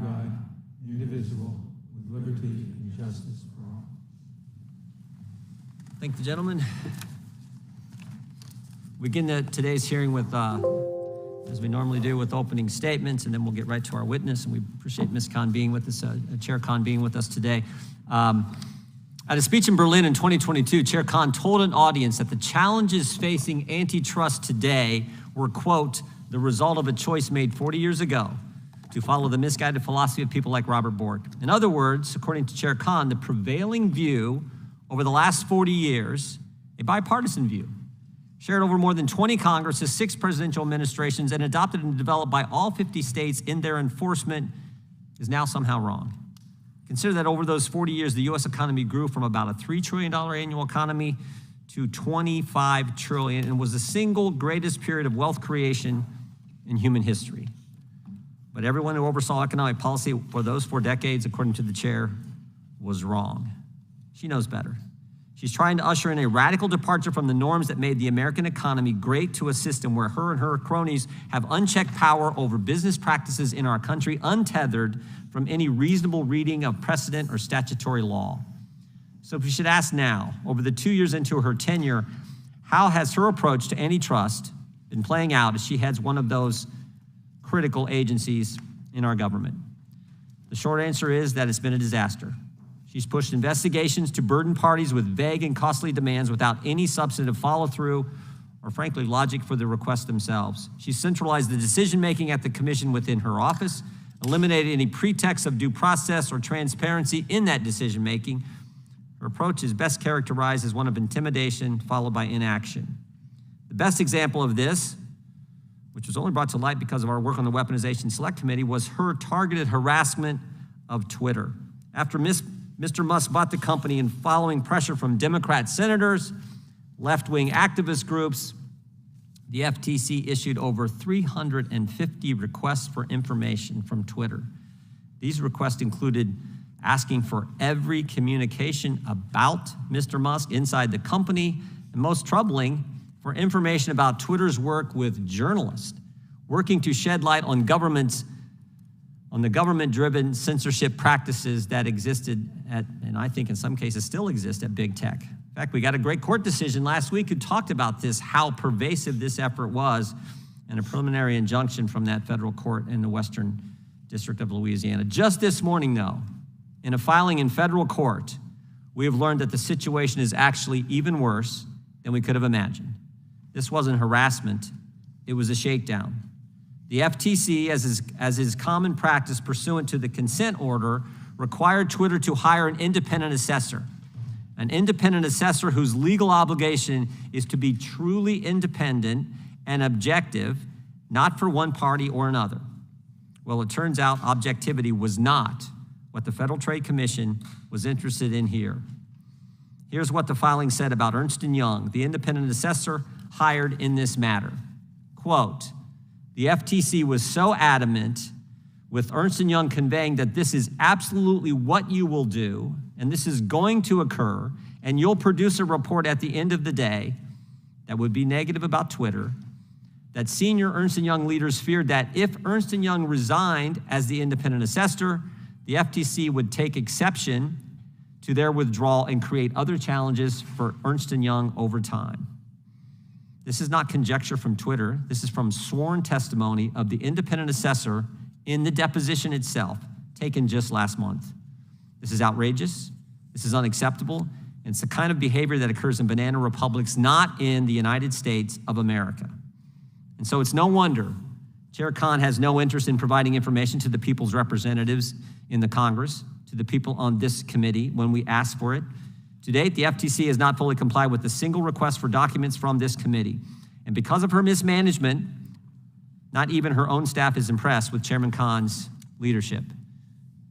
God, indivisible, with liberty and justice for all. Thank the gentleman. We begin today's hearing with, as we normally do, with opening statements, and then we'll get right to our witness. And we appreciate Ms. Kahn being with us, Chair Kahn being with us today. At a speech in Berlin in 2022, Chair Kahn told an audience that the challenges facing antitrust today were, quote, the result of a choice made 40 years ago to follow the misguided philosophy of people like Robert Bork. In other words, according to Chair Kahn, the prevailing view over the last 40 years, a bipartisan view, shared over more than 20 Congresses, 6 presidential administrations, and adopted and developed by all 50 states in their enforcement, is now somehow wrong. Consider that over those 40 years, the U.S. economy grew from about a $3 trillion annual economy to $25 trillion, and was the single greatest period of wealth creation in human history. But everyone who oversaw economic policy for those 4 decades, according to the chair, was wrong. She knows better. She's trying to usher in a radical departure from the norms that made the American economy great to a system where her and her cronies have unchecked power over business practices in our country, untethered from any reasonable reading of precedent or statutory law. So we should ask now, over the 2 years into her tenure, how has her approach to antitrust been playing out as she heads one of those critical agencies in our government? The short answer is that it's been a disaster. She's pushed investigations to burden parties with vague and costly demands without any substantive follow-through or, frankly, logic for the requests themselves. She's centralized the decision-making at the commission within her office, eliminated any pretext of due process or transparency in that decision-making. Her approach is best characterized as one of intimidation followed by inaction. The best example of this, which was only brought to light because of our work on the Weaponization Select Committee, was her targeted harassment of Twitter. After Mr. Musk bought the company and following pressure from Democrat senators, left-wing activist groups, the FTC issued over 350 requests for information from Twitter. These requests included asking for every communication about Mr. Musk inside the company, and most troubling, for information about Twitter's work with journalists, working to shed light on the government-driven censorship practices that existed at, and I think in some cases still exist at big tech. In fact, we got a great court decision last week who talked about this, how pervasive this effort was, and a preliminary injunction from that federal court in the Western District of Louisiana. Just this morning, though, in a filing in federal court, we have learned that the situation is actually even worse than we could have imagined. This wasn't harassment, it was a shakedown. The FTC, as is common practice pursuant to the consent order, required Twitter to hire an independent assessor whose legal obligation is to be truly independent and objective, not for one party or another. Well, it turns out objectivity was not what the Federal Trade Commission was interested in here. Here's what the filing said about Ernst & Young, the independent assessor hired in this matter. Quote, the FTC was so adamant with Ernst & Young conveying that this is absolutely what you will do, and this is going to occur, and you'll produce a report at the end of the day that would be negative about Twitter, that senior Ernst & Young leaders feared that if Ernst & Young resigned as the independent assessor, the FTC would take exception to their withdrawal and create other challenges for Ernst & Young over time. This is not conjecture from Twitter. This is from sworn testimony of the independent assessor in the deposition itself, taken just last month. This is outrageous. This is unacceptable. And it's the kind of behavior that occurs in banana republics, not in the United States of America. And so it's no wonder Chair Kahn has no interest in providing information to the people's representatives in the Congress, to the people on this committee when we ask for it. To date, the FTC has not fully complied with a single request for documents from this committee. And because of her mismanagement, not even her own staff is impressed with Chairman Kahn's leadership.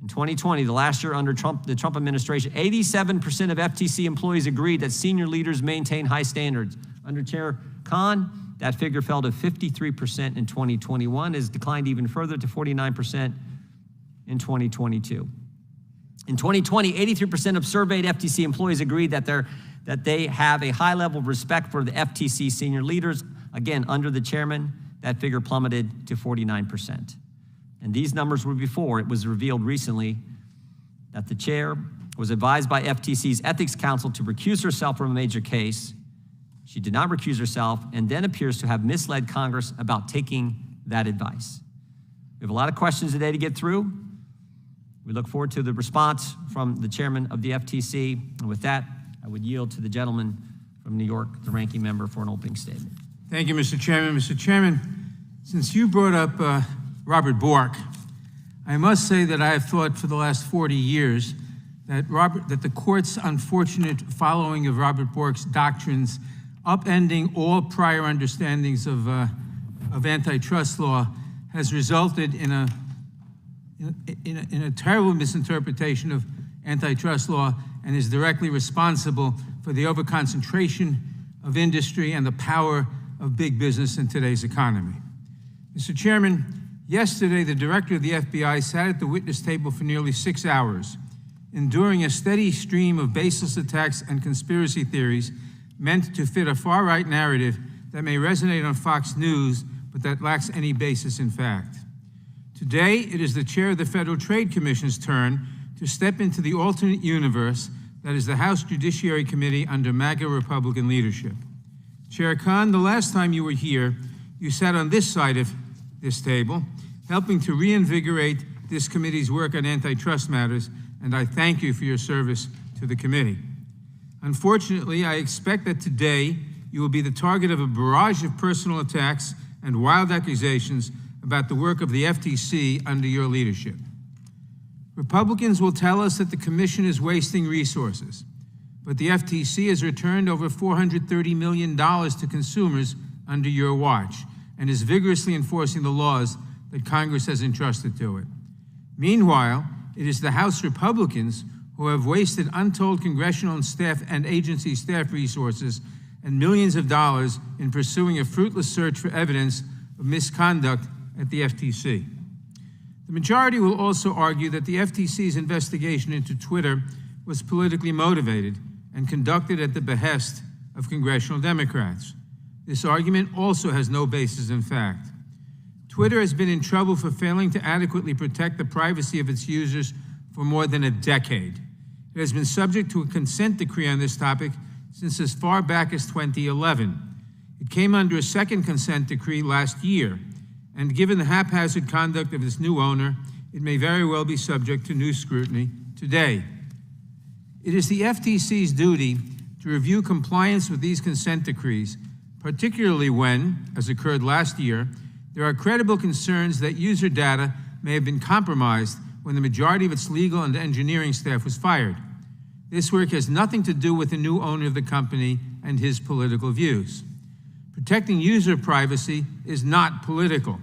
In 2020, the last year under the Trump administration, 87% of FTC employees agreed that senior leaders maintain high standards. Under Chair Kahn, that figure fell to 53% in 2021, has declined even further to 49% in 2022. In 2020, 83% of surveyed FTC employees agreed that they have a high level of respect for the FTC senior leaders. Again, under the chairman, that figure plummeted to 49%. and these numbers were before it was revealed recently that the chair was advised by FTC's Ethics Council to recuse herself from a major case. She did not recuse herself and then appears to have misled Congress about taking that advice. We have a lot of questions today to get through. We look forward to the response from the chairman of the FTC. And with that, I would yield to the gentleman from New York, the ranking member, for an opening statement. Thank you, Mr. Chairman. Mr. Chairman, since you brought up Robert Bork, I must say that I have thought for the last 40 years that the court's unfortunate following of Robert Bork's doctrines, upending all prior understandings of antitrust law, has resulted in a terrible misinterpretation of antitrust law and is directly responsible for the overconcentration of industry and the power of big business in today's economy. Mr. Chairman, yesterday the director of the FBI sat at the witness table for nearly 6 hours, enduring a steady stream of baseless attacks and conspiracy theories meant to fit a far-right narrative that may resonate on Fox News, but that lacks any basis in fact. Today, it is the chair of the Federal Trade Commission's turn to step into the alternate universe that is the House Judiciary Committee under MAGA Republican leadership. Chair Khan, the last time you were here, you sat on this side of this table, helping to reinvigorate this committee's work on antitrust matters, and I thank you for your service to the committee. Unfortunately, I expect that today you will be the target of a barrage of personal attacks and wild accusations about the work of the FTC under your leadership. Republicans will tell us that the Commission is wasting resources, but the FTC has returned over $430 million to consumers under your watch and is vigorously enforcing the laws that Congress has entrusted to it. Meanwhile, it is the House Republicans who have wasted untold congressional and staff and agency staff resources and millions of dollars in pursuing a fruitless search for evidence of misconduct at the FTC. The majority will also argue that the FTC's investigation into Twitter was politically motivated and conducted at the behest of congressional Democrats. This argument also has no basis in fact. Twitter has been in trouble for failing to adequately protect the privacy of its users for more than a decade. It has been subject to a consent decree on this topic since as far back as 2011. It came under a second consent decree last year, and given the haphazard conduct of its new owner, it may very well be subject to new scrutiny today. It is the FTC's duty to review compliance with these consent decrees, particularly when, as occurred last year, there are credible concerns that user data may have been compromised when the majority of its legal and engineering staff was fired. This work has nothing to do with the new owner of the company and his political views. Protecting user privacy is not political.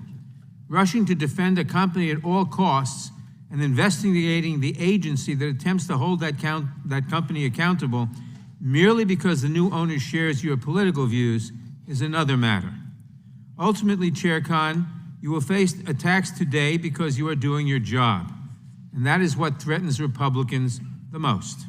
Rushing to defend a company at all costs and investigating the agency that attempts to hold that company accountable merely because the new owner shares your political views is another matter. Ultimately, Chair Khan, you will face attacks today because you are doing your job, and that is what threatens Republicans the most.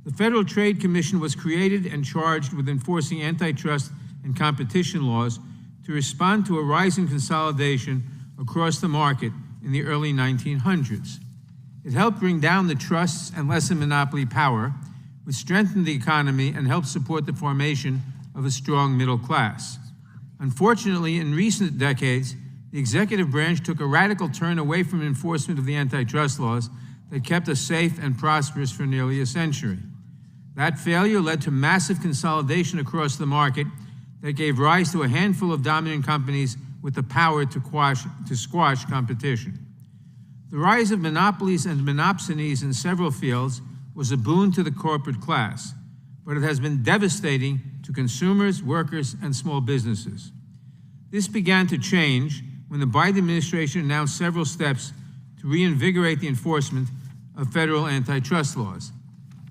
The Federal Trade Commission was created and charged with enforcing antitrust and competition laws to respond to a rising consolidation across the market in the early 1900s. It helped bring down the trusts and lessen monopoly power, which strengthened the economy and helped support the formation of a strong middle class. Unfortunately, in recent decades, the executive branch took a radical turn away from enforcement of the antitrust laws that kept us safe and prosperous for nearly a century. That failure led to massive consolidation across the market that gave rise to a handful of dominant companies with the power to squash competition. The rise of monopolies and monopsonies in several fields was a boon to the corporate class, but it has been devastating to consumers, workers, and small businesses. This began to change when the Biden administration announced several steps to reinvigorate the enforcement of federal antitrust laws.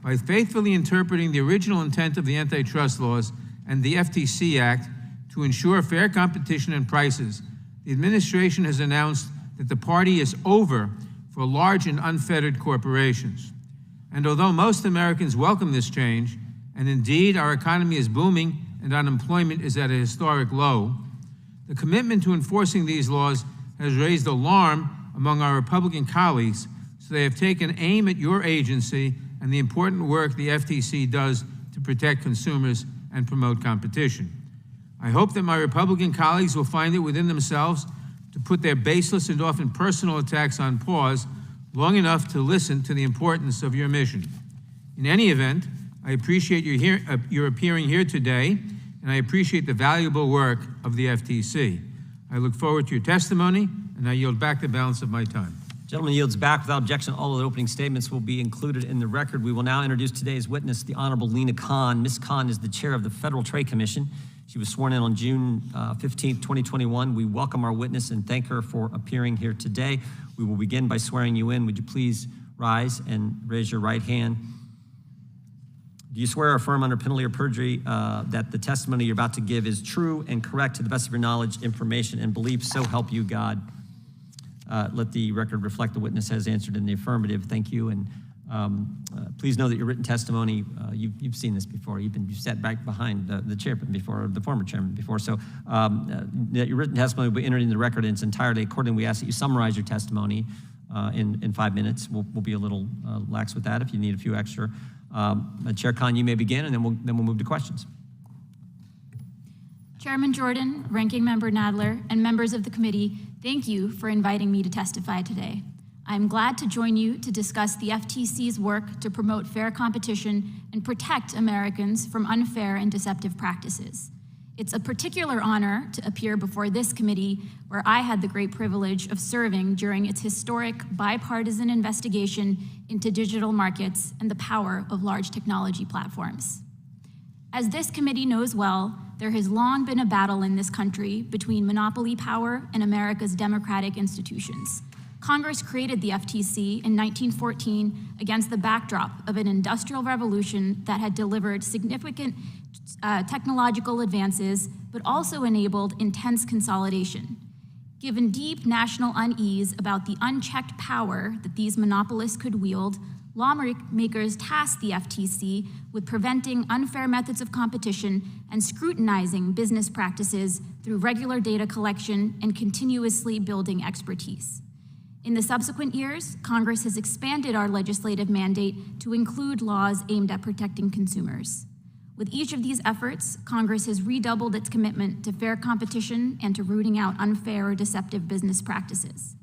By faithfully interpreting the original intent of the antitrust laws and the FTC Act to ensure fair competition and prices, the administration has announced that the party is over for large and unfettered corporations. And although most Americans welcome this change, and indeed our economy is booming and unemployment is at a historic low, the commitment to enforcing these laws has raised alarm among our Republican colleagues, so they have taken aim at your agency and the important work the FTC does to protect consumers and promote competition. I hope that my Republican colleagues will find it within themselves to put their baseless and often personal attacks on pause long enough to listen to the importance of your mission. In any event, I appreciate your appearing here today, and I appreciate the valuable work of the FTC. I look forward to your testimony, and I yield back the balance of my time. Gentleman yields back without objection. All of the opening statements will be included in the record. We will now introduce today's witness, the Honorable Lena Khan. Ms. Khan is the chair of the Federal Trade Commission. She was sworn in on June 15, 2021. We welcome our witness and thank her for appearing here today. We will begin by swearing you in. Would you please rise and raise your right hand? Do you swear or affirm under penalty of perjury that the testimony you're about to give is true and correct to the best of your knowledge, information, and belief, so help you God? Let the record reflect the witness has answered in the affirmative. Thank you. And please know that your written testimony, you've seen this before. You've sat back behind the chairman before, the former chairman before. So that your written testimony will be entered in the record in its entirety. Accordingly, we ask that you summarize your testimony in 5 minutes. We'll be a little lax with that if you need a few extra. Chair Khan, you may begin, and then we'll move to questions. Chairman Jordan, Ranking Member Nadler, and members of the committee, thank you for inviting me to testify today. I'm glad to join you to discuss the FTC's work to promote fair competition and protect Americans from unfair and deceptive practices. It's a particular honor to appear before this committee, where I had the great privilege of serving during its historic bipartisan investigation into digital markets and the power of large technology platforms. As this committee knows well, there has long been a battle in this country between monopoly power and America's democratic institutions. Congress created the FTC in 1914 against the backdrop of an industrial revolution that had delivered significant technological advances, but also enabled intense consolidation. Given deep national unease about the unchecked power that these monopolists could wield, lawmakers tasked the FTC with preventing unfair methods of competition and scrutinizing business practices through regular data collection and continuously building expertise. In the subsequent years, Congress has expanded our legislative mandate to include laws aimed at protecting consumers. With each of these efforts, Congress has redoubled its commitment to fair competition and to rooting out unfair or deceptive business practices.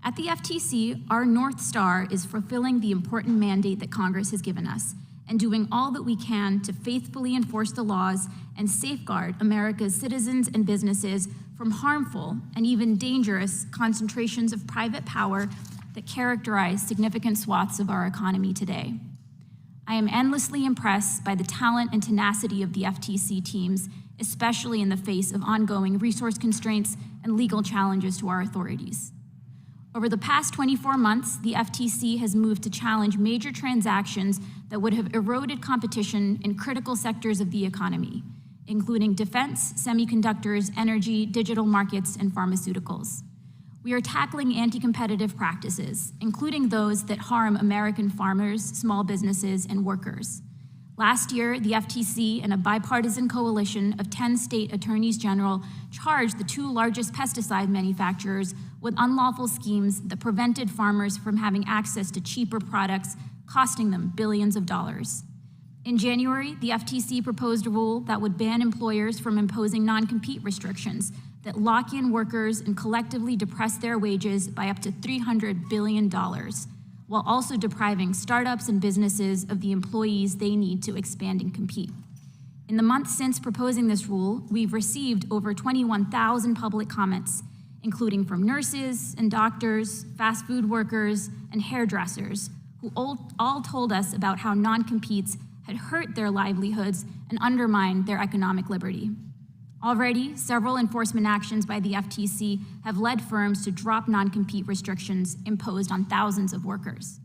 At the FTC, our North Star is fulfilling the important mandate that Congress has given us and doing all that we can to faithfully enforce the laws and safeguard America's citizens and businesses from harmful and even dangerous concentrations of private power that characterize significant swaths of our economy today. I am endlessly impressed by the talent and tenacity of the FTC teams, especially in the face of ongoing resource constraints and legal challenges to our authorities. Over the past 24 months, the FTC has moved to challenge major transactions that would have eroded competition in critical sectors of the economy, including defense, semiconductors, energy, digital markets, and pharmaceuticals. We are tackling anti-competitive practices, including those that harm American farmers, small businesses, and workers. Last year, the FTC and a bipartisan coalition of 10 state attorneys general charged the 2 largest pesticide manufacturers with unlawful schemes that prevented farmers from having access to cheaper products, costing them billions of dollars. In January, the FTC proposed a rule that would ban employers from imposing non-compete restrictions that lock in workers and collectively depress their wages by up to $300 billion, while also depriving startups and businesses of the employees they need to expand and compete. In the months since proposing this rule, we've received over 21,000 public comments, including from nurses and doctors, fast food workers, and hairdressers, who all told us about how non-competes had hurt their livelihoods and undermined their economic liberty. Already, several enforcement actions by the FTC have led firms to drop non-compete restrictions imposed on thousands of workers.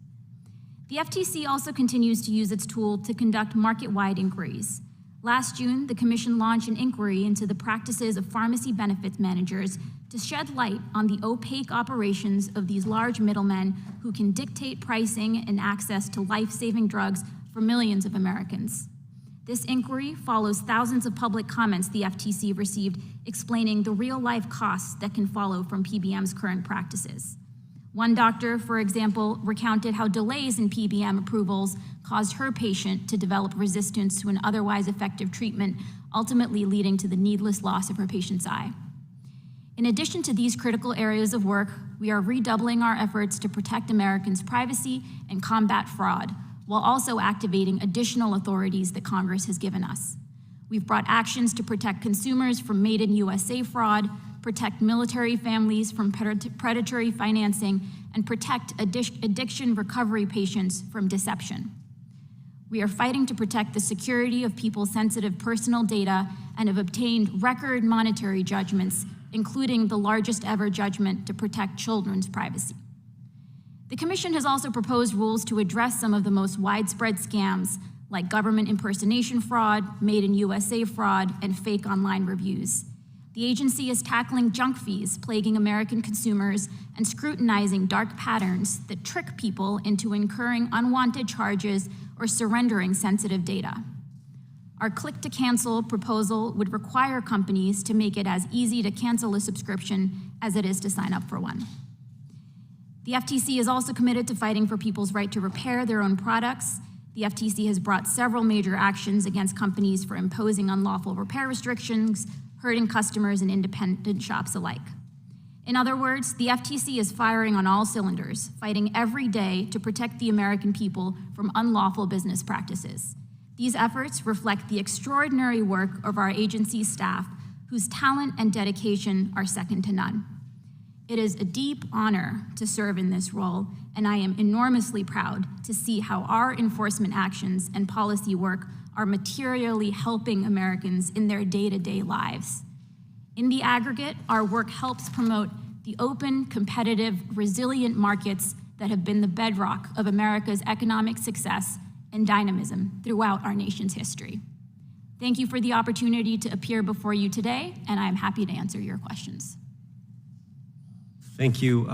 The FTC also continues to use its tool to conduct market-wide inquiries. Last June, the Commission launched an inquiry into the practices of pharmacy benefits managers to shed light on the opaque operations of these large middlemen who can dictate pricing and access to life-saving drugs for millions of Americans. This inquiry follows thousands of public comments the FTC received explaining the real-life costs that can follow from PBM's current practices. One doctor, for example, recounted how delays in PBM approvals caused her patient to develop resistance to an otherwise effective treatment, ultimately leading to the needless loss of her patient's eye. In addition to these critical areas of work, we are redoubling our efforts to protect Americans' privacy and combat fraud, while also activating additional authorities that Congress has given us. We've brought actions to protect consumers from Made in USA fraud, protect military families from predatory financing, and protect addiction recovery patients from deception. We are fighting to protect the security of people's sensitive personal data and have obtained record monetary judgments, including the largest ever judgment to protect children's privacy. The Commission has also proposed rules to address some of the most widespread scams, like government impersonation fraud, Made in USA fraud, and fake online reviews. The agency is tackling junk fees plaguing American consumers and scrutinizing dark patterns that trick people into incurring unwanted charges or surrendering sensitive data. Our click-to-cancel proposal would require companies to make it as easy to cancel a subscription as it is to sign up for one. The FTC is also committed to fighting for people's right to repair their own products. The FTC has brought several major actions against companies for imposing unlawful repair restrictions, hurting customers and independent shops alike. In other words, the FTC is firing on all cylinders, fighting every day to protect the American people from unlawful business practices. These efforts reflect the extraordinary work of our agency's staff, whose talent and dedication are second to none. It is a deep honor to serve in this role, and I am enormously proud to see how our enforcement actions and policy work are materially helping Americans in their day-to-day lives. In the aggregate, our work helps promote the open, competitive, resilient markets that have been the bedrock of America's economic success and dynamism throughout our nation's history. Thank you for the opportunity to appear before you today, and I'm happy to answer your questions. Thank you,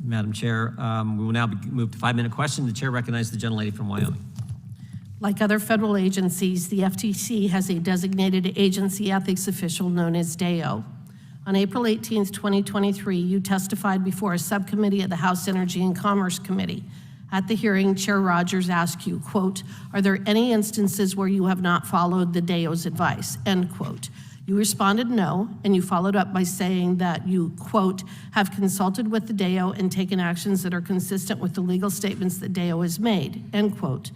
Madam Chair. We will now move to 5-minute question. The chair recognizes the gentlelady from Wyoming. Like other federal agencies, the FTC has a designated agency ethics official known as DAO. On April 18, 2023, you testified before a subcommittee of the House Energy and Commerce Committee. At the hearing, Chair Rogers asked you, quote, "Are there any instances where you have not followed the DAO's advice?" End quote. You responded no, and you followed up by saying that you, quote, "have consulted with the DAO and taken actions that are consistent with the legal statements that DAO has made," end quote.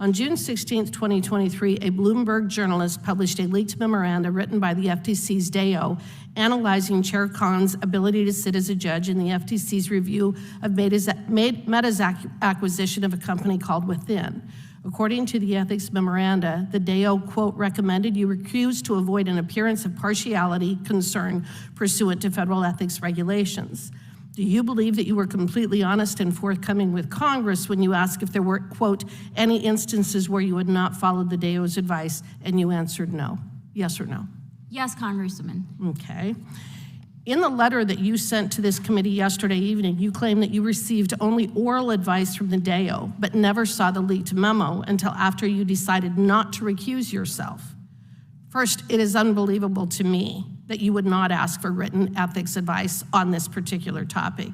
On June 16, 2023, a Bloomberg journalist published a leaked memoranda written by the FTC's DAO analyzing Chair Khan's ability to sit as a judge in the FTC's review of Meta's acquisition of a company called Within. According to the ethics memoranda, the DAO, quote, recommended you recuse to avoid an appearance of partiality concern pursuant to federal ethics regulations. Do you believe that you were completely honest and forthcoming with Congress when you asked if there were, quote, any instances where you had not followed the DAO's advice, and you answered no? Yes or no? Yes, Congresswoman. Okay. In the letter that you sent to this committee yesterday evening, you claim that you received only oral advice from the DAO, but never saw the leaked memo until after you decided not to recuse yourself. First, it is unbelievable to me that you would not ask for written ethics advice on this particular topic.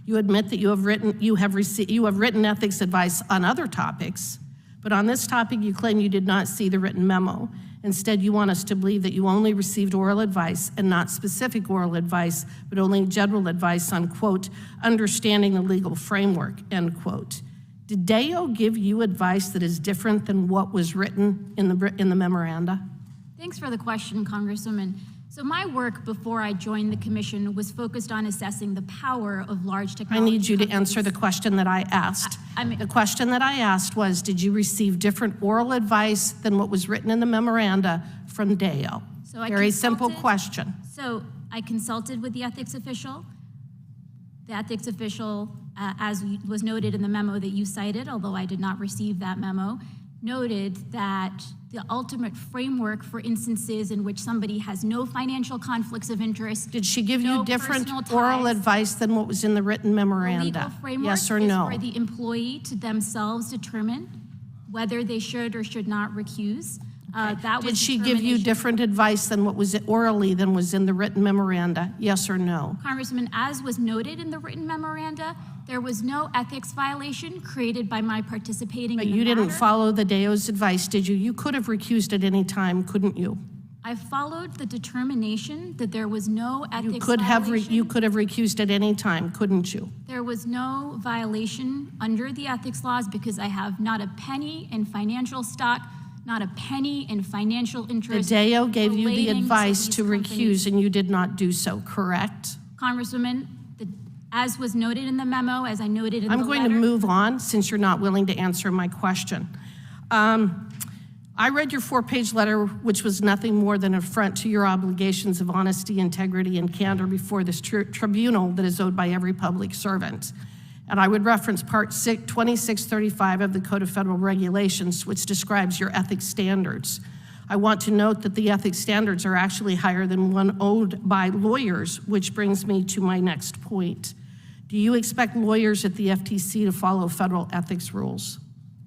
You admit that you have written ethics advice on other topics, but on this topic you claim you did not see the written memo. Instead, you want us to believe that you only received oral advice and not specific oral advice, but only general advice on, quote, understanding the legal framework, end quote. Did DAO give you advice that is different than what was written in the memoranda? Thanks for the question, Congresswoman. So my work before I joined the commission was focused on assessing the power of large technology I need you to companies. answer the question that I asked. The question that I asked was, did you receive different oral advice than what was written in the memoranda from DAO? Very simple question. So I consulted with the ethics official. The ethics official, as was noted in the memo that you cited, although I did not receive that memo, noted that the ultimate framework for instances in which somebody has no financial conflicts of interest. Did she give you different ties, oral advice than what was in the written memoranda? The legal framework yes or no? is for the employee to themselves determine whether they should or should not recuse. That was Did she give you determination- different advice than what was orally than was in the written memoranda? Yes or no? Congressman, as was noted in the written memoranda, there was no ethics violation created by my participating But in the you didn't matter. follow the DEO's advice, did you? You could have recused at any time, couldn't you? I followed the determination that there was no ethics You could have violation. recused at any time, couldn't you? There was no violation under the ethics laws because I have not a penny in financial stock, not a penny in financial The interest. DEO gave you the relating advice these to companies. recuse, and you did not do so, correct? Congresswoman, as was noted in the memo, as I noted in the I'm letter. going to move on since you're not willing to answer my question. I read your 4-page letter, which was nothing more than an affront to your obligations of honesty, integrity, and candor before this tribunal that is owed by every public servant. And I would reference Part 2635 of the Code of Federal Regulations, which describes your ethics standards. I want to note that the ethics standards are actually higher than one owed by lawyers, which brings me to my next point. Do you expect lawyers at the FTC to follow federal ethics rules?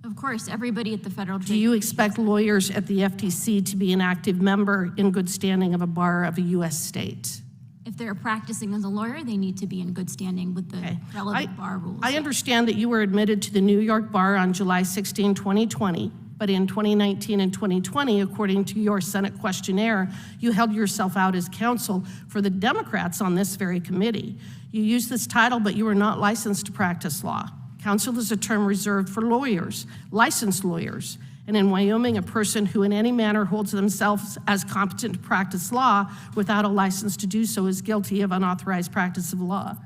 Of course, everybody at the federal Do you expect lawyers at the FTC to be an active member in good standing of a bar of a U.S. state? If they're practicing as a lawyer, they need to be in good standing with the Okay. relevant bar rules. I understand that you were admitted to the New York Bar on July 16, 2020, but in 2019 and 2020, according to your Senate questionnaire, you held yourself out as counsel for the Democrats on this very committee. You used this title, but you were not licensed to practice law. Counsel is a term reserved for lawyers, licensed lawyers. And in Wyoming, a person who in any manner holds themselves as competent to practice law without a license to do so is guilty of unauthorized practice of law.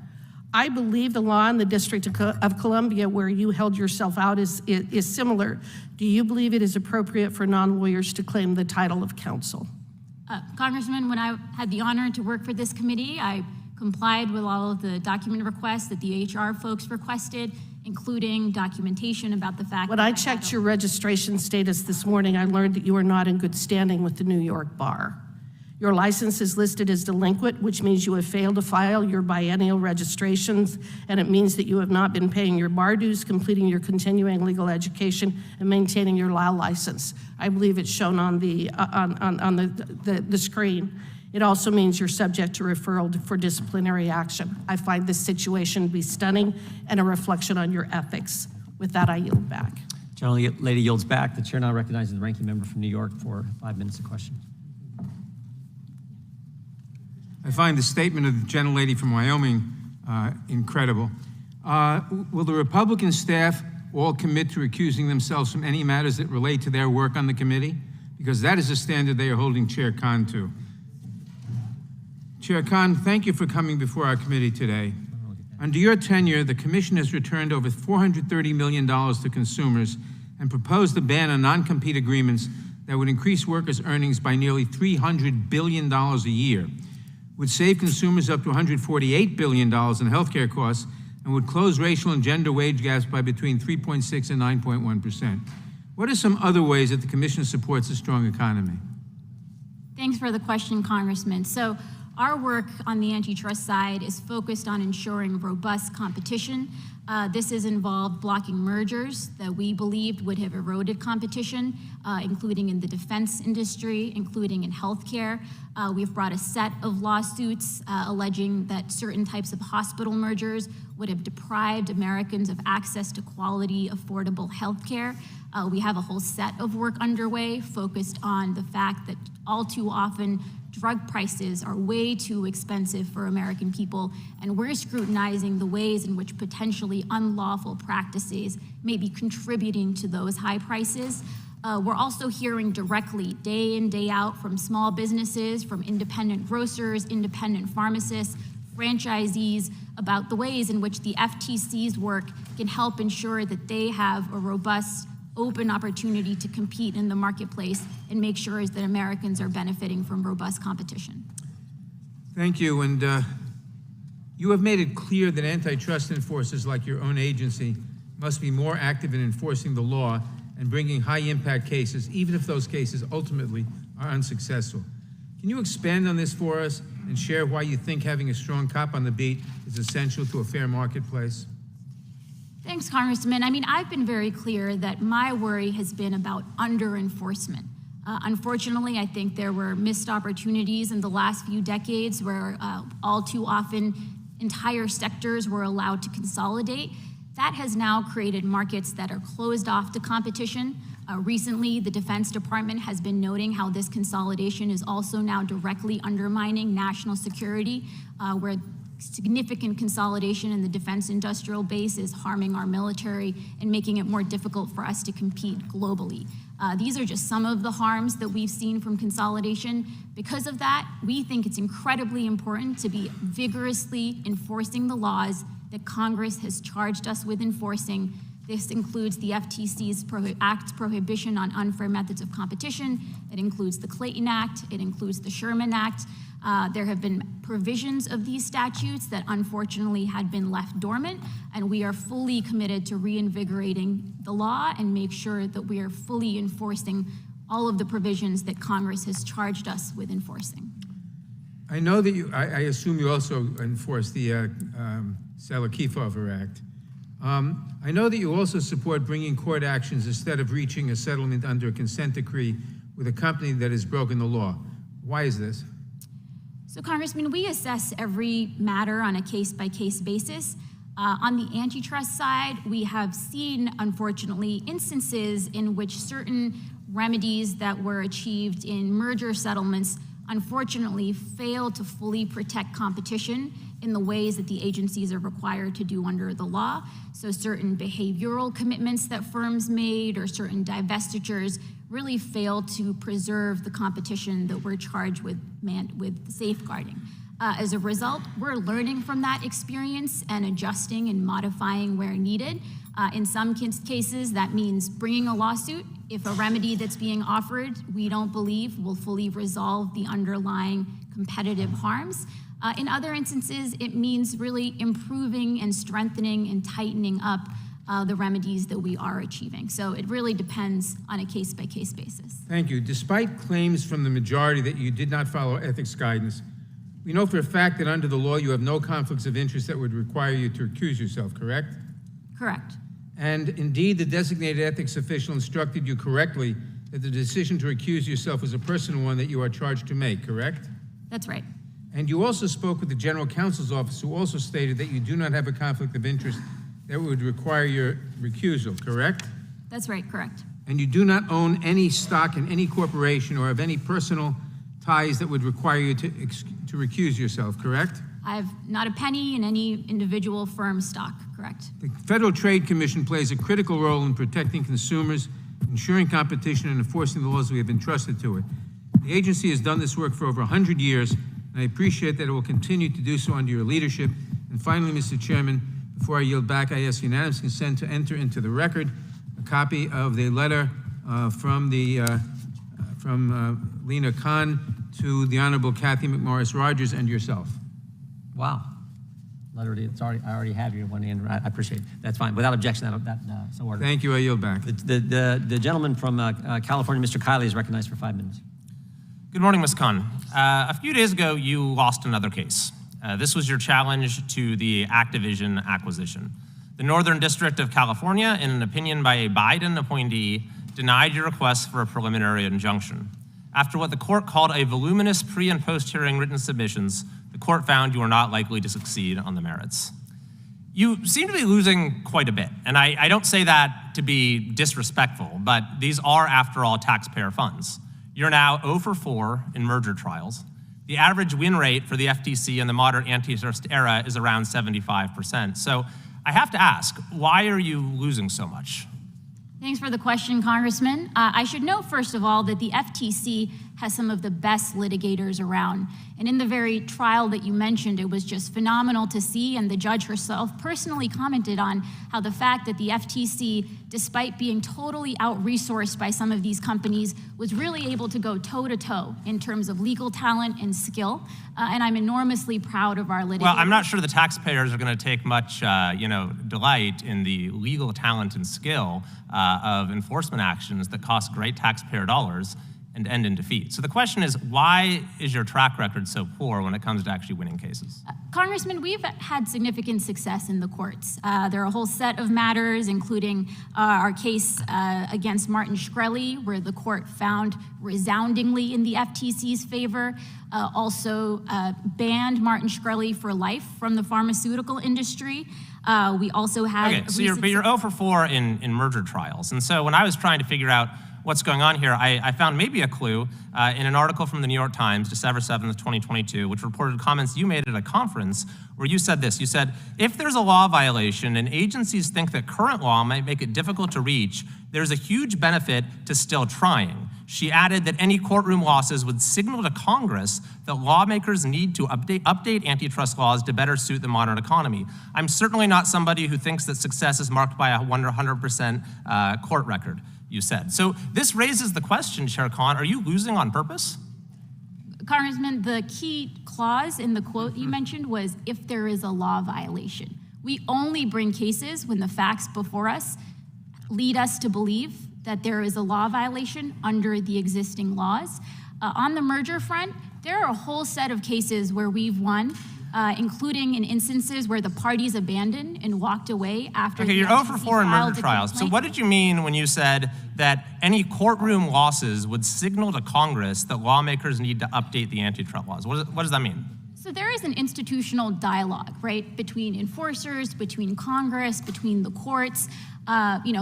I believe the law in the District of Columbia where you held yourself out is similar. Do you believe it is appropriate for non-lawyers to claim the title of counsel? Congressman, when I had the honor to work for this committee, I complied with all of the document requests that the HR folks requested, including documentation about the fact When that I had checked a- your registration status this morning, I learned that you are not in good standing with the New York Bar. Your license is listed as delinquent, which means you have failed to file your biennial registrations, and it means that you have not been paying your bar dues, completing your continuing legal education, and maintaining your law license. I believe it's shown on the screen. It also means you're subject to referral for disciplinary action. I find this situation to be stunning and a reflection on your ethics. With that, I yield back. Gentlelady yields back. The chair now recognizes the ranking member from New York for 5 minutes of question. I find the statement of the gentlelady from Wyoming incredible. Will the Republican staff all commit to recusing themselves from any matters that relate to their work on the committee? Because that is a standard they are holding Chair Khan to. Chair Khan, thank you for coming before our committee today. Under your tenure, the Commission has returned over $430 million to consumers and proposed a ban on non-compete agreements that would increase workers' earnings by nearly $300 billion a year, would save consumers up to $148 billion in healthcare costs, and would close racial and gender wage gaps by between 3.6% and 9.1%. What are some other ways that the Commission supports a strong economy? Thanks for the question, Congressman. So our work on the antitrust side is focused on ensuring robust competition. This has involved blocking mergers that we believed would have eroded competition, including in the defense industry, including in healthcare. We've brought a set of lawsuits alleging that certain types of hospital mergers would have deprived Americans of access to quality, affordable healthcare. We have a whole set of work underway focused on the fact that all too often drug prices are way too expensive for American people, and we're scrutinizing the ways in which potentially unlawful practices may be contributing to those high prices. We're also hearing directly, day in, day out, from small businesses, from independent grocers, independent pharmacists, franchisees, about the ways in which the FTC's work can help ensure that they have a robust, open opportunity to compete in the marketplace and make sure that Americans are benefiting from robust competition. Thank you, and you have made it clear that antitrust enforcers like your own agency must be more active in enforcing the law and bringing high-impact cases, even if those cases ultimately are unsuccessful. Can you expand on this for us and share why you think having a strong cop on the beat is essential to a fair marketplace? Thanks, Congressman. I've been very clear that my worry has been about under-enforcement. Unfortunately, I think there were missed opportunities in the last few decades where all too often entire sectors were allowed to consolidate. That has now created markets that are closed off to competition. Recently, the Defense Department has been noting how this consolidation is also now directly undermining national security, where significant consolidation in the defense industrial base is harming our military and making it more difficult for us to compete globally. These are just some of the harms that we've seen from consolidation. Because of that, we think it's incredibly important to be vigorously enforcing the laws that Congress has charged us with enforcing. This includes the FTC's Act's prohibition on unfair methods of competition. It includes the Clayton Act. It includes the Sherman Act. There have been provisions of these statutes that unfortunately had been left dormant, and we are fully committed to reinvigorating the law and make sure that we are fully enforcing all of the provisions that Congress has charged us with enforcing. I know that I assume you also enforce the Sala-Kefauver Act. I know that you also support bringing court actions instead of reaching a settlement under a consent decree with a company that has broken the law. Why is this? So, Congressman, we assess every matter on a case-by-case basis. On the antitrust side, we have seen, unfortunately, instances in which certain remedies that were achieved in merger settlements unfortunately fail to fully protect competition in the ways that the agencies are required to do under the law. So certain behavioral commitments that firms made or certain divestitures really fail to preserve the competition that we're charged with safeguarding. As a result, we're learning from that experience and adjusting and modifying where needed. In some cases, that means bringing a lawsuit if a remedy that's being offered we don't believe will fully resolve the underlying competitive harms. In other instances, it means really improving and strengthening and tightening up the remedies that we are achieving. So it really depends on a case-by-case basis. Thank you. Despite claims from the majority that you did not follow ethics guidance, we know for a fact that under the law you have no conflicts of interest that would require you to recuse yourself, correct? Correct. And indeed, the designated ethics official instructed you correctly that the decision to recuse yourself was a personal one that you are charged to make, correct? That's right. And you also spoke with the general counsel's office, who also stated that you do not have a conflict of interest that would require your recusal, correct? That's right, correct. And you do not own any stock in any corporation or have any personal ties that would require you to recuse yourself, correct? I have not a penny in any individual firm stock, correct? The Federal Trade Commission plays a critical role in protecting consumers, ensuring competition, and enforcing the laws we have entrusted to it. The agency has done this work for over 100 years, and I appreciate that it will continue to do so under your leadership. And finally, Mr. Chairman, before I yield back, I ask unanimous consent to enter into the record a copy of the letter from Lena Khan to the Honorable Kathy McMorris Rogers and yourself. Wow. Literally, I already have your one hand. I appreciate it. That's fine. Without objection, so ordered. Thank you. I yield back. The gentleman from California, Mr. Kiley, is recognized for 5 minutes. Good morning, Ms. Khan. A few days ago, you lost another case. This was your challenge to the Activision acquisition. The Northern District of California, in an opinion by a Biden appointee, denied your request for a preliminary injunction. After what the court called a voluminous pre- and post-hearing written submissions, the court found you are not likely to succeed on the merits. You seem to be losing quite a bit, and I don't say that to be disrespectful, but these are, after all, taxpayer funds. You're now 0 for 4 in merger trials. The average win rate for the FTC in the modern antitrust era is around 75%. So I have to ask, why are you losing so much? Thanks for the question, Congressman. I should note, first of all, that the FTC has some of the best litigators around. And in the very trial that you mentioned, it was just phenomenal to see, and the judge herself personally commented on how the fact that the FTC, despite being totally out-resourced by some of these companies, was really able to go toe-to-toe in terms of legal talent and skill. And I'm enormously proud of our litigators. Well, I'm not sure the taxpayers are going to take much delight in the legal talent and skill of enforcement actions that cost great taxpayer dollars and end in defeat. So the question is, why is your track record so poor when it comes to actually winning cases? Congressman, we've had significant success in the courts. There are a whole set of matters, including our case against Martin Shkreli, where the court found resoundingly in the FTC's favor, also banned Martin Shkreli for life from the pharmaceutical industry. We also had... Okay, so you're 0 for 4 in merger trials. And so when I was trying to figure out what's going on here, I found maybe a clue in an article from the New York Times, December 7th, 2022, which reported comments you made at a conference where you said this. You said, if there's a law violation and agencies think that current law might make it difficult to reach, there's a huge benefit to still trying. She added that any courtroom losses would signal to Congress that lawmakers need to update antitrust laws to better suit the modern economy. I'm certainly not somebody who thinks that success is marked by a 100% court record, you said. So this raises the question, Chair Khan, are you losing on purpose? Congressman, the key clause in the quote you mentioned was if there is a law violation. We only bring cases when the facts before us lead us to believe that there is a law violation under the existing laws. On the merger front, there are a whole set of cases where we've won, including in instances where the parties abandoned and walked away after Okay, the you're 0 FTC for 4 in filed merger a trials. So complaint. what did you mean when you said that any courtroom losses would signal to Congress that lawmakers need to update the antitrust laws? What does that mean? So there is an institutional dialogue, right, between enforcers, between Congress, between the courts.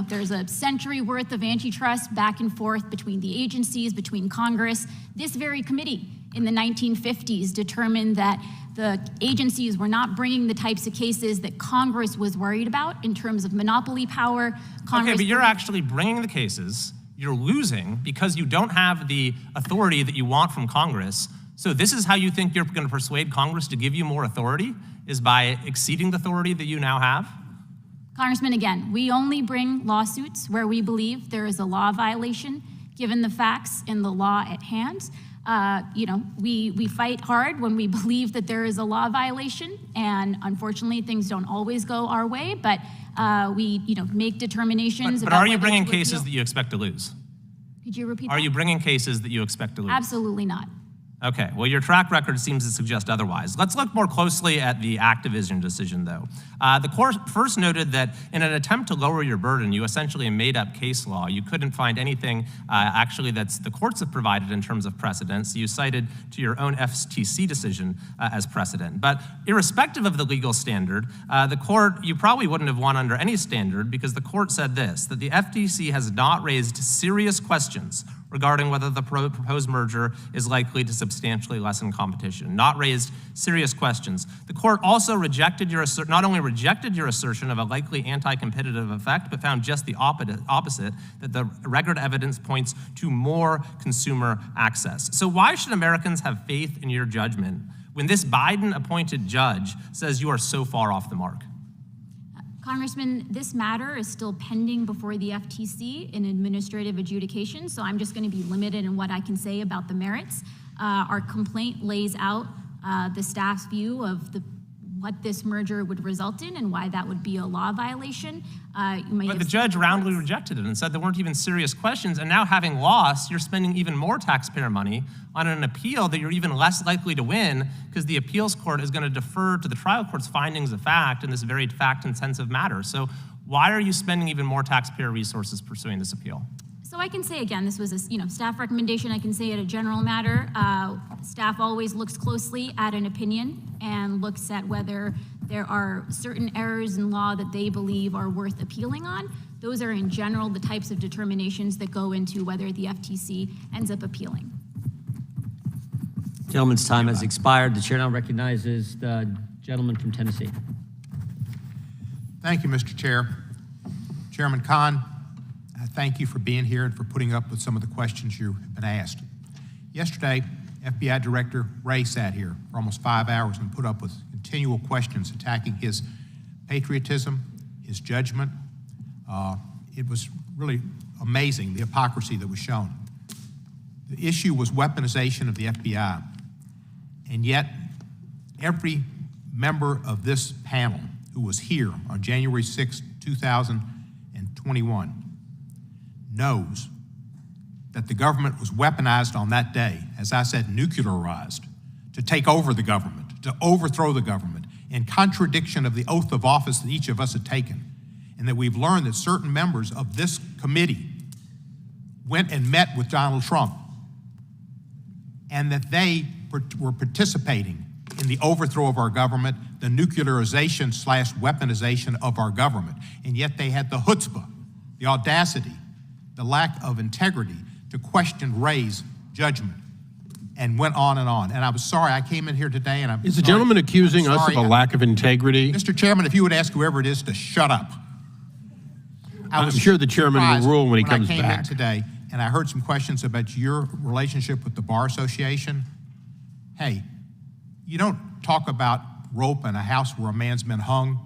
There's a century worth of antitrust back and forth between the agencies, between Congress. This very committee in the 1950s determined that the agencies were not bringing the types of cases that Congress was worried about in terms of monopoly power. Okay, but you're actually bringing the cases. You're losing because you don't have the authority that you want from Congress. So this is how you think you're going to persuade Congress to give you more authority, is by exceeding the authority that you now have? Congressman, again, we only bring lawsuits where we believe there is a law violation, given the facts and the law at hand. We fight hard when we believe that there is a law violation, and unfortunately, things don't always go our way, but we make determinations But about are you whether bringing to cases appeal. that you expect to lose? Could you repeat Are that? you bringing cases that you expect to lose? Absolutely not. Okay, well, your track record seems to suggest otherwise. Let's look more closely at the Activision decision, though. The court first noted that in an attempt to lower your burden, you essentially made up case law. You couldn't find anything actually that's the courts have provided in terms of precedent, so you cited to your own FTC decision as precedent. But irrespective of the legal standard, the court, you probably wouldn't have won under any standard, because the court said this, that the FTC has not raised serious questions regarding whether the proposed merger is likely to substantially lessen competition. Not raised serious questions. The court also not only rejected your assertion of a likely anti-competitive effect, but found just the opposite, that the record evidence points to more consumer access. So why should Americans have faith in your judgment when this Biden-appointed judge says you are so far off the mark? Congressman, this matter is still pending before the FTC in administrative adjudication, so I'm just going to be limited in what I can say about the merits. Our complaint lays out the staff's view of what this merger would result in and why that would be a law violation. But the judge roundly rejected it and said there weren't even serious questions, and now having lost, you're spending even more taxpayer money on an appeal that you're even less likely to win, because the appeals court is going to defer to the trial court's findings of fact in this very fact-intensive matter. So why are you spending even more taxpayer resources pursuing this appeal? So I can say again, this was a staff recommendation. I can say it a general matter. Staff always looks closely at an opinion and looks at whether there are certain errors in law that they believe are worth appealing on. Those are in general the types of determinations that go into whether the FTC ends up appealing. Gentleman's time has expired. The chair now recognizes the gentleman from Tennessee. Thank you, Mr. Chair. Chairman Khan, thank you for being here and for putting up with some of the questions you have been asked. Yesterday, FBI Director Wray sat here for almost 5 hours and put up with continual questions attacking his patriotism, his judgment. It was really amazing, the hypocrisy that was shown. The issue was weaponization of the FBI, and yet every member of this panel who was here on January 6, 2021 knows that the government was weaponized on that day, as I said, nuclearized, to take over the government, to overthrow the government, in contradiction of the oath of office that each of us had taken, and that we've learned that certain members of this committee went and met with Donald Trump, and that they were participating in the overthrow of our government, the nuclearization/weaponization of our government. And yet they had the chutzpah, the audacity, the lack of integrity to question Ray's judgment, and went on and on. And I was sorry, I came in here today and I'm Is the gentleman accusing us of a lack of integrity? Mr. Chairman, if you would ask whoever it is to shut up. I'm sure the chairman will rule when he comes I came back. in today and I heard some questions about your relationship with the Bar Association. Hey, you don't talk about rope in a house where a man's been hung.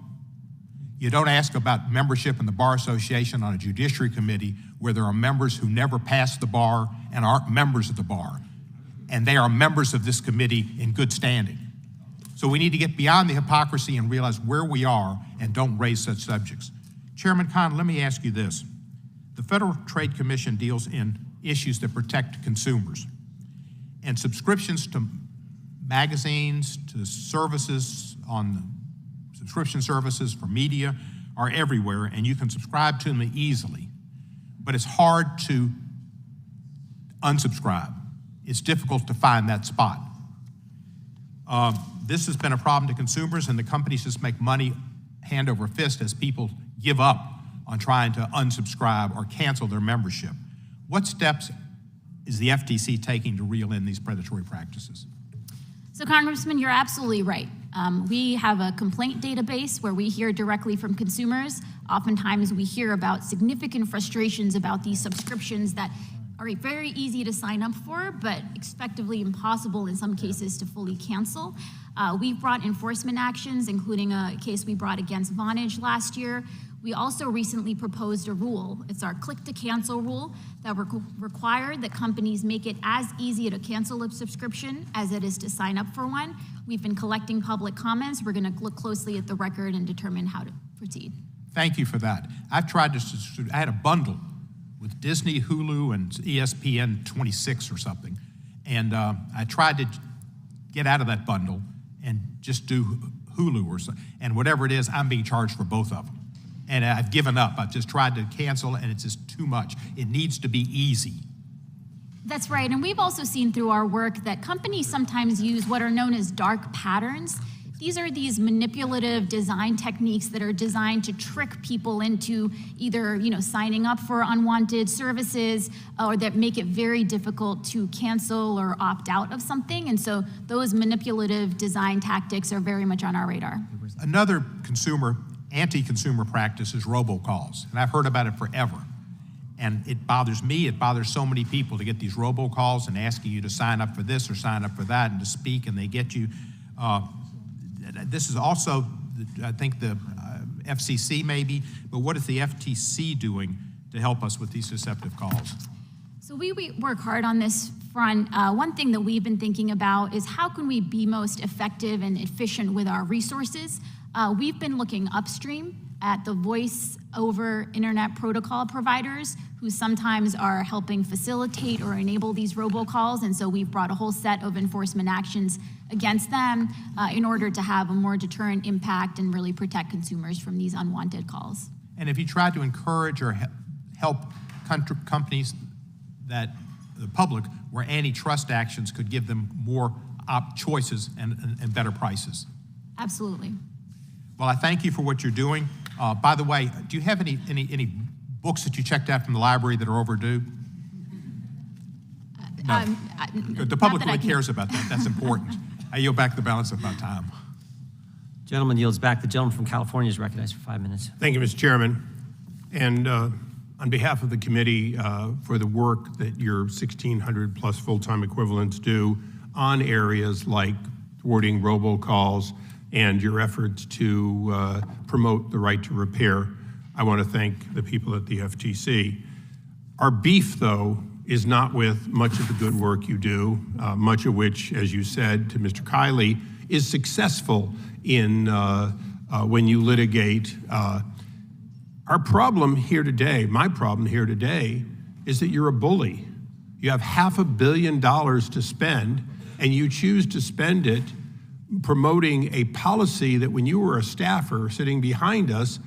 You don't ask about membership in the Bar Association on a Judiciary Committee where there are members who never passed the bar and aren't members of the bar. And they are members of this committee in good standing. So we need to get beyond the hypocrisy and realize where we are and don't raise such subjects. Chairman Kahn, let me ask you this. The Federal Trade Commission deals in issues that protect consumers. And subscriptions to magazines, to services on subscription services for media are everywhere, and you can subscribe to them easily. But it's hard to unsubscribe. It's difficult to find that spot. This has been a problem to consumers, and the companies just make money hand over fist as people give up on trying to unsubscribe or cancel their membership. What steps is the FTC taking to reel in these predatory practices? So, Congressman, you're absolutely right. We have a complaint database where we hear directly from consumers. Oftentimes, we hear about significant frustrations about these subscriptions that are very easy to sign up for, but effectively impossible in some cases to fully cancel. We've brought enforcement actions, including a case we brought against Vonage last year. We also recently proposed a rule. It's our click-to-cancel rule that required that companies make it as easy to cancel a subscription as it is to sign up for one. We've been collecting public comments. We're going to look closely at the record and determine how to proceed. Thank you for that. I've tried to, I had a bundle with Disney, Hulu, and ESPN 26 or something. And I tried to get out of that bundle and just do Hulu or something. And whatever it is, I'm being charged for both of them. And I've given up. I've just tried to cancel, and it's just too much. It needs to be easy. That's right. And we've also seen through our work that companies sometimes use what are known as dark patterns. These are these manipulative design techniques that are designed to trick people into either, signing up for unwanted services or that make it very difficult to cancel or opt out of something. And so those manipulative design tactics are very much on our radar. Another anti-consumer practice is robocalls, and I've heard about it forever. And it bothers me, it bothers so many people to get these robocalls and asking you to sign up for this or sign up for that and to speak, and they get you. This is also, I think, the FCC maybe, but what is the FTC doing to help us with these deceptive calls? So we work hard on this front. One thing that we've been thinking about is how can we be most effective and efficient with our resources? We've been looking upstream at the voice over internet protocol providers who sometimes are helping facilitate or enable these robocalls. And so we've brought a whole set of enforcement actions against them in order to have a more deterrent impact and really protect consumers from these unwanted calls. And if you try to encourage or help companies that the public where antitrust actions could give them more choices and better prices? Absolutely. Well, I thank you for what you're doing. By the way, do you have any books that you checked out from the library that are overdue? No. The public really cares about that. That's important. I yield back the balance of my time. Gentleman yields back. The gentleman from California is recognized for 5 minutes. Thank you, Mr. Chairman. And on behalf of the committee for the work that your 1,600 plus full-time equivalents do on areas like thwarting robocalls and your efforts to promote the right to repair, I want to thank the people at the FTC. Our beef, though, is not with much of the good work you do, much of which, as you said to Mr. Kiley, is successful in when you litigate. Our problem here today, my problem here today, is that you're a bully. You have $500 million to spend, and you choose to spend it promoting a policy that when you were a staffer sitting behind us,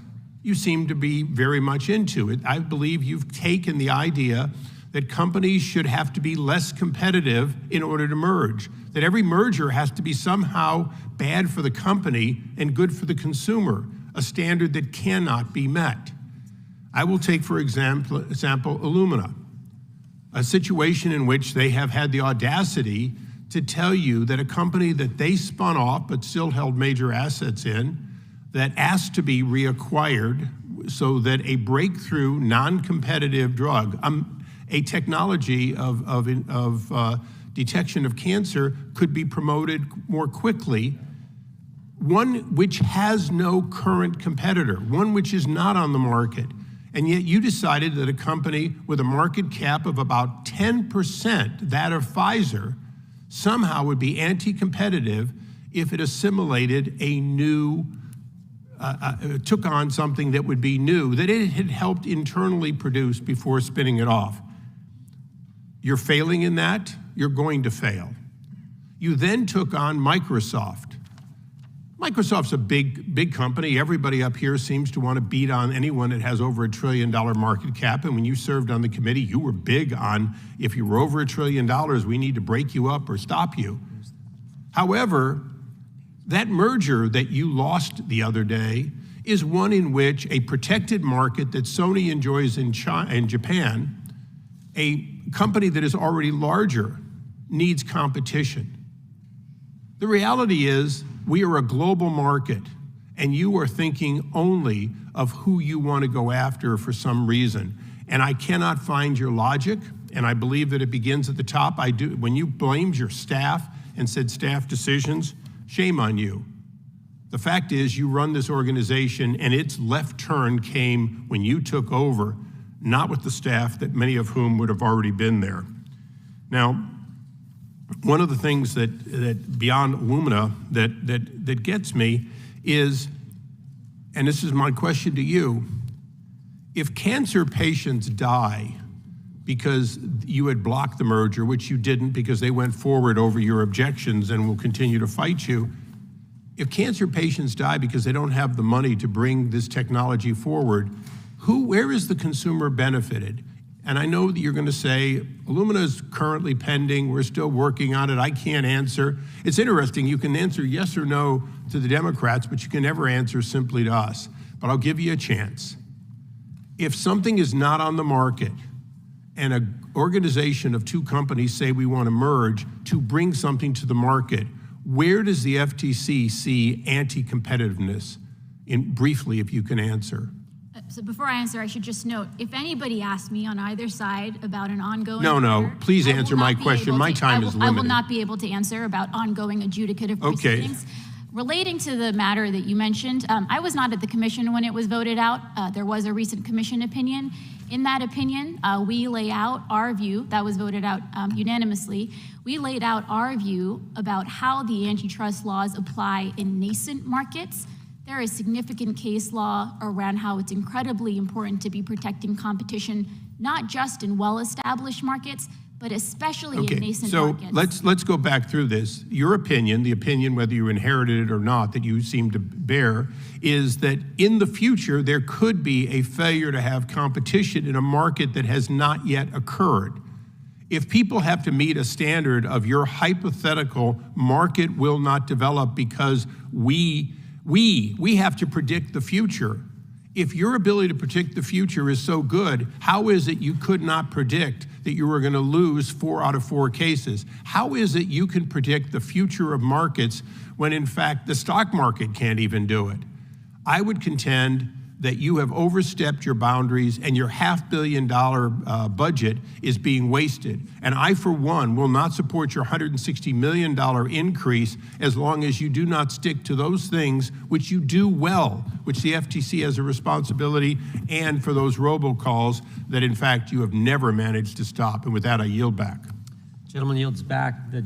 you seem to be very much into it. I believe you've taken the idea that companies should have to be less competitive in order to merge, that every merger has to be somehow bad for the company and good for the consumer, a standard that cannot be met. I will take, for example, Illumina, a situation in which they have had the audacity to tell you that a company that they spun off but still held major assets in, that asked to be reacquired so that a breakthrough non-competitive drug, a technology of detection of cancer could be promoted more quickly, one which has no current competitor, one which is not on the market. And yet you decided that a company with a market cap of about 10%, that of Pfizer, somehow would be anti-competitive if it assimilated a new, took on something that would be new, that it had helped internally produce before spinning it off. You're failing in that, you're going to fail. You then took on Microsoft. Microsoft's a big company. Everybody up here seems to want to beat on anyone that has over $1 trillion market cap. And when you served on the committee, you were big on, if you were over $1 trillion, we need to break you up or stop you. However, that merger that you lost the other day is one in which a protected market that Sony enjoys in Japan, a company that is already larger, needs competition. The reality is, we are a global market, and you are thinking only of who you want to go after for some reason. And I cannot find your logic, and I believe that it begins at the top. I do. When you blamed your staff and said staff decisions, shame on you. The fact is, you run this organization, and its left turn came when you took over, not with the staff that many of whom would have already been there. Now, one of the things that beyond Illumina that gets me is, and this is my question to you, if cancer patients die because you had blocked the merger, which you didn't because they went forward over your objections and will continue to fight you, if cancer patients die because they don't have the money to bring this technology forward, where is the consumer benefited? And I know that you're going to say, Illumina is currently pending, we're still working on it, I can't answer. It's interesting, you can answer yes or no to the Democrats, but you can never answer simply to us. But I'll give you a chance. If something is not on the market, and an organization of two companies say we want to merge to bring something to the market, where does the FTC see anti-competitiveness? Briefly, if you can answer. So before I answer, I should just note, if anybody asks me on either side about an ongoing No, matter, please I will answer not my be question. able My to- time is limited. I will not be able to answer about ongoing adjudicative proceedings. Relating to the matter that you mentioned, I was not at the commission when it was voted out. There was a recent commission opinion. In that opinion, we lay out our view, that was voted out unanimously. We laid out our view about how the antitrust laws apply in nascent markets. There is significant case law around how it's incredibly important to be protecting competition, not just in well-established markets, but especially in nascent markets. So let's go back through this. Your opinion, the opinion whether you inherited it or not that you seem to bear, is that in the future there could be a failure to have competition in a market that has not yet occurred. If people have to meet a standard of your hypothetical market will not develop because we have to predict the future. If your ability to predict the future is so good, how is it you could not predict that you were going to lose 4 out of 4 cases? How is it you can predict the future of markets when in fact the stock market can't even do it? I would contend that you have overstepped your boundaries and your $500 million budget is being wasted. And I, for one, will not support your $160 million increase as long as you do not stick to those things which you do well, which the FTC has a responsibility, and for those robocalls that, in fact, you have never managed to stop. And with that, I yield back. Gentleman yields back. The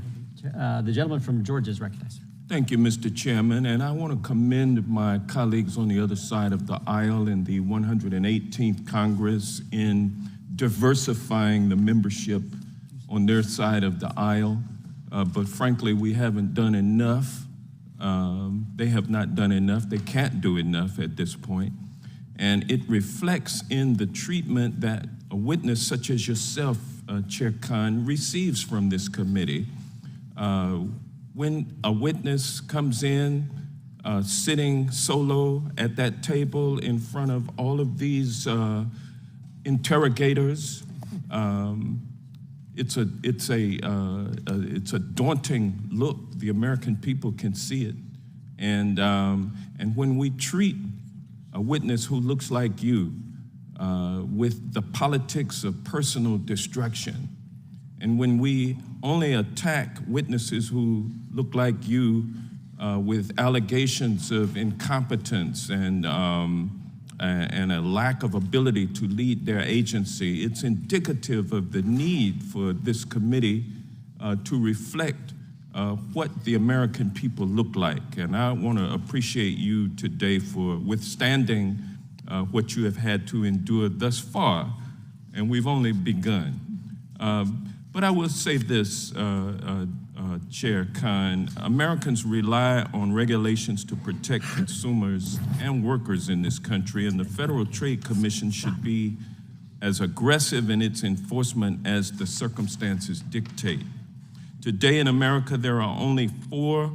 gentleman from Georgia is recognized. Thank you, Mr. Chairman, and I want to commend my colleagues on the other side of the aisle in the 118th Congress in diversifying the membership on their side of the aisle, but frankly, we haven't done enough. They have not done enough. They can't do enough at this point. And it reflects in the treatment that a witness such as yourself, Chair Khan, receives from this committee. When a witness comes in, sitting solo at that table in front of all of these interrogators, it's a daunting look. The American people can see it, and when we treat a witness who looks like you with the politics of personal destruction, and when we only attack witnesses who look like you with allegations of incompetence and a lack of ability to lead their agency, it's indicative of the need for this committee to reflect what the American people look like. And I want to appreciate you today for withstanding what you have had to endure thus far, and we've only begun. But I will say this, Chair Khan, Americans rely on regulations to protect consumers and workers in this country, and the Federal Trade Commission should be as aggressive in its enforcement as the circumstances dictate. Today in America, there are only 4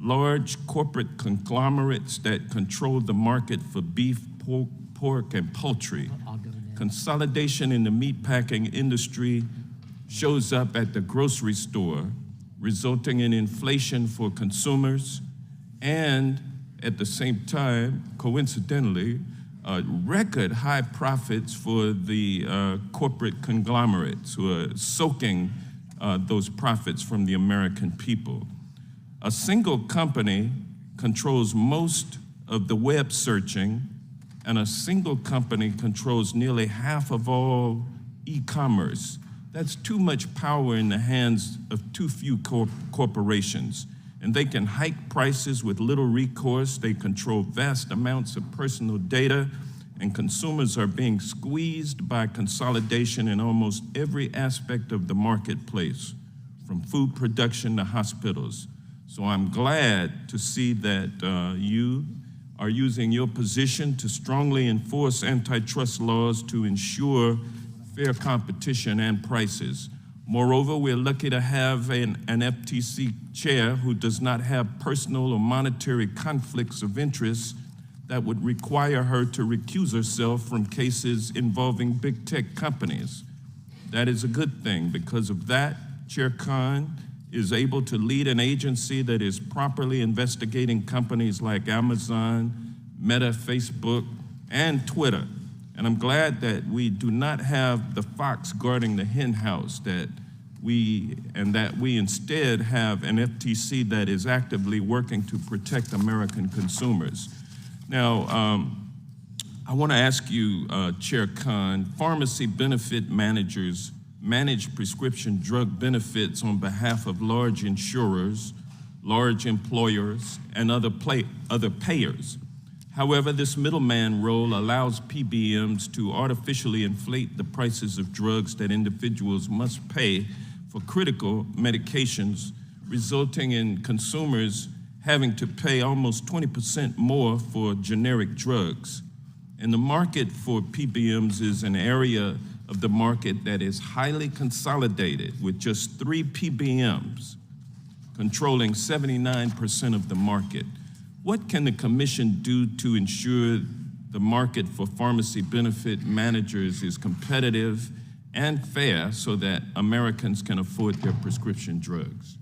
large corporate conglomerates that control the market for beef, pork, and poultry. Consolidation in the meatpacking industry shows up at the grocery store, resulting in inflation for consumers and, at the same time, coincidentally, record high profits for the corporate conglomerates who are soaking those profits from the American people. A single company controls most of the web searching, and a single company controls nearly half of all e-commerce. That's too much power in the hands of too few corporations, and they can hike prices with little recourse. They control vast amounts of personal data, and consumers are being squeezed by consolidation in almost every aspect of the marketplace, from food production to hospitals. So I'm glad to see that you are using your position to strongly enforce antitrust laws to ensure fair competition and prices. Moreover, we're lucky to have an FTC chair who does not have personal or monetary conflicts of interest that would require her to recuse herself from cases involving big tech companies. That is a good thing. Because of that, Chair Khan is able to lead an agency that is properly investigating companies like Amazon, Meta, Facebook, and Twitter. And I'm glad that we do not have the fox guarding the hen house, that we instead have an FTC that is actively working to protect American consumers. Now, I want to ask you, Chair Khan, pharmacy benefit managers manage prescription drug benefits on behalf of large insurers, large employers, and other payers. However, this middleman role allows PBMs to artificially inflate the prices of drugs that individuals must pay for critical medications, resulting in consumers having to pay almost 20% more for generic drugs. And the market for PBMs is an area of the market that is highly consolidated, with just 3 PBMs controlling 79% of the market. What can the Commission do to ensure the market for pharmacy benefit managers is competitive and fair so that Americans can afford their prescription drugs?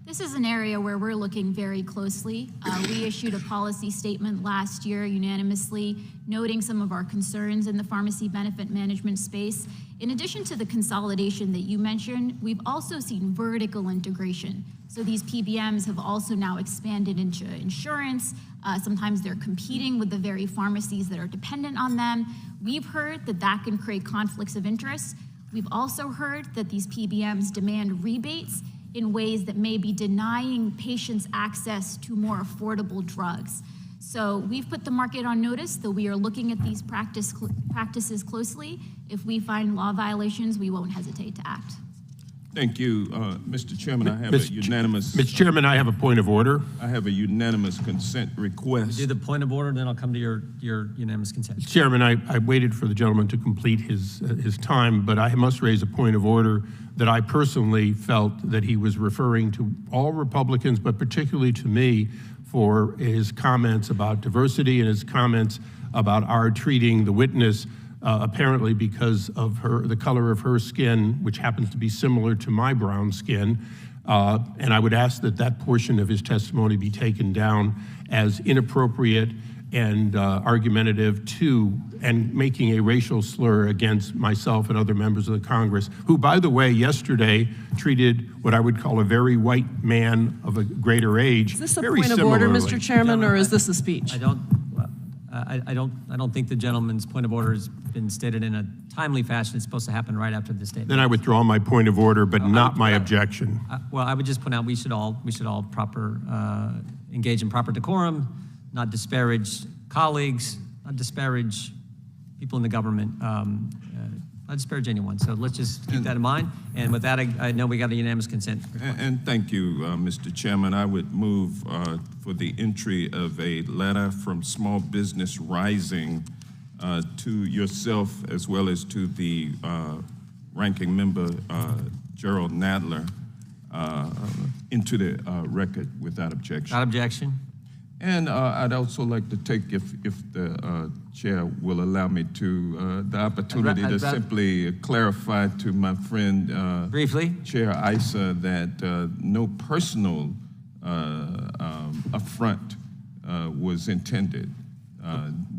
This is an area where we're looking very closely. We issued a policy statement last year unanimously, noting some of our concerns in the pharmacy benefit management space. In addition to the consolidation that you mentioned, we've also seen vertical integration. So these PBMs have also now expanded into insurance. Sometimes they're competing with the very pharmacies that are dependent on them. We've heard that that can create conflicts of interest. We've also heard that these PBMs demand rebates in ways that may be denying patients access to more affordable drugs. So we've put the market on notice that we are looking at these practices closely. If we find law violations, we won't hesitate to act. Thank you, Mr. Chairman. I have a unanimous. Mr. Chairman, I have a point of order. I have a unanimous consent request. Do the point of order, then I'll come to your unanimous consent. Chairman, I waited for the gentleman to complete his time, but I must raise a point of order that I personally felt that he was referring to all Republicans, but particularly to me, for his comments about diversity and his comments about our treating the witness apparently because of the color of her skin, which happens to be similar to my brown skin. And I would ask that that portion of his testimony be taken down as inappropriate and argumentative and making a racial slur against myself and other members of the Congress, who, by the way, yesterday treated what I would call a very white man of a greater age. Is this a very point of order, similarly. Mr. Chairman, or is this a speech? I don't think the gentleman's point of order has been stated in a timely fashion. It's supposed to happen right after the statement. Then I withdraw my point of order, but not my objection. Well, I would just point out we should all engage in proper decorum, not disparage colleagues, not disparage people in the government, not disparage anyone. So let's just keep that in mind. And with that, I know we got a unanimous consent. And thank you, Mr. Chairman. I would move for the entry of a letter from Small Business Rising to yourself as well as to the ranking member, Gerald Nadler, into the record without objection. Without objection. And I'd also like to take, if the chair will allow me to, the opportunity to simply clarify to my friend Briefly. Chair Issa that no personal affront was intended.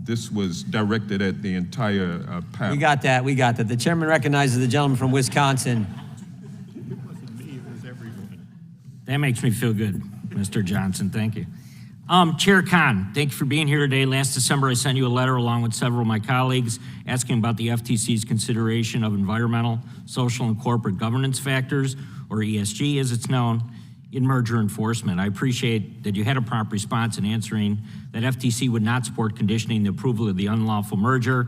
This was directed at the entire panel. We got that. The chairman recognizes the gentleman from Wisconsin. That makes me feel good, Mr. Johnson. Thank you. Chair Khan, thank you for being here today. Last December, I sent you a letter along with several of my colleagues asking about the FTC's consideration of environmental, social, and corporate governance factors, or ESG as it's known, in merger enforcement. I appreciate that you had a prompt response in answering that FTC would not support conditioning the approval of the unlawful merger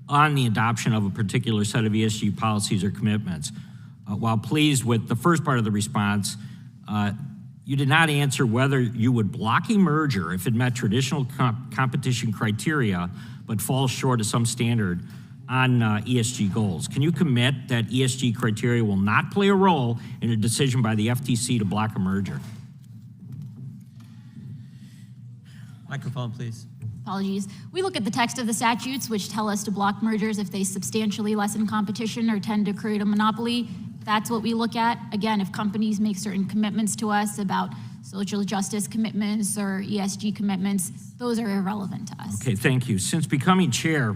on the adoption of a particular set of ESG policies or commitments. While pleased with the first part of the response, you did not answer whether you would block a merger if it met traditional competition criteria but falls short of some standard on ESG goals. Can you commit that ESG criteria will not play a role in a decision by the FTC to block a merger? Microphone, please. Apologies. We look at the text of the statutes, which tell us to block mergers if they substantially lessen competition or tend to create a monopoly. That's what we look at. Again, if companies make certain commitments to us about social justice commitments or ESG commitments, those are irrelevant to us. Okay, thank you. Since becoming chair,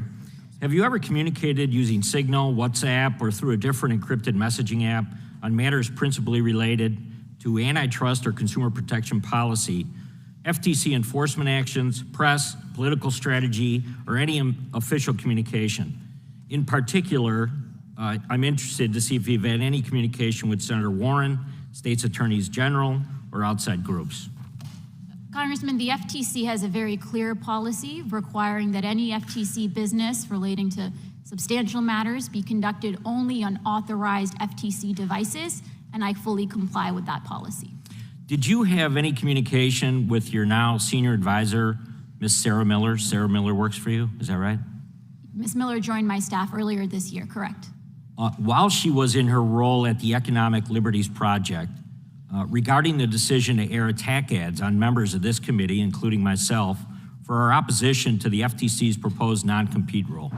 have you ever communicated using Signal, WhatsApp, or through a different encrypted messaging app on matters principally related to antitrust or consumer protection policy, FTC enforcement actions, press, political strategy, or any official communication? In particular, I'm interested to see if you've had any communication with Senator Warren, states attorneys general, or outside groups. Congressman, the FTC has a very clear policy requiring that any FTC business relating to substantial matters be conducted only on authorized FTC devices, and I fully comply with that policy. Did you have any communication with your now senior advisor, Ms. Sarah Miller? Sarah Miller works for you, is that right? Ms. Miller joined my staff earlier this year, correct? While she was in her role at the Economic Liberties Project, regarding the decision to air attack ads on members of this committee, including myself, for our opposition to the FTC's proposed non-compete rule.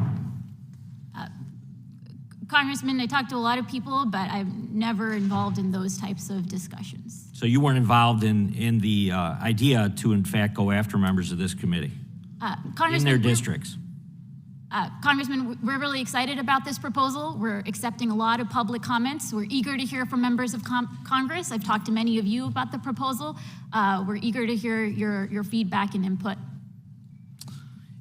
Congressman, I talked to a lot of people, but I'm never involved in those types of discussions. So you weren't involved in the idea to, in fact, go after members of this committee in their districts? Congressman, we're really excited about this proposal. We're accepting a lot of public comments. We're eager to hear from members of Congress. I've talked to many of you about the proposal. We're eager to hear your feedback and input.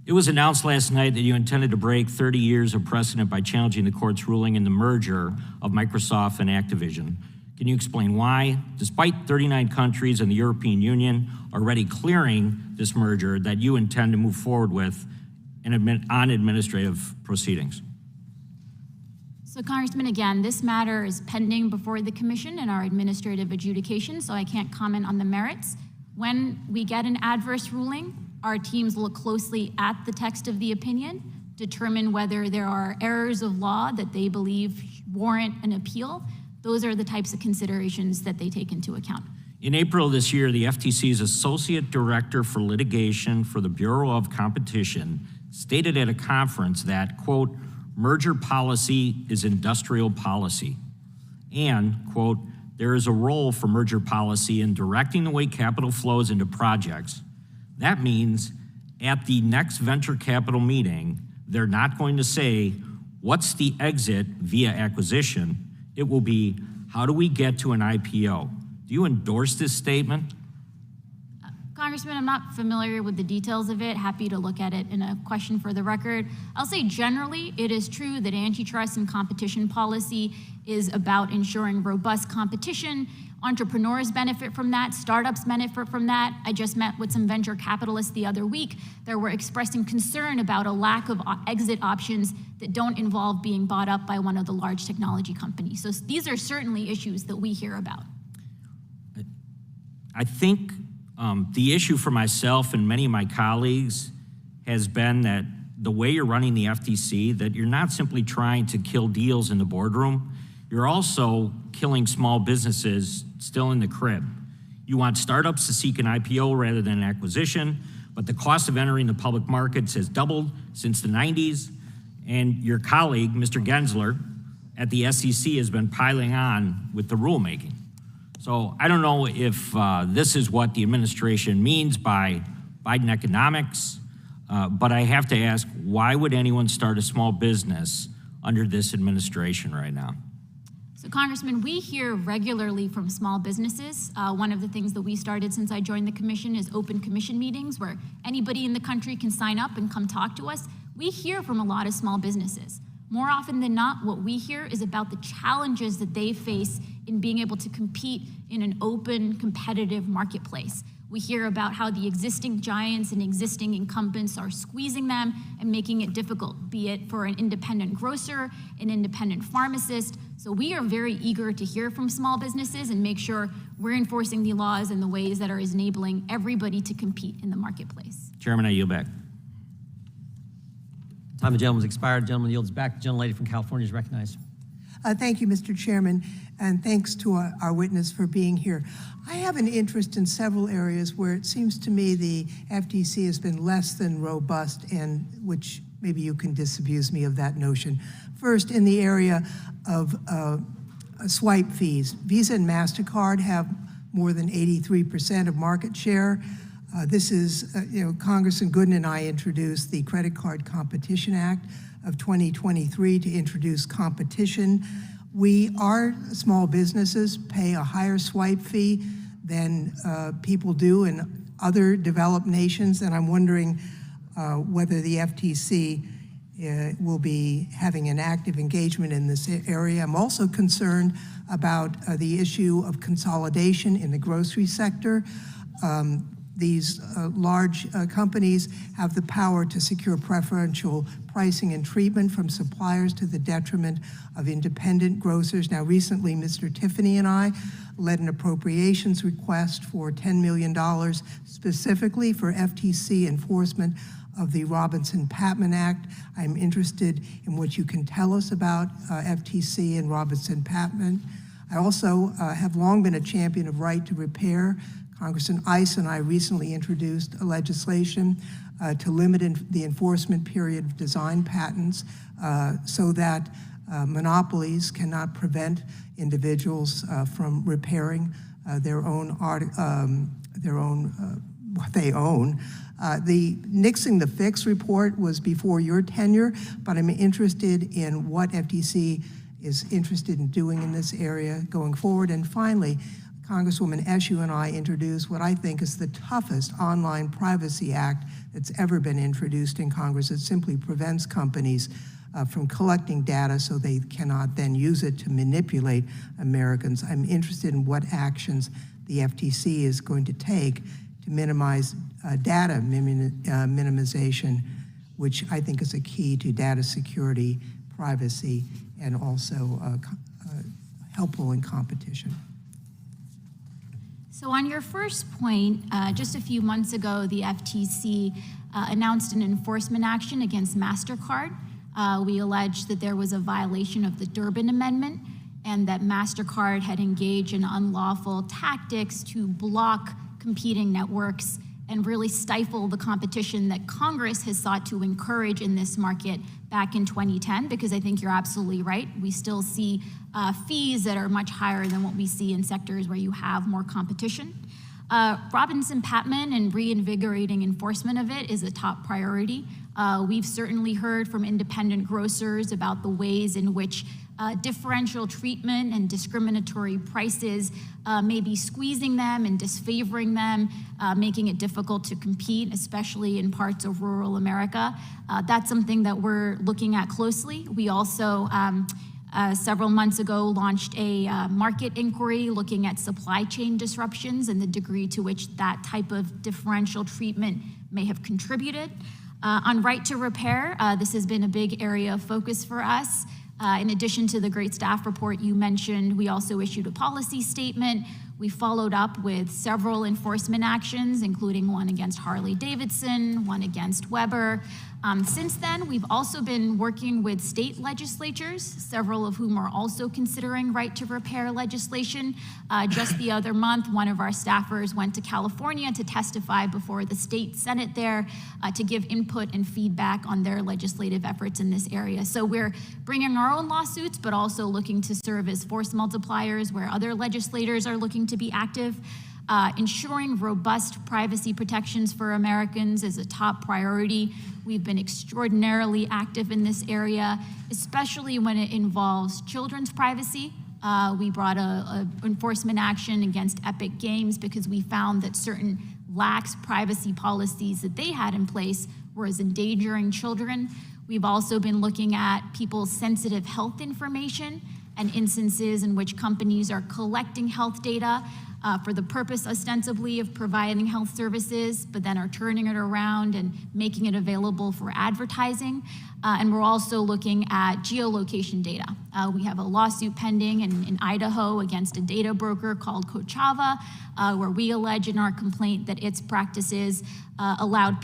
It was announced last night that you intended to break 30 years of precedent by challenging the court's ruling in the merger of Microsoft and Activision. Can you explain why, despite 39 countries and the European Union already clearing this merger, that you intend to move forward with on administrative proceedings? So Congressman, again, this matter is pending before the commission in our administrative adjudication, so I can't comment on the merits. When we get an adverse ruling, our teams look closely at the text of the opinion, determine whether there are errors of law that they believe warrant an appeal. Those are the types of considerations that they take into account. In April this year, the FTC's Associate Director for Litigation for the Bureau of Competition stated at a conference that, quote, merger policy is industrial policy, and, quote, there is a role for merger policy in directing the way capital flows into projects. That means at the next venture capital meeting, they're not going to say, what's the exit via acquisition? It will be, how do we get to an IPO? Do you endorse this statement? Congressman, I'm not familiar with the details of it. Happy to look at it in a question for the record. I'll say generally, it is true that antitrust and competition policy is about ensuring robust competition. Entrepreneurs benefit from that, startups benefit from that. I just met with some venture capitalists the other week that were expressing concern about a lack of exit options that don't involve being bought up by one of the large technology companies. So these are certainly issues that we hear about. I think the issue for myself and many of my colleagues has been that the way you're running the FTC, that you're not simply trying to kill deals in the boardroom, you're also killing small businesses still in the crib. You want startups to seek an IPO rather than an acquisition, but the cost of entering the public markets has doubled since the 90s, and your colleague, Mr. Gensler, at the SEC has been piling on with the rulemaking. So I don't know if this is what the administration means by Biden economics, but I have to ask, why would anyone start a small business under this administration right now? So Congressman, we hear regularly from small businesses. One of the things that we started since I joined the commission is open commission meetings where anybody in the country can sign up and come talk to us. We hear from a lot of small businesses. More often than not, what we hear is about the challenges that they face in being able to compete in an open, competitive marketplace. We hear about how the existing giants and existing incumbents are squeezing them and making it difficult, be it for an independent grocer, an independent pharmacist. So we are very eager to hear from small businesses and make sure we're enforcing the laws in the ways that are enabling everybody to compete in the marketplace. Chairman, I yield back. Time of the gentleman's expired. The gentleman yields back. The gentlelady from California is recognized. Thank you, Mr. Chairman, and thanks to our witness for being here. I have an interest in several areas where it seems to me the FTC has been less than robust, and which maybe you can disabuse me of that notion. First, in the area of swipe fees. Visa and MasterCard have more than 83% of market share. This is, Congressman Gooden and I introduced the Credit Card Competition Act of 2023 to introduce competition. Our small businesses pay a higher swipe fee than people do in other developed nations, and I'm wondering whether the FTC will be having an active engagement in this area. I'm also concerned about the issue of consolidation in the grocery sector. These large companies have the power to secure preferential pricing and treatment from suppliers to the detriment of independent grocers. Now, recently, Mr. Tiffany and I led an appropriations request for $10 million specifically for FTC enforcement of the Robinson-Patman Act. I'm interested in what you can tell us about FTC and Robinson-Patman. I also have long been a champion of right to repair. Congressman Ice and I recently introduced a legislation to limit the enforcement period of design patents so that monopolies cannot prevent individuals from repairing their own what they own. The Nixing the Fix report was before your tenure, but I'm interested in what FTC is interested in doing in this area going forward. And finally, Congresswoman Eshoo and I introduced what I think is the toughest online privacy act that's ever been introduced in Congress. It simply prevents companies from collecting data so they cannot then use it to manipulate Americans. I'm interested in what actions the FTC is going to take to minimize data minimization, which I think is a key to data security, privacy, and also helpful in competition. So on your first point, just a few months ago, the FTC announced an enforcement action against MasterCard. We alleged that there was a violation of the Durbin Amendment and that MasterCard had engaged in unlawful tactics to block competing networks and really stifle the competition that Congress has sought to encourage in this market back in 2010, because I think you're absolutely right. We still see fees that are much higher than what we see in sectors where you have more competition. Robinson-Patman and reinvigorating enforcement of it is a top priority. We've certainly heard from independent grocers about the ways in which differential treatment and discriminatory prices may be squeezing them and disfavoring them, making it difficult to compete, especially in parts of rural America. That's something that we're looking at closely. We also, several months ago, launched a market inquiry looking at supply chain disruptions and the degree to which that type of differential treatment may have contributed. On right to repair, this has been a big area of focus for us. In addition to the great staff report you mentioned, we also issued a policy statement. We followed up with several enforcement actions, including one against Harley-Davidson, one against Weber. Since then, we've also been working with state legislatures, several of whom are also considering right to repair legislation. Just the other month, one of our staffers went to California to testify before the state Senate there to give input and feedback on their legislative efforts in this area. So we're bringing our own lawsuits, but also looking to serve as force multipliers where other legislators are looking to be active. Ensuring robust privacy protections for Americans is a top priority. We've been extraordinarily active in this area, especially when it involves children's privacy. We brought a enforcement action against Epic Games because we found that certain lax privacy policies that they had in place were endangering children. We've also been looking at people's sensitive health information and instances in which companies are collecting health data for the purpose ostensibly of providing health services, but then are turning it around and making it available for advertising. And we're also looking at geolocation data. We have a lawsuit pending in Idaho against a data broker called Kochava, where we allege in our complaint that its practices allowed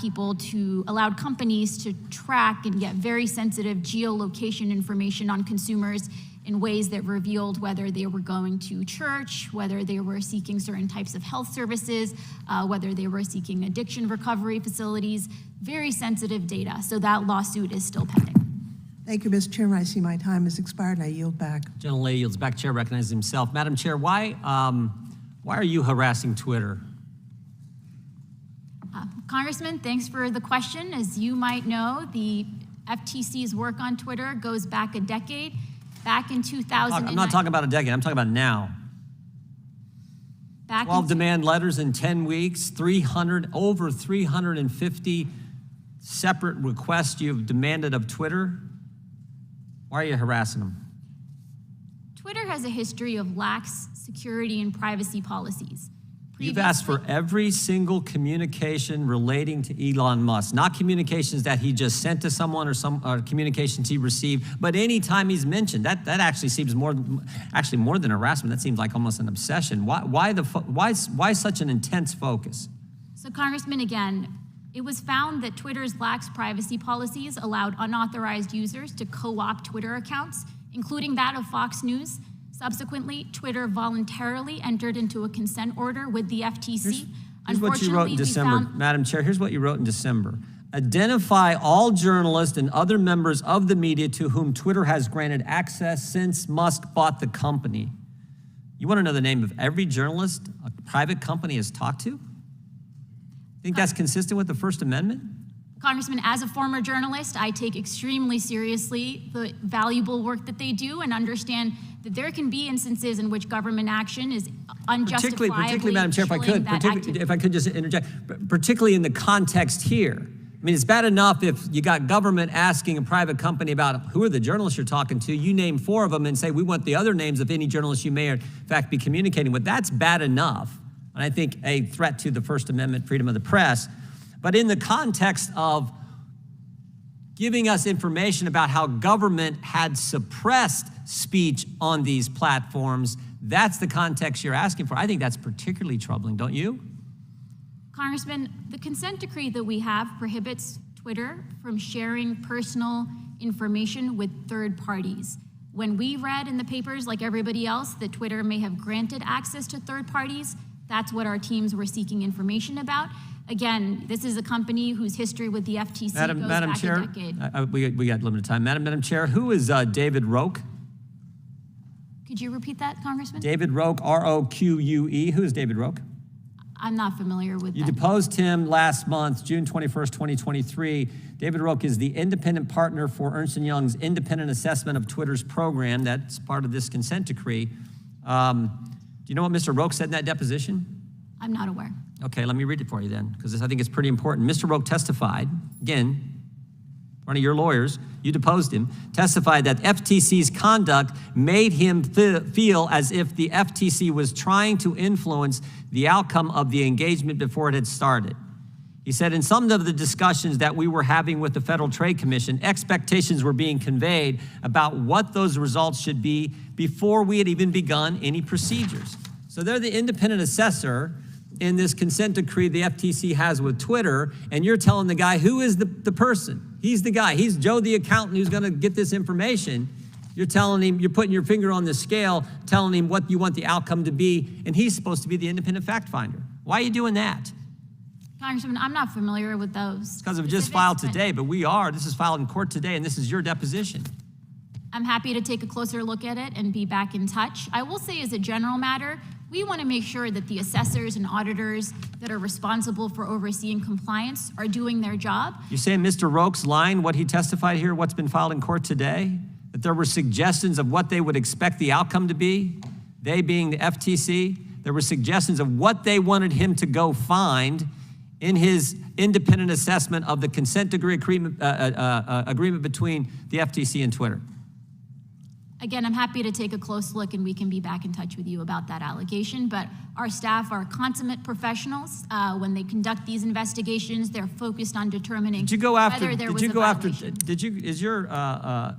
companies to track and get very sensitive geolocation information on consumers in ways that revealed whether they were going to church, whether they were seeking certain types of health services, whether they were seeking addiction recovery facilities, very sensitive data. So that lawsuit is still pending. Thank you, Mr. Chairman. I see my time has expired and I yield back. Gentlelady yields back. Chair recognizes himself. Madam Chair, why are you harassing Twitter? Congressman, thanks for the question. As you might know, the FTC's work on Twitter goes back a decade. Back in 2009. I'm not talking about a decade, I'm talking about now. 12 demand letters in 10 weeks, over 350 separate requests you've demanded of Twitter. Why are you harassing them? Twitter has a history of lax security and privacy policies. You've asked for every single communication relating to Elon Musk, not communications that he just sent to someone or communications he received, but any time he's mentioned. That actually seems more than harassment. That seems like almost an obsession. Why such an intense focus? So, Congressman, again, it was found that Twitter's lax privacy policies allowed unauthorized users to co-opt Twitter accounts, including that of Fox News. Subsequently, Twitter voluntarily entered into a consent order with the FTC. Here's what you wrote in December, Madam Chair. Here's what you wrote in December. Identify all journalists and other members of the media to whom Twitter has granted access since Musk bought the company. You want to know the name of every journalist a private company has talked to? Think that's consistent with the First Amendment? Congressman, as a former journalist, I take extremely seriously the valuable work that they do and understand that there can be instances in which government action is unjustifiably particularly, Madam Chair, if I could just interject, particularly in the context here. I mean, it's bad enough if you got government asking a private company about who are the journalists you're talking to, you name 4 of them and say, we want the other names of any journalists you may in fact be communicating with. That's bad enough, and I think a threat to the First Amendment, freedom of the press. But in the context of giving us information about how government had suppressed speech on these platforms. That's the context you're asking for. I think that's particularly troubling, don't you? Congressman, the consent decree that we have prohibits Twitter from sharing personal information with third parties. When we read in the papers, like everybody else, that Twitter may have granted access to third parties, that's what our teams were seeking information about. Again, this is a company whose history with the FTC goes Madam back Chair, a decade. we got limited time. Madam Chair, who is David Roque? Could you repeat that, Congressman? David Roque, R-O-Q-U-E. Who is David Roque? I'm not familiar with You that. deposed him last month, June 21st, 2023. David Roque is the independent partner for Ernst & Young's independent assessment of Twitter's program. That's part of this consent decree. Do you know what Mr. Roque said in that deposition? I'm not aware. Okay, let me read it for you then, because I think it's pretty important. Mr. Roque testified, again, in front of your lawyers, you deposed him, testified that FTC's conduct made him feel as if the FTC was trying to influence the outcome of the engagement before it had started. He said, in some of the discussions that we were having with the Federal Trade Commission, expectations were being conveyed about what those results should be before we had even begun any procedures. So they're the independent assessor in this consent decree the FTC has with Twitter, and you're telling the guy who is the person. He's the guy. He's Joe the accountant who's going to get this information. You're telling him, you're putting your finger on the scale, telling him what you want the outcome to be, and he's supposed to be the independent fact finder. Why are you doing that? Congressman, I'm not familiar with those. Because it was just specifics, filed but today, but we are. This is filed in court today, and this is your deposition. I'm happy to take a closer look at it and be back in touch. I will say, as a general matter, we want to make sure that the assessors and auditors that are responsible for overseeing compliance are doing their job. You're saying Mr. Roque's line, what he testified here, what's been filed in court today, that there were suggestions of what they would expect the outcome to be, they being the FTC, there were suggestions of what they wanted him to go find in his independent assessment of the consent decree agreement between the FTC and Twitter. Again, I'm happy to take a close look and we can be back in touch with you about that allegation, but our staff are consummate professionals. When they conduct these investigations, they're focused on determining whether there was a violation. Is your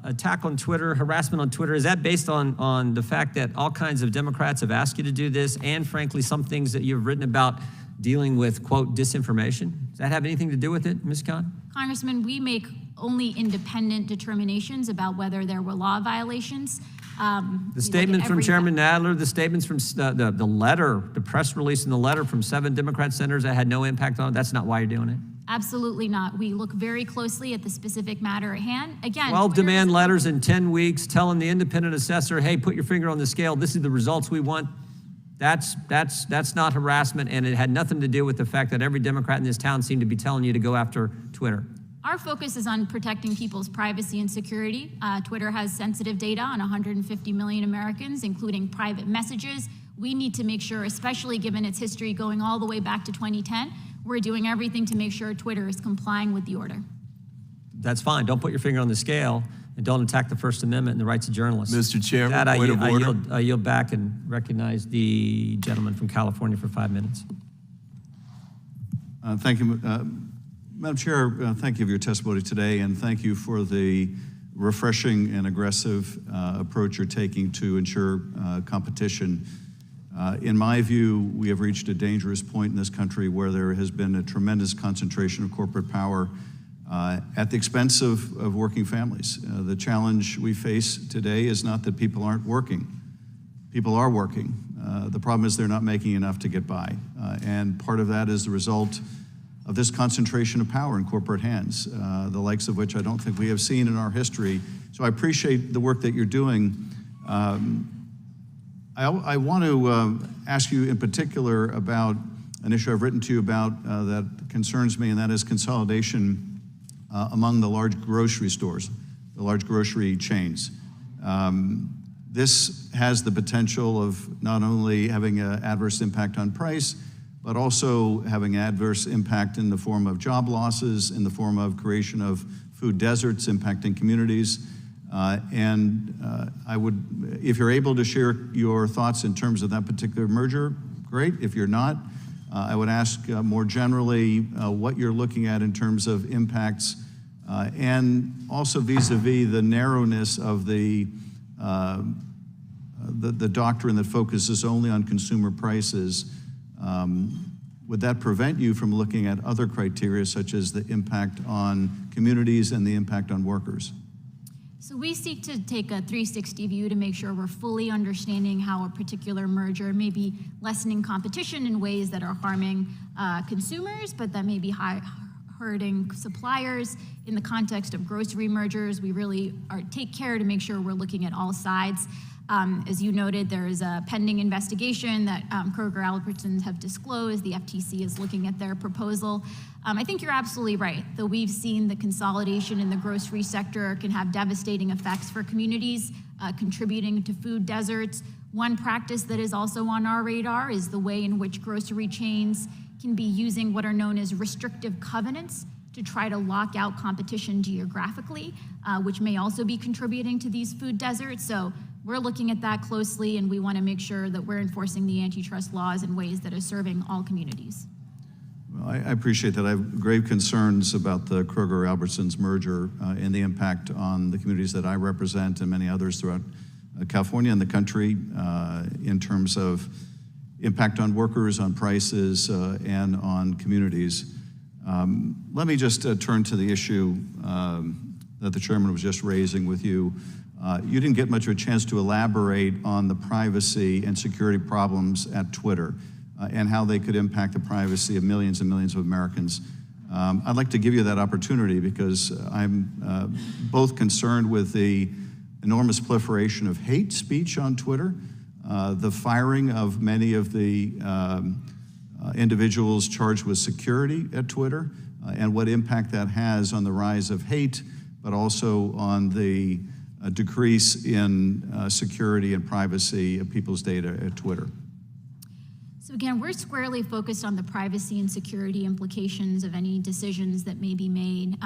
attack on Twitter, harassment on Twitter, is that based on the fact that all kinds of Democrats have asked you to do this, and frankly, some things that you've written about dealing with, quote, disinformation? Does that have anything to do with it, Ms. Khan? Congressman, we make only independent determinations about whether there were law violations. The statement from Chairman Nadler, the statements from the letter, the press release and the letter from 7 Democrat senators that had no impact on it, that's not why you're doing it? Absolutely not. We look very closely at the specific matter at hand. Again, 12 demand letters in 10 weeks telling the independent assessor, hey, put your finger on the scale, this is the results we want. That's not harassment, and it had nothing to do with the fact that every Democrat in this town seemed to be telling you to go after Twitter. Our focus is on protecting people's privacy and security. Twitter has sensitive data on 150 million Americans, including private messages. We need to make sure, especially given its history going all the way back to 2010, we're doing everything to make sure Twitter is complying with the order. That's fine. Don't put your finger on the scale, and don't attack the First Amendment and the rights of journalists. Mr. Chairman, that, point of order. I yield back and recognize the gentleman from California for 5 minutes. Thank you. Madam Chair, thank you for your testimony today, and thank you for the refreshing and aggressive approach you're taking to ensure competition. In my view, we have reached a dangerous point in this country where there has been a tremendous concentration of corporate power at the expense of working families. The challenge we face today is not that people aren't working. People are working. The problem is they're not making enough to get by. And part of that is the result of this concentration of power in corporate hands, the likes of which I don't think we have seen in our history. So I appreciate the work that you're doing. I want to ask you in particular about an issue I've written to you about that concerns me, and that is consolidation among the large grocery stores, the large grocery chains. This has the potential of not only having an adverse impact on price, but also having adverse impact in the form of job losses, in the form of creation of food deserts impacting communities. I would, if you're able to share your thoughts in terms of that particular merger, great. If you're not, I would ask more generally what you're looking at in terms of impacts and also vis-a-vis the narrowness of the doctrine that focuses only on consumer prices. Would that prevent you from looking at other criteria, such as the impact on communities and the impact on workers? So we seek to take a 360 view to make sure we're fully understanding how a particular merger may be lessening competition in ways that are harming consumers, but that may be hurting suppliers. In the context of grocery mergers, we really take care to make sure we're looking at all sides. As you noted, there is a pending investigation that Kroger Albertsons have disclosed. The FTC is looking at their proposal. I think you're absolutely right. Though we've seen the consolidation in the grocery sector can have devastating effects for communities, contributing to food deserts. One practice that is also on our radar is the way in which grocery chains can be using what are known as restrictive covenants to try to lock out competition geographically, which may also be contributing to these food deserts. So we're looking at that closely, and we want to make sure that we're enforcing the antitrust laws in ways that are serving all communities. Well, I appreciate that. I have grave concerns about the Kroger-Albertsons merger and the impact on the communities that I represent and many others throughout California and the country in terms of impact on workers, on prices, and on communities. Let me just turn to the issue that the chairman was just raising with you. You didn't get much of a chance to elaborate on the privacy and security problems at Twitter and how they could impact the privacy of millions and millions of Americans. I'd like to give you that opportunity because I'm both concerned with the enormous proliferation of hate speech on Twitter, the firing of many of the individuals charged with security at Twitter, and what impact that has on the rise of hate, but also on the decrease in security and privacy of people's data at Twitter. So again, we're squarely focused on the privacy and security implications of any decisions that may be made.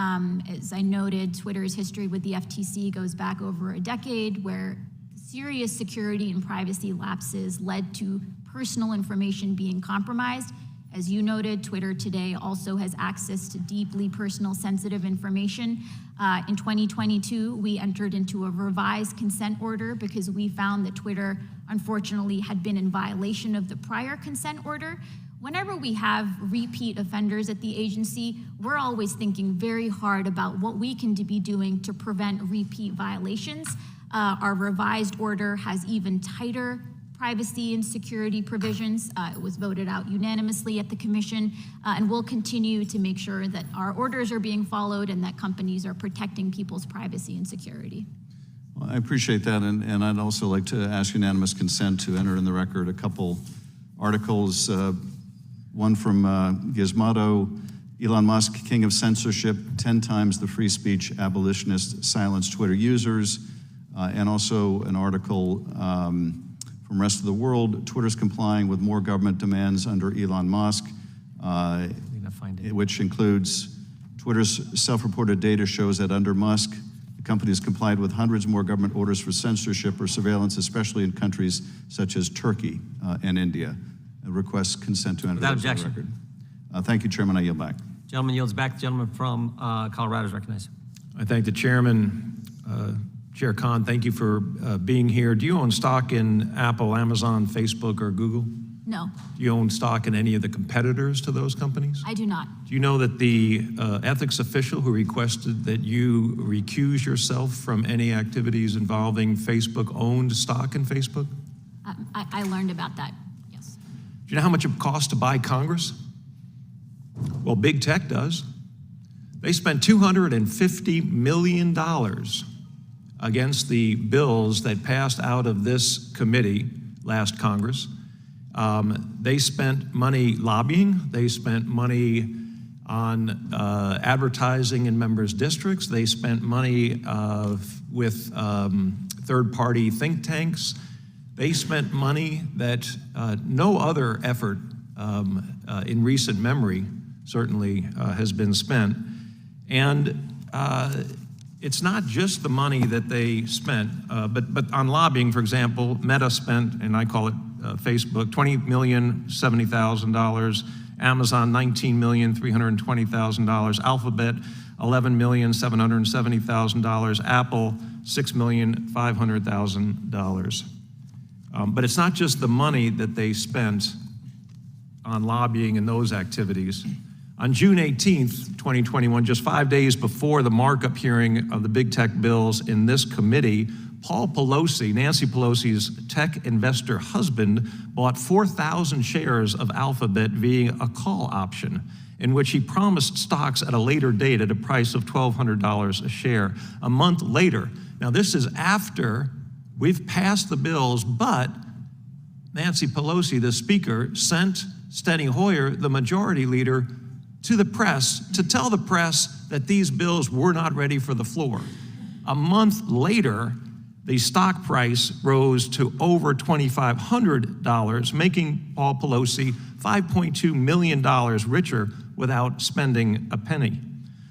As I noted, Twitter's history with the FTC goes back over a decade, where serious security and privacy lapses led to personal information being compromised. As you noted, Twitter today also has access to deeply personal sensitive information. In 2022, we entered into a revised consent order because we found that Twitter, unfortunately, had been in violation of the prior consent order. Whenever we have repeat offenders at the agency, we're always thinking very hard about what we can be doing to prevent repeat violations. Our revised order has even tighter privacy and security provisions. It was voted out unanimously at the commission, and we'll continue to make sure that our orders are being followed and that companies are protecting people's privacy and security. Well, I appreciate that, and I'd also like to ask unanimous consent to enter in the record a couple articles, one from Gizmodo, Elon Musk, king of censorship, 10 times the free speech abolitionist silenced Twitter users, and also an article from Rest of the World, Twitter's complying with more government demands under Elon Musk, which includes Twitter's self-reported data shows that under Musk, the company has complied with hundreds more government orders for censorship or surveillance, especially in countries such as Turkey and India. It requests consent to enter Without the record. objection. Thank you, Chairman. I yield back. Gentleman yields back. The gentleman from Colorado is recognized. I thank the chairman. Chair Khan, thank you for being here. Do you own stock in Apple, Amazon, Facebook, or Google? No, Do you own stock in any of the competitors to those companies? I do not. Do you know that the ethics official who requested that you recuse yourself from any activities involving Facebook owned stock in Facebook? I learned about that, yes. Do you know how much it costs to buy Congress? Well, big tech does. They spent $250 million against the bills that passed out of this committee last Congress. They spent money lobbying. They spent money on advertising in members' districts. They spent money with third-party think tanks. They spent money that no other effort in recent memory certainly has been spent. And it's not just the money that they spent, but on lobbying, for example, Meta spent, and I call it Facebook, $20,070,000, Amazon $19,320,000, Alphabet $11,770,000. Apple, $6,500,000. But it's not just the money that they spent on lobbying and those activities. On June 18th, 2021, just 5 days before the markup hearing of the big tech bills in this committee, Paul Pelosi, Nancy Pelosi's tech investor husband, bought 4,000 shares of Alphabet via a call option in which he promised stocks at a later date at a price of $1,200 a share. A month later, now this is after we've passed the bills, but Nancy Pelosi, the speaker, sent Steny Hoyer, the majority leader, to the press to tell the press that these bills were not ready for the floor. A month later, the stock price rose to over $2,500, making Paul Pelosi $5.2 million richer without spending a penny.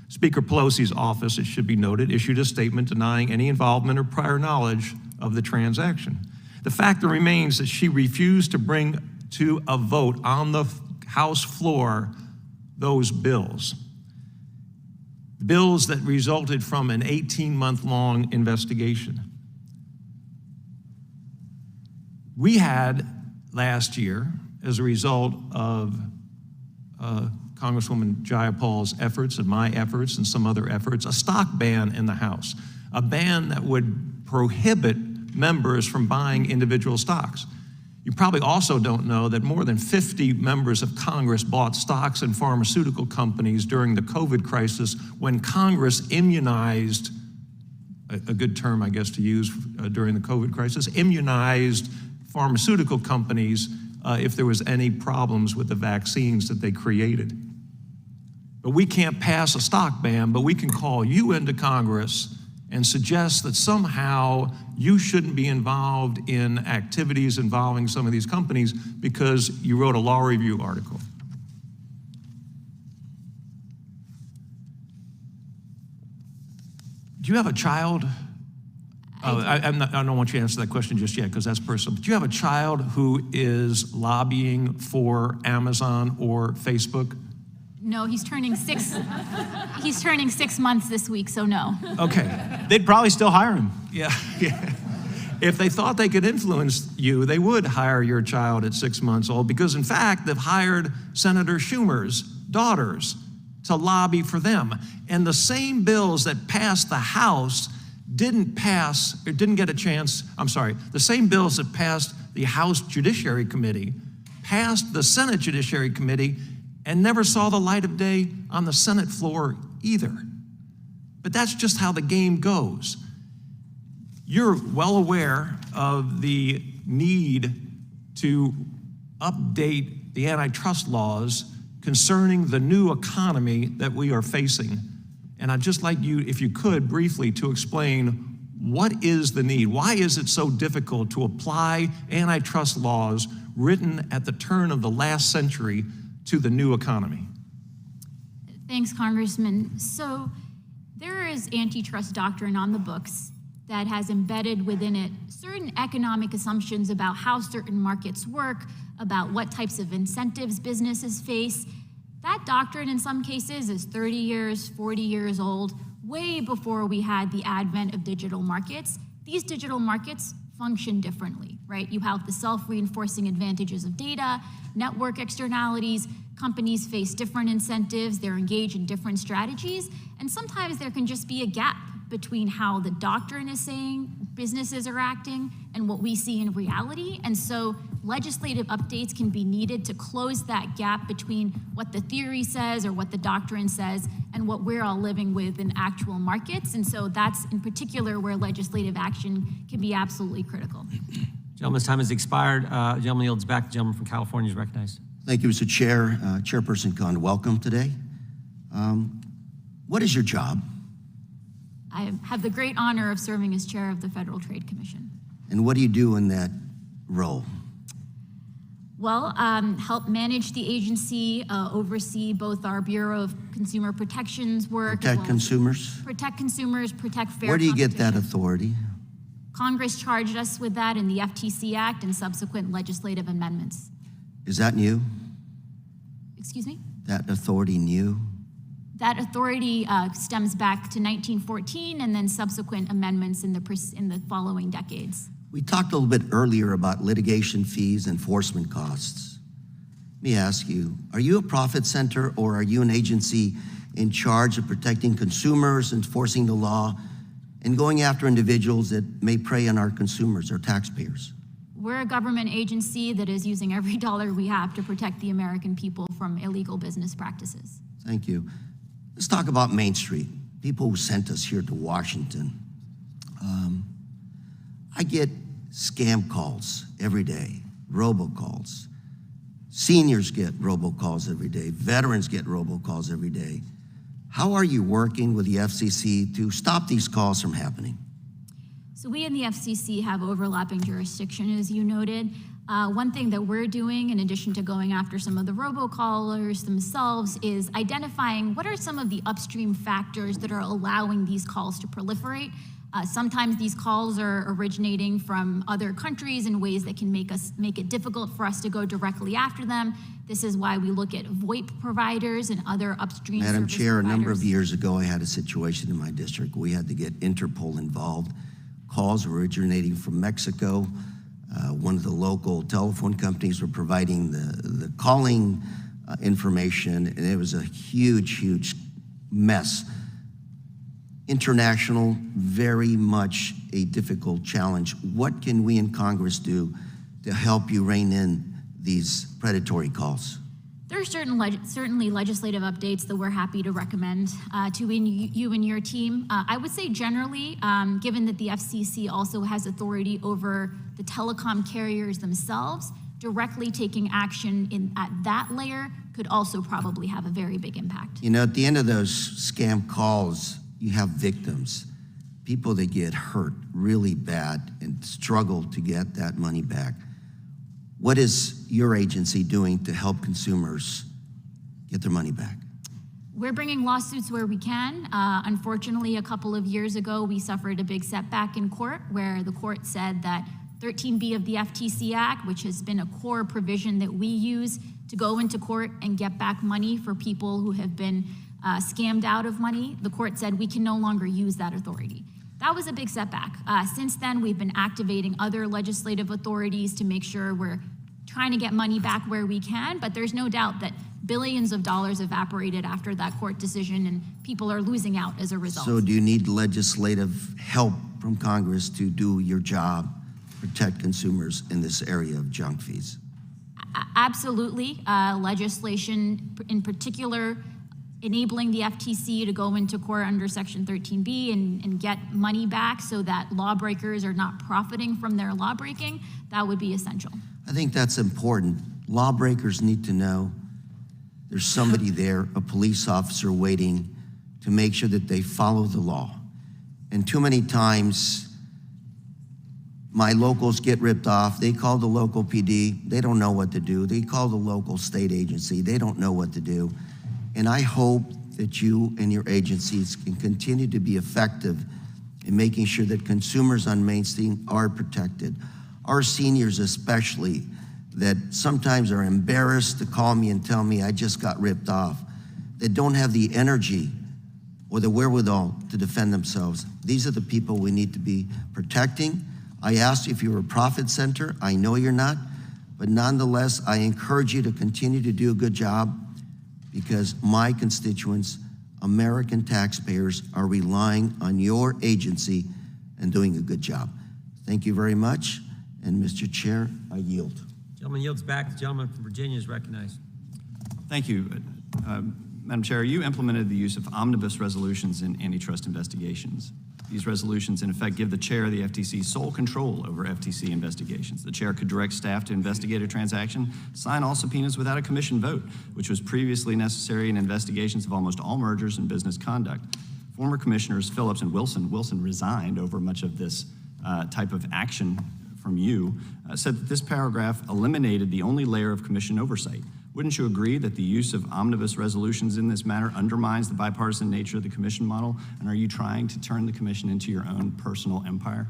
Speaker Pelosi's office, it should be noted, issued a statement denying any involvement or prior knowledge of the transaction. The fact remains that she refused to bring to a vote on the House floor those bills. Bills that resulted from an 18-month-long investigation. We had last year, as a result of Congresswoman Jayapal's efforts and my efforts and some other efforts, a stock ban in the House, a ban that would prohibit members from buying individual stocks. You probably also don't know that more than 50 members of Congress bought stocks in pharmaceutical companies during the COVID crisis when Congress immunized, a good term, I guess, to use during the COVID crisis, immunized pharmaceutical companies if there was any problems with the vaccines that they created. But we can't pass a stock ban, but we can call you into Congress and suggest that somehow you shouldn't be involved in activities involving some of these companies because you wrote a law review article. Do you have a child? I don't want you to answer that question just yet because that's personal. But do you have a child who is lobbying for Amazon or Facebook? No, he's turning 6. He's turning 6 months this week, so no. Okay. They'd probably still hire him. Yeah. If they thought they could influence you, they would hire your child at 6 months old because, in fact, they've hired Senator Schumer's daughters to lobby for them. And the same bills that passed the House didn't get a chance, the same bills that passed the House Judiciary Committee passed the Senate Judiciary Committee and never saw the light of day on the Senate floor either. But that's just how the game goes. You're well aware of the need to update the antitrust laws concerning the new economy that we are facing. And I'd just like you, if you could, briefly to explain what is the need? Why is it so difficult to apply antitrust laws written at the turn of the last century to the new economy? Thanks, Congressman. So there is antitrust doctrine on the books that has embedded within it certain economic assumptions about how certain markets work, about what types of incentives businesses face. That doctrine in some cases is 30 years, 40 years old, way before we had the advent of digital markets. These digital markets function differently, right? You have the self-reinforcing advantages of data, network externalities, companies face different incentives, they're engaged in different strategies, and sometimes there can just be a gap between how the doctrine is saying businesses are acting and what we see in reality. And so legislative updates can be needed to close that gap between what the theory says or what the doctrine says and what we're all living with in actual markets. And so that's in particular where legislative action can be absolutely critical. Gentleman's time has expired. Gentleman yields back. The gentleman from California is recognized. Thank you, Mr. Chair. Chairperson Khan, welcome today. What is your job? I have the great honor of serving as chair of the Federal Trade Commission. And what do you do in that role? Well, help manage the agency, oversee both our Bureau of Consumer Protection's work. Protect consumers? Protect consumers, protect fair Where do you get that competition. authority? Congress charged us with that in the FTC Act and subsequent legislative amendments. Is that new? Excuse me? That authority new? That authority stems back to 1914 and then subsequent amendments in the following decades. We talked a little bit earlier about litigation fees, enforcement costs. Let me ask you, are you a profit center or are you an agency in charge of protecting consumers, enforcing the law, and going after individuals that may prey on our consumers or taxpayers? We're a government agency that is using every dollar we have to protect the American people from illegal business practices. Thank you. Let's talk about Main Street, people who sent us here to Washington. I get scam calls every day, robocalls. Seniors get robocalls every day. Veterans get robocalls every day. How are you working with the FCC to stop these calls from happening? So we in the FCC have overlapping jurisdiction, as you noted. One thing that we're doing, in addition to going after some of the robocallers themselves, is identifying what are some of the upstream factors that are allowing these calls to proliferate. Sometimes these calls are originating from other countries in ways that can make it difficult for us to go directly after them. This is why we look at VoIP providers and other upstream Madam service Chair, providers. a number of years ago, I had a situation in my district. We had to get Interpol involved. Calls originating from Mexico. One of the local telephone companies were providing the calling information, and it was a huge, huge mess. International, very much a difficult challenge. What can we in Congress do to help you rein in these predatory calls? There are certainly legislative updates that we're happy to recommend to you and your team. I would say generally, given that the FCC also has authority over the telecom carriers themselves, directly taking action at that layer could also probably have a very big impact. You know, at the end of those scam calls, you have victims, people that get hurt really bad and struggle to get that money back. What is your agency doing to help consumers get their money back? We're bringing lawsuits where we can. Unfortunately, a couple of years ago, we suffered a big setback in court where the court said that 13B of the FTC Act, which has been a core provision that we use to go into court and get back money for people who have been scammed out of money, the court said we can no longer use that authority. That was a big setback. Since then, we've been activating other legislative authorities to make sure we're trying to get money back where we can, but there's no doubt that billions of dollars evaporated after that court decision and people are losing out as a result. So do you need legislative help from Congress to do your job, protect consumers in this area of junk fees? Absolutely. Legislation in particular enabling the FTC to go into court under Section 13B and get money back so that lawbreakers are not profiting from their lawbreaking, that would be essential. I think that's important. Lawbreakers need to know there's somebody there, a police officer waiting to make sure that they follow the law. And too many times, my locals get ripped off. They call the local PD. They don't know what to do. They call the local state agency. They don't know what to do. And I hope that you and your agencies can continue to be effective in making sure that consumers on Main Street are protected. Our seniors especially, that sometimes are embarrassed to call me and tell me I just got ripped off, that don't have the energy or the wherewithal to defend themselves. These are the people we need to be protecting. I asked you if you were a profit center. I know you're not, but nonetheless, I encourage you to continue to do a good job, because my constituents, American taxpayers, are relying on your agency and doing a good job. Thank you very much. And Mr. Chair, I yield. Gentleman yields back. The gentleman from Virginia is recognized. Thank you. Madam Chair, you implemented the use of omnibus resolutions in antitrust investigations. These resolutions, in effect, give the chair of the FTC sole control over FTC investigations. The chair could direct staff to investigate a transaction, sign all subpoenas without a commission vote, which was previously necessary in investigations of almost all mergers and business conduct. Former commissioners Phillips and Wilson resigned over much of this type of action from you, said that this paragraph eliminated the only layer of commission oversight. Wouldn't you agree that the use of omnibus resolutions in this matter undermines the bipartisan nature of the commission model? And are you trying to turn the commission into your own personal empire?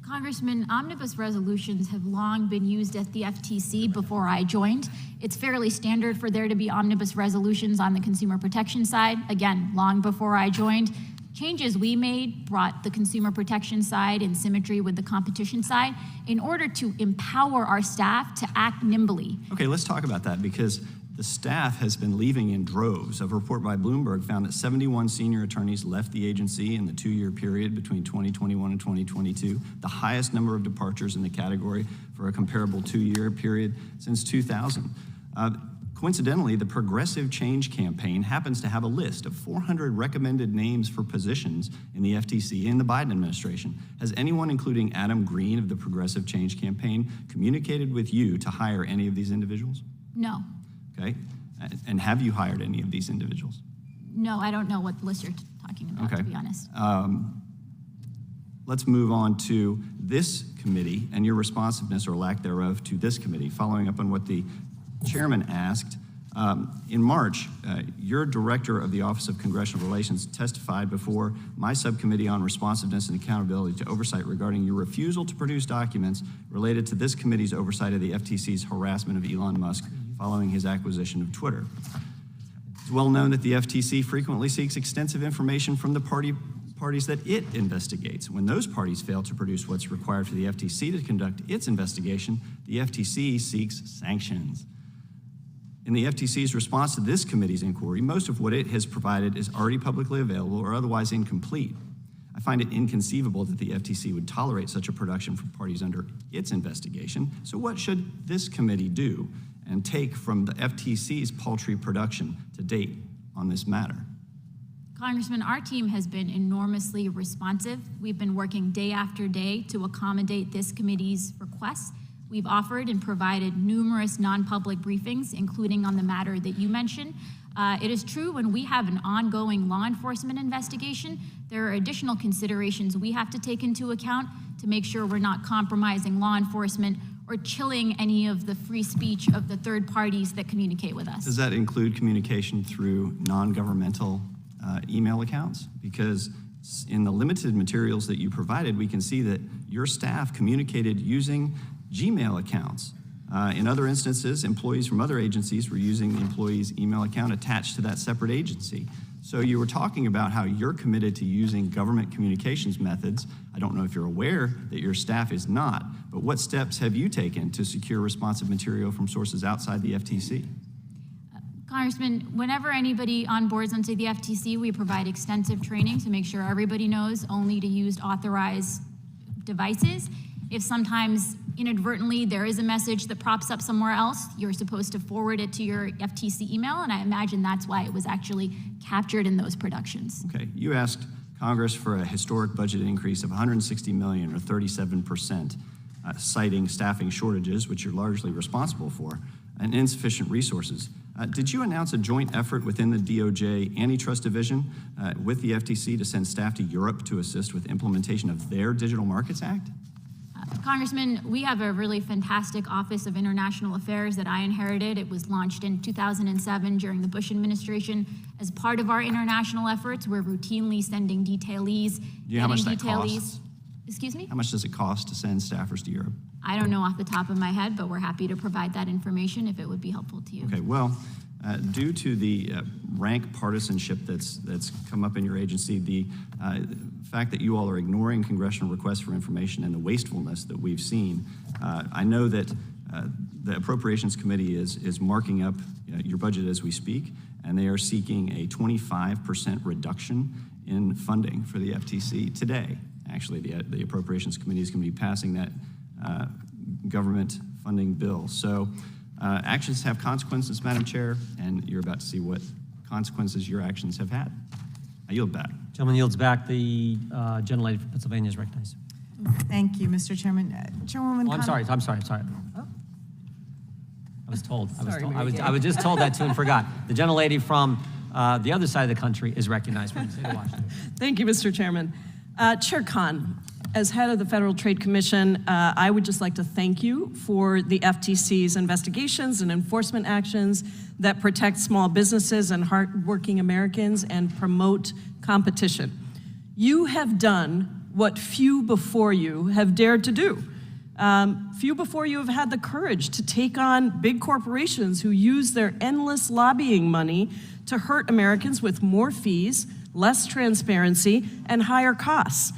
Congressman, omnibus resolutions have long been used at the FTC before I joined. It's fairly standard for there to be omnibus resolutions on the consumer protection side, again, long before I joined. Changes we made brought the consumer protection side in symmetry with the competition side in order to empower our staff to act nimbly. Okay, let's talk about that, because the staff has been leaving in droves. A report by Bloomberg found that 71 senior attorneys left the agency in the 2-year period between 2021 and 2022, the highest number of departures in the category for a comparable 2-year period since 2000. Coincidentally, the Progressive Change Campaign happens to have a list of 400 recommended names for positions in the FTC in the Biden administration. Has anyone, including Adam Green of the Progressive Change Campaign, communicated with you to hire any of these individuals? No. Okay, and have you hired any of these individuals? No, I don't know what list you're talking about, Okay. to be honest. Let's move on to this committee and your responsiveness or lack thereof to this committee, following up on what the chairman asked. In March, your director of the Office of Congressional Relations testified before my subcommittee on responsiveness and accountability to oversight regarding your refusal to produce documents related to this committee's oversight of the FTC's harassment of Elon Musk following his acquisition of Twitter. It's well known that the FTC frequently seeks extensive information from the parties that it investigates. When those parties fail to produce what's required for the FTC to conduct its investigation, the FTC seeks sanctions. In the FTC's response to this committee's inquiry, most of what it has provided is already publicly available or otherwise incomplete. I find it inconceivable that the FTC would tolerate such a production from parties under its investigation. So what should this committee do and take from the FTC's paltry production to date on this matter? Congressman, our team has been enormously responsive. We've been working day after day to accommodate this committee's requests. We've offered and provided numerous non-public briefings, including on the matter that you mentioned. It is true, when we have an ongoing law enforcement investigation, there are additional considerations we have to take into account to make sure we're not compromising law enforcement or chilling any of the free speech of the third parties that communicate with us. Does that include communication through non-governmental email accounts? Because in the limited materials that you provided, we can see that your staff communicated using Gmail accounts. In other instances, employees from other agencies were using the employee's email account attached to that separate agency. So you were talking about how you're committed to using government communications methods. I don't know if you're aware that your staff is not, but what steps have you taken to secure responsive material from sources outside the FTC? Congressman, whenever anybody onboards onto the FTC, we provide extensive training to make sure everybody knows only to use authorized devices. If sometimes inadvertently there is a message that pops up somewhere else, you're supposed to forward it to your FTC email, and I imagine that's why it was actually captured in those productions. Okay, you asked Congress for a historic budget increase of $160 million or 37%, citing staffing shortages, which you're largely responsible for, and insufficient resources. Did you announce a joint effort within the DOJ Antitrust Division with the FTC to send staff to Europe to assist with implementation of their Digital Markets Act? Congressman, we have a really fantastic Office of International Affairs that I inherited. It was launched in 2007 during the Bush administration. As part of our international efforts, we're routinely sending detailees. Do you know how much that detailees. costs? Excuse me? How much does it cost to send staffers to Europe? I don't know off the top of my head, but we're happy to provide that information if it would be helpful to you. Okay, well, due to the rank partisanship that's come up in your agency, the fact that you all are ignoring congressional requests for information and the wastefulness that we've seen, I know that the Appropriations Committee is marking up your budget as we speak, and they are seeking a 25% reduction in funding for the FTC today. Actually, the Appropriations Committee is going to be passing that government funding bill. So actions have consequences, Madam Chair, and you're about to see what consequences your actions have had. I yield back. Gentleman yields back. The gentlelady from Pennsylvania is recognized. Thank you, Mr. Chairman. Chairwoman. Oh, I'm sorry. Oh. I was told. Sorry, I was just told that too and forgot. The gentlelady from the other side of the country is recognized from the state of Washington. Thank you, Mr. Chairman. Chair Khan, as head of the Federal Trade Commission, I would just like to thank you for the FTC's investigations and enforcement actions that protect small businesses and hardworking Americans and promote competition. You have done what few before you have dared to do. Few before you have had the courage to take on big corporations who use their endless lobbying money to hurt Americans with more fees, less transparency, and higher costs.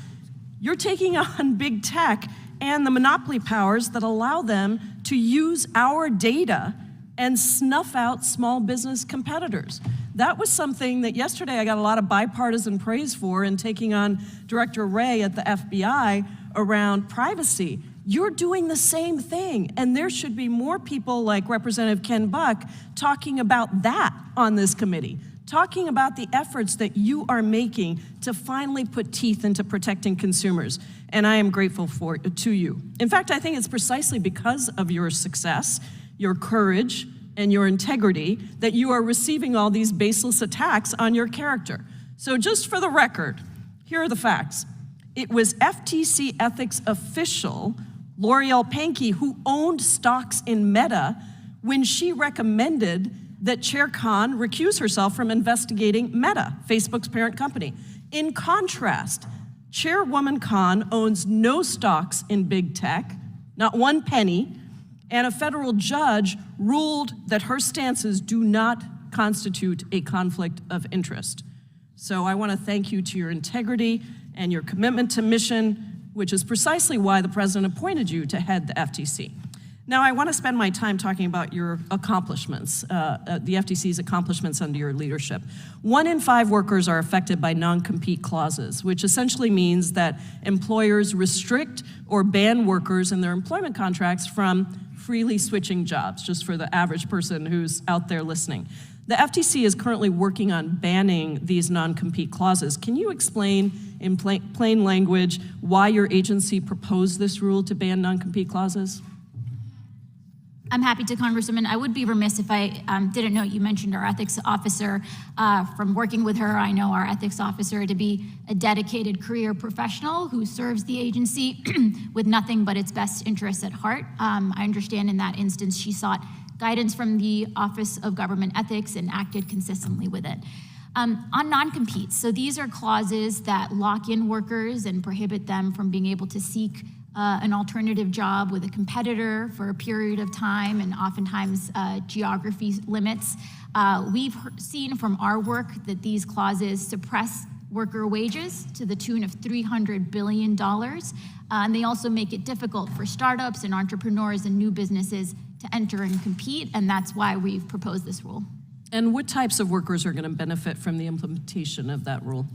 You're taking on big tech and the monopoly powers that allow them to use our data and snuff out small business competitors. That was something that yesterday I got a lot of bipartisan praise for in taking on Director Wray at the FBI around privacy. You're doing the same thing, and there should be more people like Representative Ken Buck talking about that on this committee, talking about the efforts that you are making to finally put teeth into protecting consumers. And I am grateful to you. In fact, I think it's precisely because of your success, your courage, and your integrity that you are receiving all these baseless attacks on your character. So just for the record, here are the facts. It was FTC ethics official L'Oreal Pankey who owned stocks in Meta when she recommended that Chair Khan recuse herself from investigating Meta, Facebook's parent company. In contrast, Chairwoman Khan owns no stocks in big tech, not one penny, and a federal judge ruled that her stances do not constitute a conflict of interest. So I want to thank you to your integrity and your commitment to mission, which is precisely why the president appointed you to head the FTC. Now, I want to spend my time talking about your accomplishments, the FTC's accomplishments under your leadership. 1 in 5 workers are affected by non-compete clauses, which essentially means that employers restrict or ban workers in their employment contracts from freely switching jobs, just for the average person who's out there listening. The FTC is currently working on banning these non-compete clauses. Can you explain in plain language why your agency proposed this rule to ban non-compete clauses? I'm happy to, Congresswoman. I would be remiss if I didn't know you mentioned our ethics officer. From working with her, I know our ethics officer to be a dedicated career professional who serves the agency with nothing but its best interests at heart. I understand in that instance she sought guidance from the Office of Government Ethics and acted consistently with it. On non-competes, so these are clauses that lock in workers and prohibit them from being able to seek an alternative job with a competitor for a period of time, and oftentimes geography limits. We've seen from our work that these clauses suppress worker wages to the tune of $300 billion. And they also make it difficult for startups and entrepreneurs and new businesses to enter and compete, and that's why we've proposed this rule. And what types of workers are going to benefit from the implementation of that rule?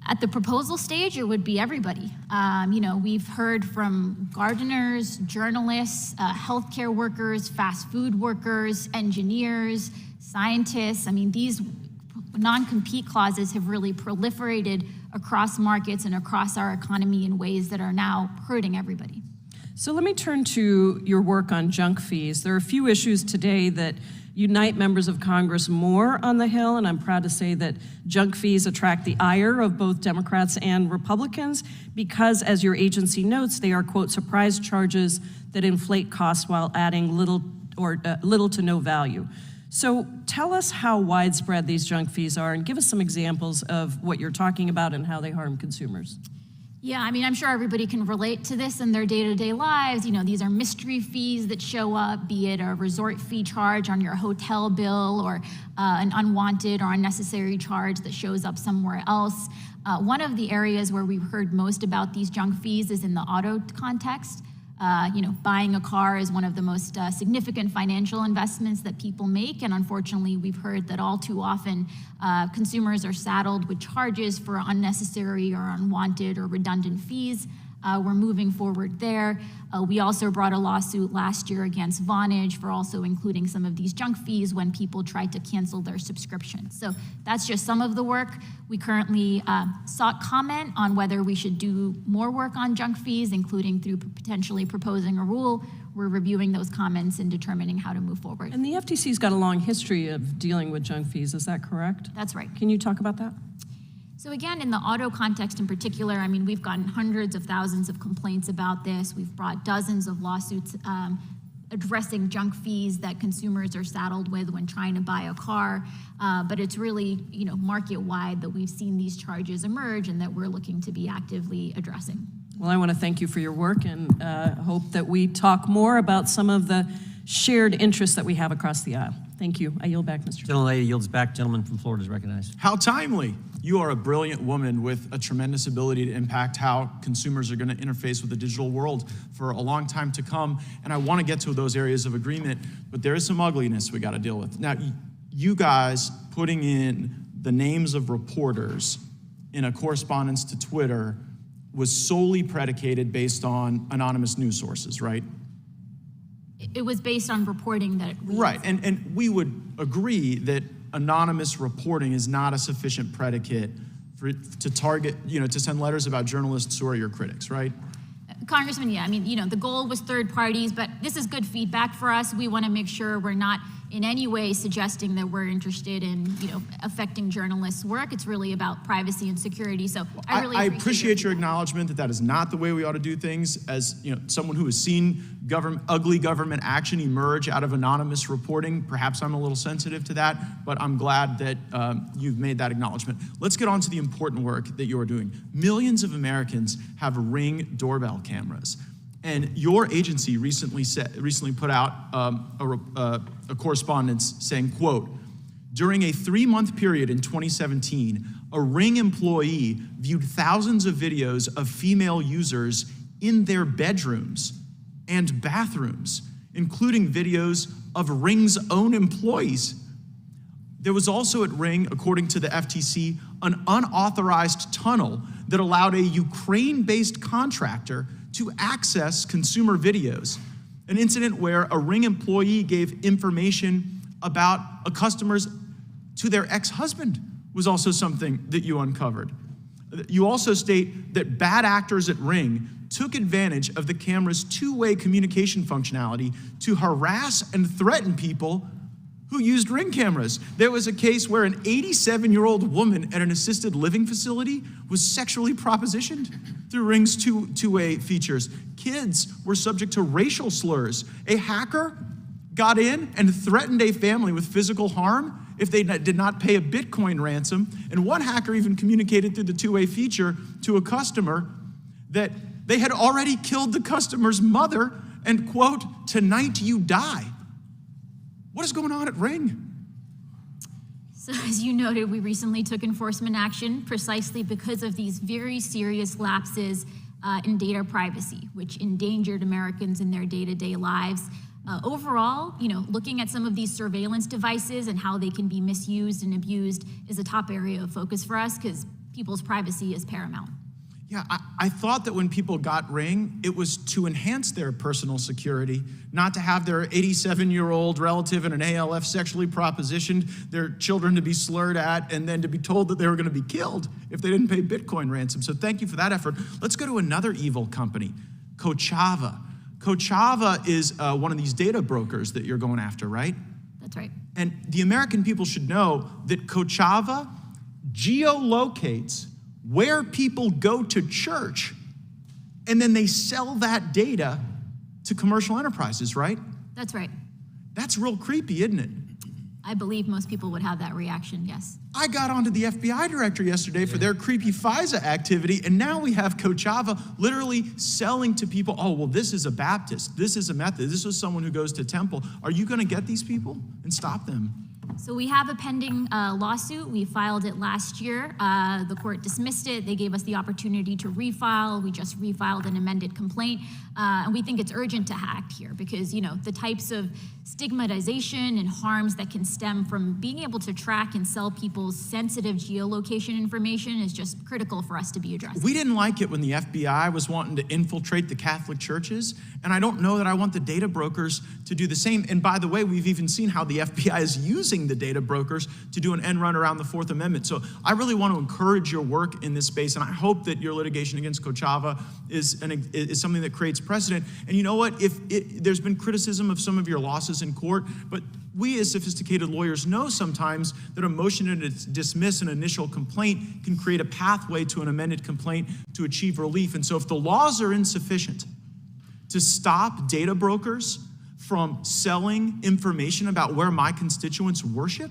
At the proposal stage, it would be everybody. We've heard from gardeners, journalists, healthcare workers, fast food workers, engineers, scientists. I mean, these non-compete clauses have really proliferated across markets and across our economy in ways that are now hurting everybody. So let me turn to your work on junk fees. There are a few issues today that unite members of Congress more on the Hill, and I'm proud to say that junk fees attract the ire of both Democrats and Republicans because, as your agency notes, they are, quote, surprise charges that inflate costs while adding little to no value. So tell us how widespread these junk fees are and give us some examples of what you're talking about and how they harm consumers. Yeah, I mean, I'm sure everybody can relate to this in their day-to-day lives. These are mystery fees that show up, be it a resort fee charge on your hotel bill or an unwanted or unnecessary charge that shows up somewhere else. One of the areas where we've heard most about these junk fees is in the auto context. Buying a car is one of the most significant financial investments that people make, and unfortunately, we've heard that all too often consumers are saddled with charges for unnecessary or unwanted or redundant fees. We're moving forward there. We also brought a lawsuit last year against Vonage for also including some of these junk fees when people tried to cancel their subscription. So that's just some of the work. We currently sought comment on whether we should do more work on junk fees, including through potentially proposing a rule. We're reviewing those comments and determining how to move forward. And the FTC's got a long history of dealing with junk fees, is that correct? That's right. Can you talk about that? So again, in the auto context in particular, I mean, we've gotten hundreds of thousands of complaints about this. We've brought dozens of lawsuits addressing junk fees that consumers are saddled with when trying to buy a car. But it's really, market-wide that we've seen these charges emerge and that we're looking to be actively addressing. Well, I want to thank you for your work and hope that we talk more about some of the shared interests that we have across the aisle. Thank you. I yield back, Mr. Chairman. Gentlelady yields back. Gentleman from Florida is recognized. How timely. You are a brilliant woman with a tremendous ability to impact how consumers are going to interface with the digital world for a long time to come. And I want to get to those areas of agreement, but there is some ugliness we got to deal with. Now, you guys putting in the names of reporters in a correspondence to Twitter was solely predicated based on anonymous news sources, right? It was based on reporting that Right, and we would agree that anonymous reporting is not a sufficient predicate to target, to send letters about journalists who are your critics, right? Congressman, yeah, the goal was third parties, but this is good feedback for us. We want to make sure we're not in any way suggesting that we're interested in, affecting journalists' work. It's really about privacy and security. So I appreciate your acknowledgement that is not the way we ought to do things. As someone who has seen ugly government action emerge out of anonymous reporting, perhaps I'm a little sensitive to that, but I'm glad that you've made that acknowledgement. Let's get on to the important work that you are doing. Millions of Americans have Ring doorbell cameras. And your agency recently put out a correspondence saying, quote, during a 3-month period in 2017, a Ring employee viewed thousands of videos of female users in their bedrooms and bathrooms, including videos of Ring's own employees. There was also at Ring, according to the FTC, an unauthorized tunnel that allowed a Ukraine-based contractor to access consumer videos. An incident where a Ring employee gave information about a customer's to their ex-husband was also something that you uncovered. You also state that bad actors at Ring took advantage of the camera's two-way communication functionality to harass and threaten people who used Ring cameras. There was a case where an 87-year-old woman at an assisted living facility was sexually propositioned through Ring's two-way features. Kids were subject to racial slurs. A hacker got in and threatened a family with physical harm if they did not pay a Bitcoin ransom. And one hacker even communicated through the two-way feature to a customer that they had already killed the customer's mother and, quote, tonight you die. What is going on at Ring? So as you noted, we recently took enforcement action precisely because of these very serious lapses in data privacy, which endangered Americans in their day-to-day lives. Overall, looking at some of these surveillance devices and how they can be misused and abused is a top area of focus for us because people's privacy is paramount. Yeah, I thought that when people got Ring, it was to enhance their personal security, not to have their 87-year-old relative in an ALF sexually propositioned, their children to be slurred at, and then to be told that they were going to be killed if they didn't pay Bitcoin ransom. So thank you for that effort. Let's go to another evil company, Kochava. Kochava is one of these data brokers that you're going after, right? That's right. And the American people should know that Kochava geolocates where people go to church, and then they sell that data to commercial enterprises, right? That's right. That's real creepy, isn't it? I believe most people would have that reaction, yes. I got onto the FBI director yesterday for their creepy FISA activity, and now we have Kochava literally selling to people, oh, well, this is a Baptist, this is a Methodist, this is someone who goes to temple. Are you gonna get these people and stop them? So we have a pending lawsuit. We filed it last year. The court dismissed it. They gave us the opportunity to refile. We just refiled an amended complaint. And we think it's urgent to act here because, the types of stigmatization and harms that can stem from being able to track and sell people's sensitive geolocation information is just critical for us to be addressed. We didn't like it when the FBI was wanting to infiltrate the Catholic churches, and I don't know that I want the data brokers to do the same. And by the way, we've even seen how the FBI is using the data brokers to do an end run around the Fourth Amendment. So I really want to encourage your work in this space, and I hope that your litigation against Kochava is something that creates precedent. And you know what? There's been criticism of some of your losses in court, but we as sophisticated lawyers know sometimes that a motion to dismiss an initial complaint can create a pathway to an amended complaint to achieve relief. And so if the laws are insufficient to stop data brokers from selling information about where my constituents worship?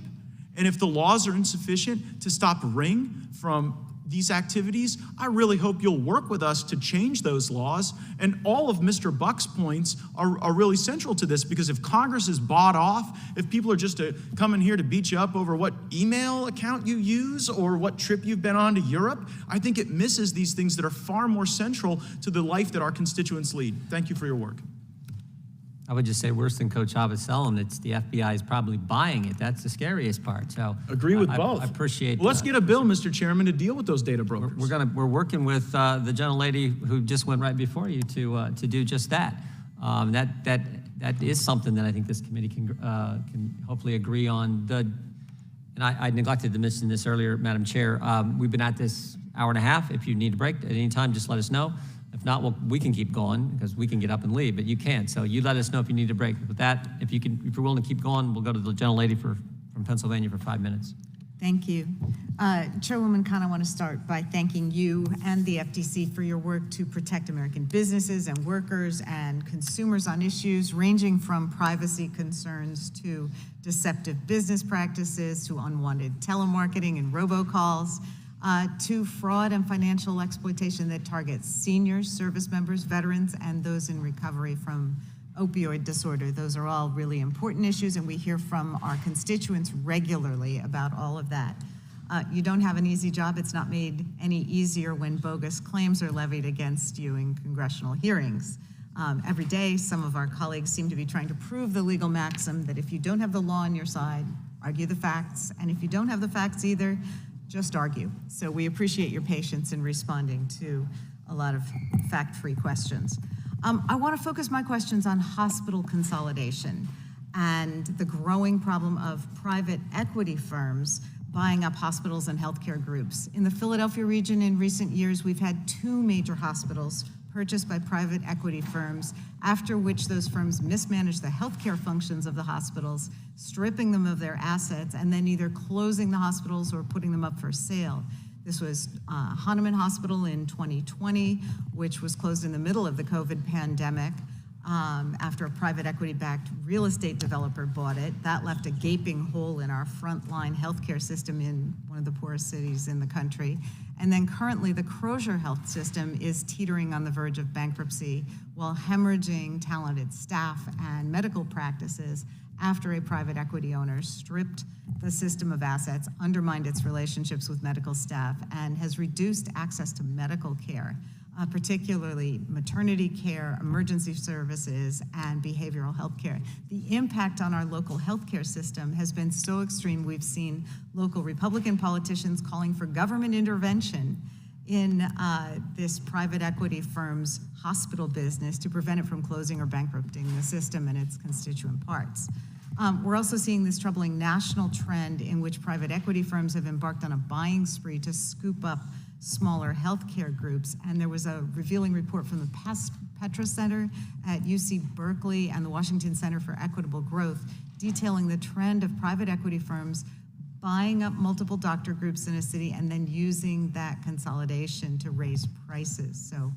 And if the laws are insufficient to stop Ring from these activities, I really hope you'll work with us to change those laws. And all of Mr. Buck's points are really central to this, because if Congress is bought off, if people are just coming here to beat you up over what email account you use or what trip you've been on to Europe, I think it misses these things that are far more central to the life that our constituents lead. Thank you for your work. I would just say worse than Coach Abbott selling, it's the FBI is probably buying it. That's the scariest part. So agree with both. I appreciate. Well, let's get a bill, Mr. Chairman, to deal with those data brokers. We're working with the gentlelady who just went right before you to do just that. That is something that I think this committee can hopefully agree on. And I neglected to mention this earlier, Madam Chair. We've been at this hour and a half. If you need a break at any time, just let us know. If not, we can keep going because we can get up and leave, but you can't. So you let us know if you need a break. With that, if you're willing to keep going, we'll go to the gentlelady from Pennsylvania for 5 minutes. Thank you. Chairwoman Khan, I want to start by thanking you and the FTC for your work to protect American businesses and workers and consumers on issues ranging from privacy concerns to deceptive business practices to unwanted telemarketing and robocalls. To fraud and financial exploitation that targets seniors, service members, veterans, and those in recovery from opioid disorder. Those are all really important issues, and we hear from our constituents regularly about all of that. You don't have an easy job. It's not made any easier when bogus claims are levied against you in congressional hearings. Every day, some of our colleagues seem to be trying to prove the legal maxim that if you don't have the law on your side, argue the facts, and if you don't have the facts either, just argue. So we appreciate your patience in responding to a lot of fact-free questions. I want to focus my questions on hospital consolidation and the growing problem of private equity firms buying up hospitals and healthcare groups. In the Philadelphia region in recent years, we've had 2 major hospitals purchased by private equity firms, after which those firms mismanaged the healthcare functions of the hospitals, stripping them of their assets, and then either closing the hospitals or putting them up for sale. This was Hahnemann Hospital in 2020, which was closed in the middle of the COVID pandemic after a private equity-backed real estate developer bought it. That left a gaping hole in our frontline healthcare system in one of the poorest cities in the country. And then currently, the Crozier Health System is teetering on the verge of bankruptcy while hemorrhaging talented staff and medical practices after a private equity owner stripped the system of assets, undermined its relationships with medical staff, and has reduced access to medical care, particularly maternity care, emergency services, and behavioral health care. The impact on our local healthcare system has been so extreme, we've seen local Republican politicians calling for government intervention in this private equity firm's hospital business to prevent it from closing or bankrupting the system and its constituent parts. We're also seeing this troubling national trend in which private equity firms have embarked on a buying spree to scoop up smaller healthcare groups. And there was a revealing report from the Petra Center at UC Berkeley and the Washington Center for Equitable Growth detailing the trend of private equity firms buying up multiple doctor groups in a city and then using that consolidation to raise prices. So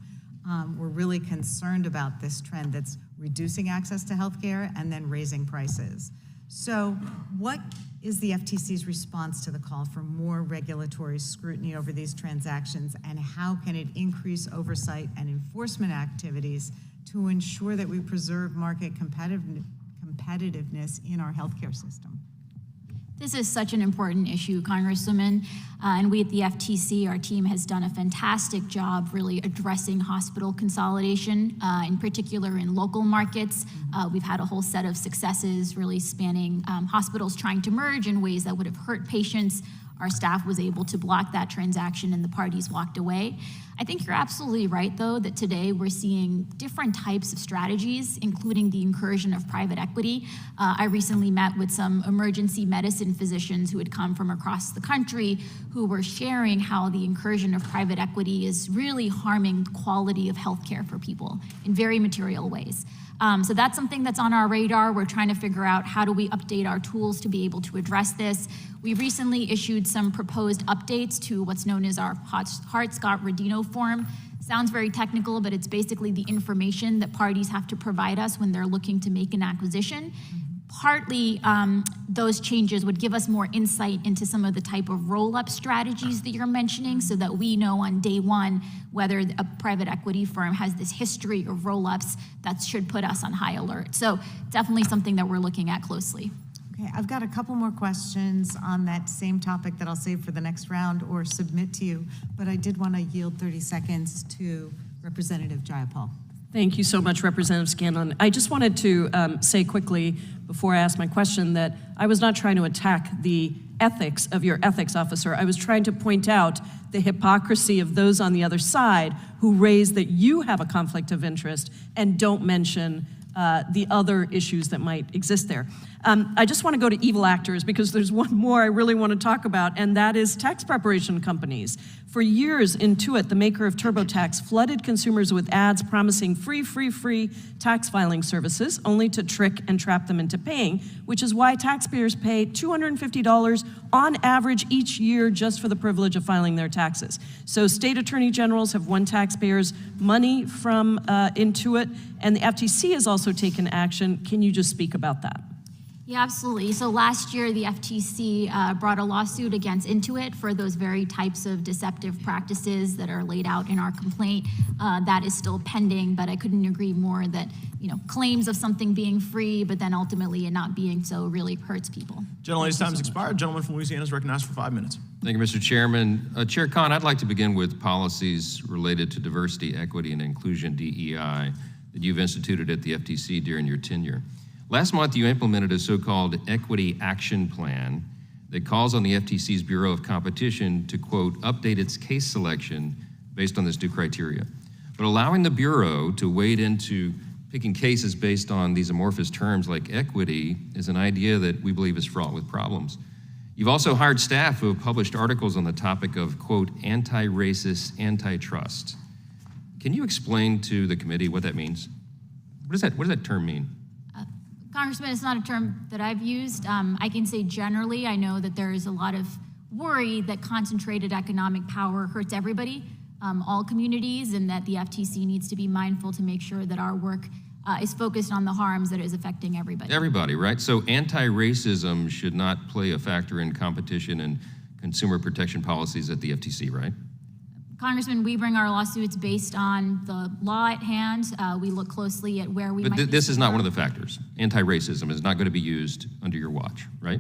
we're really concerned about this trend that's reducing access to healthcare and then raising prices. So what is the FTC's response to the call for more regulatory scrutiny over these transactions, and how can it increase oversight and enforcement activities to ensure that we preserve market competitiveness in our healthcare system? This is such an important issue, Congresswoman, and we at the FTC, our team has done a fantastic job really addressing hospital consolidation, in particular in local markets. We've had a whole set of successes really spanning hospitals trying to merge in ways that would have hurt patients. Our staff was able to block that transaction and the parties walked away. I think you're absolutely right, though, that today we're seeing different types of strategies, including the incursion of private equity. I recently met with some emergency medicine physicians who had come from across the country who were sharing how the incursion of private equity is really harming the quality of healthcare for people in very material ways. So that's something that's on our radar. We're trying to figure out how do we update our tools to be able to address this. We recently issued some proposed updates to what's known as our Hart-Scott-Rodino form Sounds very technical, but it's basically the information that parties have to provide us when they're looking to make an acquisition. Partly, those changes would give us more insight into some of the type of roll-up strategies that you're mentioning so that we know on day one whether a private equity firm has this history of roll-ups that should put us on high alert. So definitely something that we're looking at closely. Okay, I've got a couple more questions on that same topic that I'll save for the next round or submit to you, but I did want to yield 30 seconds to Representative Jayapal. Thank you so much, Representative Scanlon. I just wanted to say quickly before I ask my question that I was not trying to attack the ethics of your ethics officer. I was trying to point out the hypocrisy of those on the other side who raise that you have a conflict of interest and don't mention the other issues that might exist there. I just want to go to evil actors because there's one more I really want to talk about, and that is tax preparation companies. For years, Intuit, the maker of TurboTax, flooded consumers with ads promising free tax filing services, only to trick and trap them into paying, which is why taxpayers pay $250 on average each year just for the privilege of filing their taxes. So state attorney generals have won taxpayers money from Intuit, and the FTC has also taken action. Can you just speak about that? Yeah, absolutely. So last year, the FTC brought a lawsuit against Intuit for those very types of deceptive practices that are laid out in our complaint. That is still pending, but I couldn't agree more that, claims of something being free, but then ultimately it not being so really hurts people. Gentlelady's time has expired. Gentleman from Louisiana is recognized for 5 minutes. Thank you, Mr. Chairman. Chair Khan, I'd like to begin with policies related to diversity, equity, and inclusion, DEI, that you've instituted at the FTC during your tenure. Last month, you implemented a so-called Equity Action Plan that calls on the FTC's Bureau of Competition to, quote, update its case selection based on this new criteria. But allowing the Bureau to wade into picking cases based on these amorphous terms like equity is an idea that we believe is fraught with problems. You've also hired staff who have published articles on the topic of, quote, anti-racist antitrust. Can you explain to the committee what that means? What does that term mean? Congressman, it's not a term that I've used. I can say generally, I know that there is a lot of worry that concentrated economic power hurts everybody, all communities, and that the FTC needs to be mindful to make sure that our work is focused on the harms that is affecting everybody. Everybody, right? So anti-racism should not play a factor in competition and consumer protection policies at the FTC, right? Congressman, we bring our lawsuits based on the law at hand. We look closely at where we might be. But this is not one of the factors. Anti-racism is not going to be used under your watch, right?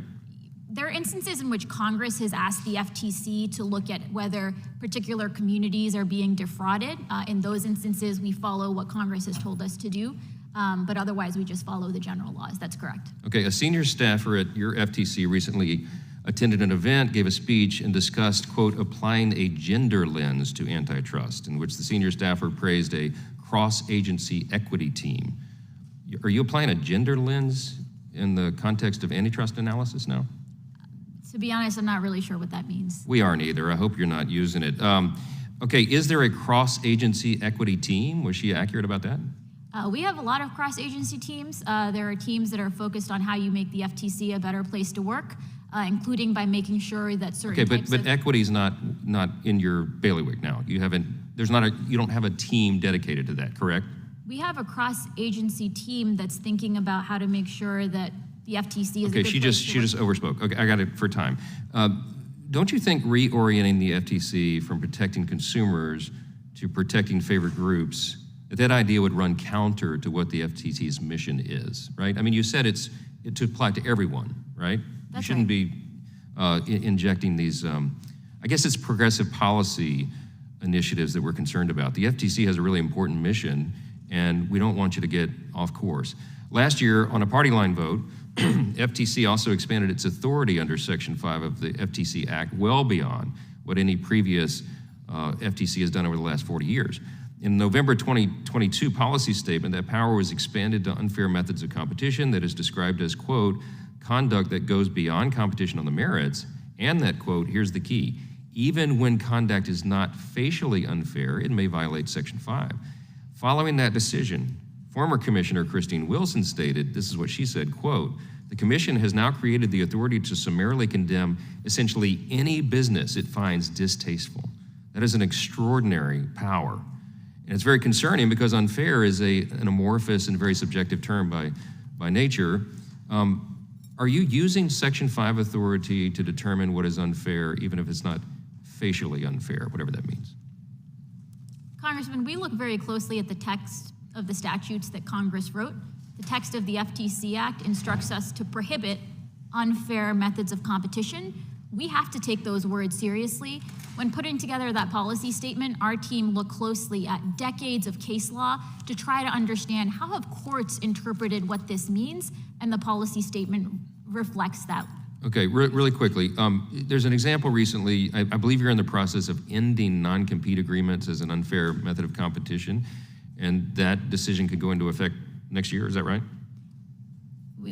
There are instances in which Congress has asked the FTC to look at whether particular communities are being defrauded. In those instances, we follow what Congress has told us to do, but otherwise we just follow the general laws. That's correct. Okay, a senior staffer at your FTC recently attended an event, gave a speech, and discussed, quote, applying a gender lens to antitrust, in which the senior staffer praised a cross-agency equity team. Are you applying a gender lens in the context of antitrust analysis now? To be honest, I'm not really sure what that means. We aren't either. I hope you're not using it. Okay, is there a cross-agency equity team? Was she accurate about that? We have a lot of cross-agency teams. There are teams that are focused on how you make the FTC a better place to work, including by making sure that certain types but equity is not in your bailiwick now. You don't have a team dedicated to that, correct? We have a cross-agency team that's thinking about how to make sure that the FTC is okay, a good she place just overspoke. Okay, I got it for time. Don't you think reorienting the FTC from protecting consumers to protecting favored groups, that idea would run counter to what the FTC's mission is, right? I mean, you said it's to apply to everyone, right? That's you shouldn't right. be injecting these, I guess it's progressive policy initiatives that we're concerned about. The FTC has a really important mission, and we don't want you to get off course. Last year, on a party line vote, FTC also expanded its authority under Section 5 of the FTC Act well beyond what any previous FTC has done over the last 40 years. In November 2022 policy statement, that power was expanded to unfair methods of competition that is described as, quote, conduct that goes beyond competition on the merits, and that, quote, here's the key, even when conduct is not facially unfair, it may violate Section 5. Following that decision, former Commissioner Christine Wilson stated, this is what she said, quote, the Commission has now created the authority to summarily condemn essentially any business it finds distasteful. That is an extraordinary power. And it's very concerning because unfair is an amorphous and very subjective term by nature. Are you using Section 5 authority to determine what is unfair, even if it's not facially unfair, whatever that means? Congressman, we look very closely at the text of the statutes that Congress wrote. The text of the FTC Act instructs us to prohibit unfair methods of competition. We have to take those words seriously. When putting together that policy statement, our team looked closely at decades of case law to try to understand how have courts interpreted what this means, and the policy statement reflects that. Okay, really quickly, there's an example recently, I believe you're in the process of ending non-compete agreements as an unfair method of competition, and that decision could go into effect next year, is that right?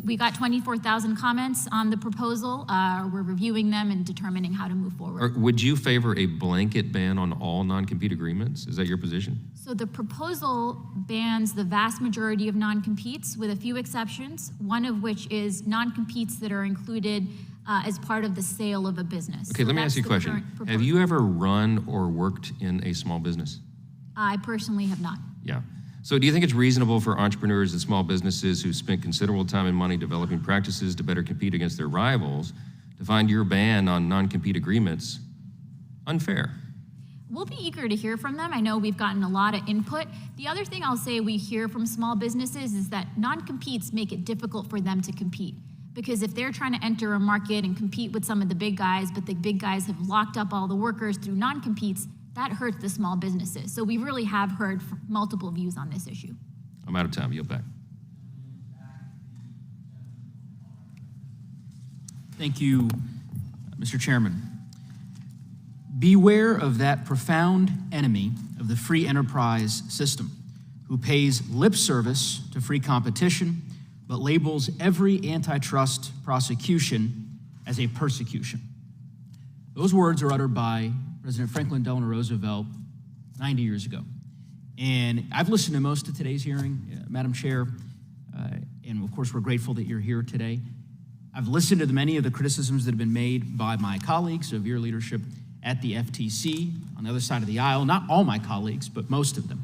We got 24,000 comments on the proposal. We're reviewing them and determining how to move forward. Would you favor a blanket ban on all non-compete agreements? Is that your position? So the proposal bans the vast majority of non-competes with a few exceptions, one of which is non-competes that are included as part of the sale of a business. Okay, let me ask you a question. Have you ever run or worked in a small business? I personally have not. Yeah. So do you think it's reasonable for entrepreneurs and small businesses who spent considerable time and money developing practices to better compete against their rivals to find your ban on non-compete agreements unfair? We'll be eager to hear from them. I know we've gotten a lot of input. The other thing I'll say we hear from small businesses is that non-competes make it difficult for them to compete. Because if they're trying to enter a market and compete with some of the big guys, but the big guys have locked up all the workers through non-competes, that hurts the small businesses. So we really have heard multiple views on this issue. I'm out of time. Yield back. Thank you, Mr. Chairman. Beware of that profound enemy of the free enterprise system who pays lip service to free competition but labels every antitrust prosecution as a persecution. Those words are uttered by President Franklin Delano Roosevelt 90 years ago. And I've listened to most of today's hearing, Madam Chair, and of course we're grateful that you're here today. I've listened to many of the criticisms that have been made by my colleagues of your leadership at the FTC on the other side of the aisle, not all my colleagues, but most of them.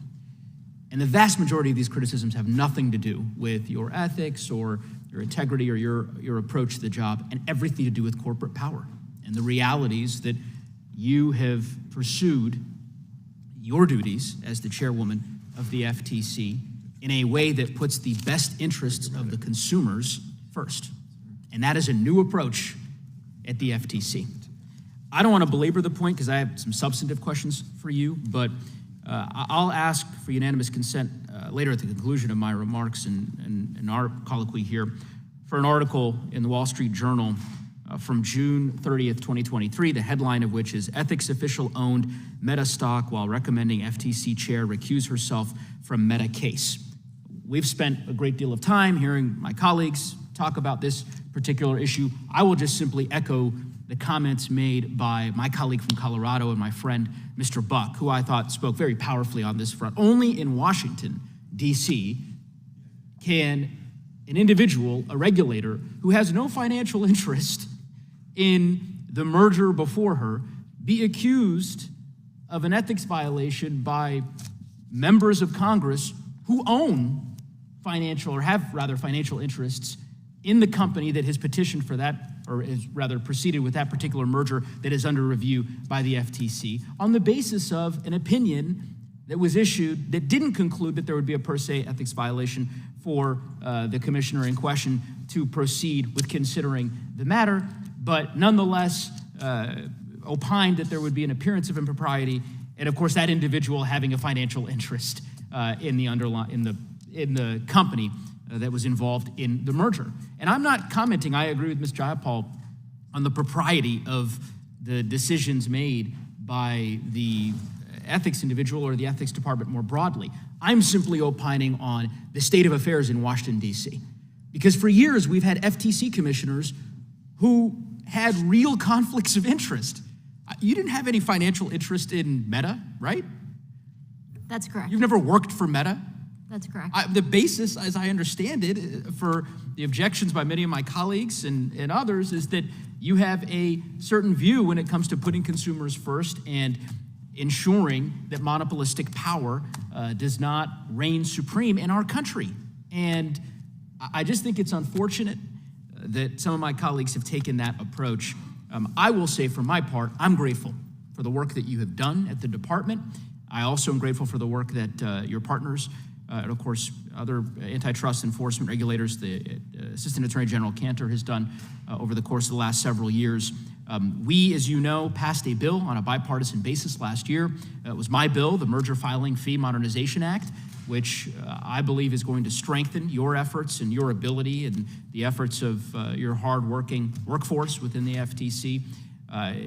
And the vast majority of these criticisms have nothing to do with your ethics or your integrity or your approach to the job, and everything to do with corporate power and the realities that you have pursued your duties as the chairwoman of the FTC in a way that puts the best interests of the consumers first. And that is a new approach at the FTC. I don't want to belabor the point because I have some substantive questions for you, but I'll ask for unanimous consent later at the conclusion of my remarks and our colloquy here for an article in the Wall Street Journal from June 30th, 2023, the headline of which is Ethics Official Owned Meta Stock While Recommending FTC Chair Recuse Herself from Meta Case. We've spent a great deal of time hearing my colleagues talk about this particular issue. I will just simply echo the comments made by my colleague from Colorado and my friend, Mr. Buck, who I thought spoke very powerfully on this front. Only in Washington, D.C., can an individual, a regulator, who has no financial interest in the merger before her, be accused of an ethics violation by members of Congress who own financial, or have rather financial interests in the company that has petitioned for that, or is rather proceeded with that particular merger that is under review by the FTC, on the basis of an opinion that was issued that didn't conclude that there would be a per se ethics violation for the commissioner in question to proceed with considering the matter, but nonetheless opined that there would be an appearance of impropriety, and of course that individual having a financial interest in the company that was involved in the merger. And I'm not commenting, I agree with Ms. Jayapal, on the propriety of the decisions made by the ethics individual or the ethics department more broadly. I'm simply opining on the state of affairs in Washington, D.C. Because for years we've had FTC commissioners who had real conflicts of interest. You didn't have any financial interest in Meta, right? That's correct. You've never worked for Meta? That's correct. The basis, as I understand it, for the objections by many of my colleagues and others is that you have a certain view when it comes to putting consumers first and ensuring that monopolistic power does not reign supreme in our country. And I just think it's unfortunate that some of my colleagues have taken that approach. I will say for my part, I'm grateful for the work that you have done at the department. I also am grateful for the work that your partners, and of course, other antitrust enforcement regulators, the Assistant Attorney General Cantor has done over the course of the last several years. We, as you know, passed a bill on a bipartisan basis last year. It was my bill, the Merger Filing Fee Modernization Act, which I believe is going to strengthen your efforts and your ability and the efforts of your hard-working workforce within the FTC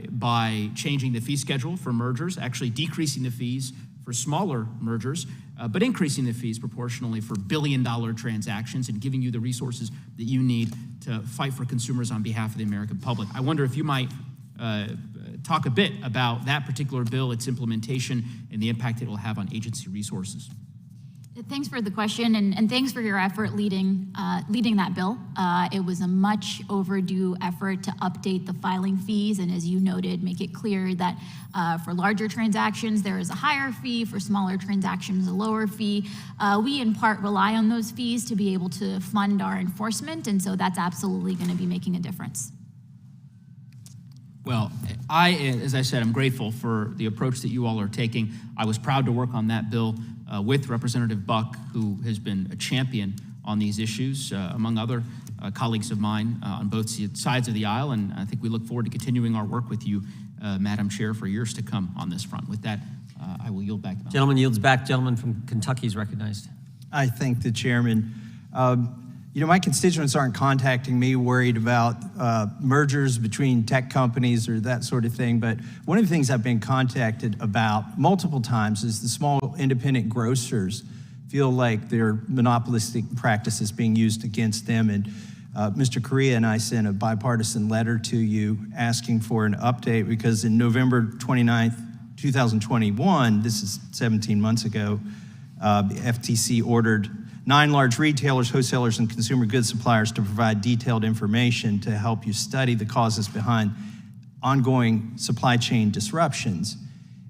by changing the fee schedule for mergers, actually decreasing the fees for smaller mergers, but increasing the fees proportionally for billion-dollar transactions and giving you the resources that you need to fight for consumers on behalf of the American public. I wonder if you might talk a bit about that particular bill, its implementation, and the impact it will have on agency resources. Thanks for the question, and thanks for your effort leading that bill. It was a much overdue effort to update the filing fees, and as you noted, make it clear that for larger transactions, there is a higher fee, for smaller transactions, a lower fee. We, in part, rely on those fees to be able to fund our enforcement, and so that's absolutely going to be making a difference. Well, as I said, I'm grateful for the approach that you all are taking. I was proud to work on that bill with Representative Buck, who has been a champion on these issues, among other colleagues of mine on both sides of the aisle, and I think we look forward to continuing our work with you, Madam Chair, for years to come on this front. With that, I will yield back. Gentleman yields back. Gentleman from Kentucky is recognized. I thank the chairman. You know, my constituents aren't contacting me worried about mergers between tech companies or that sort of thing, but one of the things I've been contacted about multiple times is the small independent grocers feel like their monopolistic practices being used against them. And Mr. Correa and I sent a bipartisan letter to you asking for an update because in November 29th, 2021, this is 17 months ago, the FTC ordered 9 large retailers, wholesalers, and consumer goods suppliers to provide detailed information to help you study the causes behind ongoing supply chain disruptions.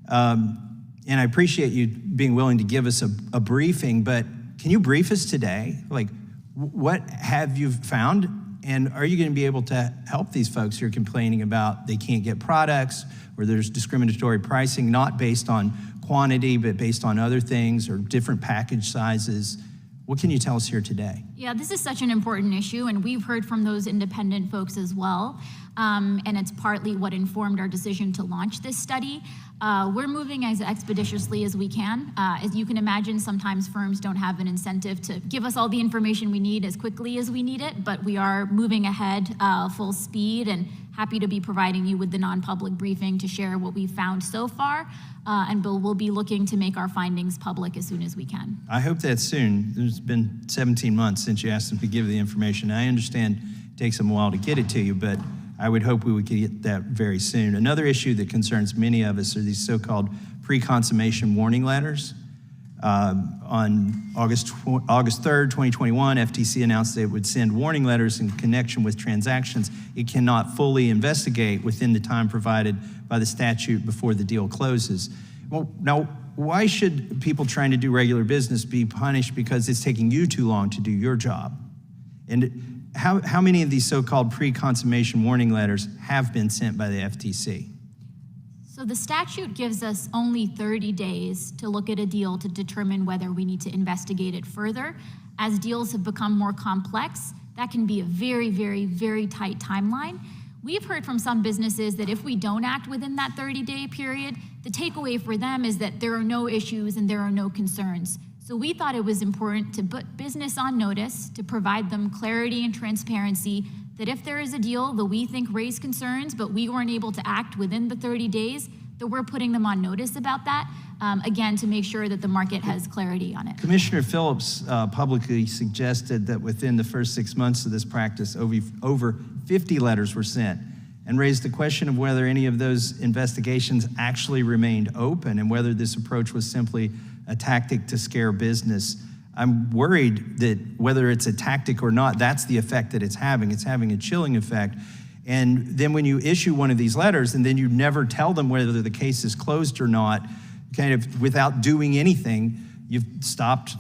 And I appreciate you being willing to give us a briefing, but can you brief us today? Like, what have you found? And are you going to be able to help these folks who are complaining about they can't get products or there's discriminatory pricing, not based on quantity, but based on other things or different package sizes? What can you tell us here today? Yeah, this is such an important issue, and we've heard from those independent folks as well, and it's partly what informed our decision to launch this study. We're moving as expeditiously as we can. As you can imagine, sometimes firms don't have an incentive to give us all the information we need as quickly as we need it, but we are moving ahead full speed and happy to be providing you with the non-public briefing to share what we've found so far, and we'll be looking to make our findings public as soon as we can. I hope that's soon. There's been 17 months since you asked them to give the information. I understand it takes them a while to get it to you, but I would hope we would get that very soon. Another issue that concerns many of us are these so-called pre-consummation warning letters. On August 3rd, 2021, FTC announced that it would send warning letters in connection with transactions it cannot fully investigate within the time provided by the statute before the deal closes. Well, now, why should people trying to do regular business be punished because it's taking you too long to do your job? And how many of these so-called pre-consummation warning letters have been sent by the FTC? So the statute gives us only 30 days to look at a deal to determine whether we need to investigate it further. As deals have become more complex, that can be a very, very, very tight timeline. We've heard from some businesses that if we don't act within that 30-day period, the takeaway for them is that there are no issues and there are no concerns. So we thought it was important to put business on notice, to provide them clarity and transparency, that if there is a deal that we think raised concerns, but we weren't able to act within the 30 days, that we're putting them on notice about that, again, to make sure that the market has clarity on it. Commissioner Phillips publicly suggested that within the first 6 months of this practice, over 50 letters were sent, and raised the question of whether any of those investigations actually remained open and whether this approach was simply a tactic to scare business. I'm worried that whether it's a tactic or not, that's the effect that it's having. It's having a chilling effect. And then when you issue one of these letters and then you never tell them whether the case is closed or not, kind of without doing anything, you've stopped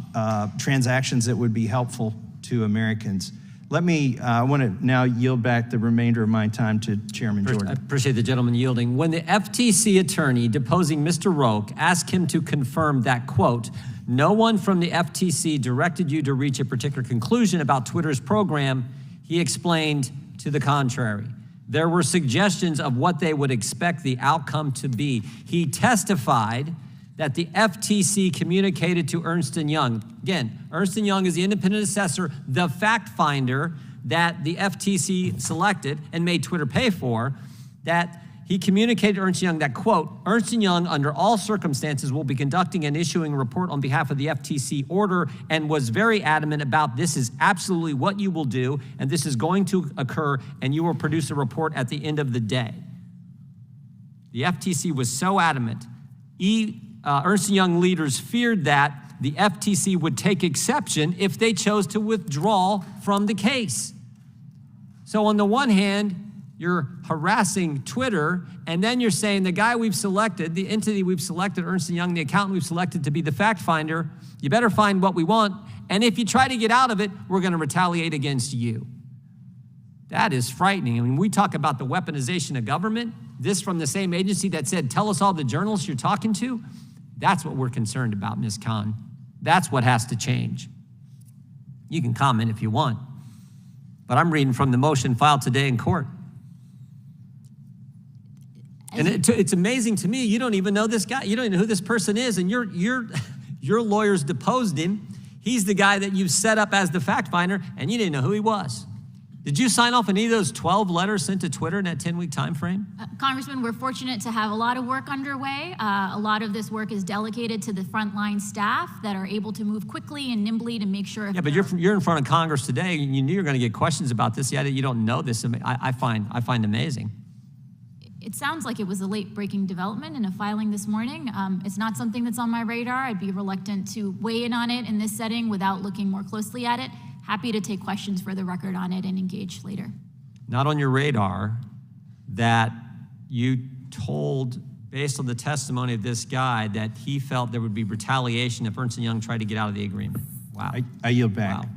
transactions that would be helpful to Americans. I want to now yield back the remainder of my time to Chairman Jordan. I appreciate the gentleman yielding. When the FTC attorney deposing Mr. Roque asked him to confirm that, quote, no one from the FTC directed you to reach a particular conclusion about Twitter's program, he explained to the contrary. There were suggestions of what they would expect the outcome to be. He testified that the FTC communicated to Ernst & Young. Again, Ernst & Young is the independent assessor, the fact finder that the FTC selected and made Twitter pay for, that he communicated to Ernst & Young that, quote, Ernst & Young under all circumstances will be conducting and issuing a report on behalf of the FTC order, and was very adamant about this is absolutely what you will do and this is going to occur and you will produce a report at the end of the day. The FTC was so adamant. Ernst & Young leaders feared that the FTC would take exception if they chose to withdraw from the case. So on the one hand, you're harassing Twitter, and then you're saying the guy we've selected, the entity we've selected, Ernst & Young, the accountant we've selected to be the fact finder, you better find what we want, and if you try to get out of it, we're going to retaliate against you. That is frightening. I mean, we talk about the weaponization of government, this from the same agency that said, tell us all the journalists you're talking to. That's what we're concerned about, Ms. Khan. That's what has to change. You can comment if you want, but I'm reading from the motion filed today in court. And it's amazing to me, you don't even know this guy. You don't even know who this person is, and your lawyers deposed him. He's the guy that you've set up as the fact finder, and you didn't know who he was. Did you sign off on any of those 12 letters sent to Twitter in that 10-week time frame? Congressman, we're fortunate to have a lot of work underway. A lot of this work is delegated to the frontline staff that are able to move quickly and nimbly to make sure. Yeah, but you're in front of Congress today, and you knew you were going to get questions about this. Yeah, you don't know this. I find amazing. It sounds like it was a late-breaking development in a filing this morning. It's not something that's on my radar. I'd be reluctant to weigh in on it in this setting without looking more closely at it. Happy to take questions for the record on it and engage later. Not on your radar that you told, based on the testimony of this guy, that he felt there would be retaliation if Ernst & Young tried to get out of the agreement. Wow. I yield back. Wow.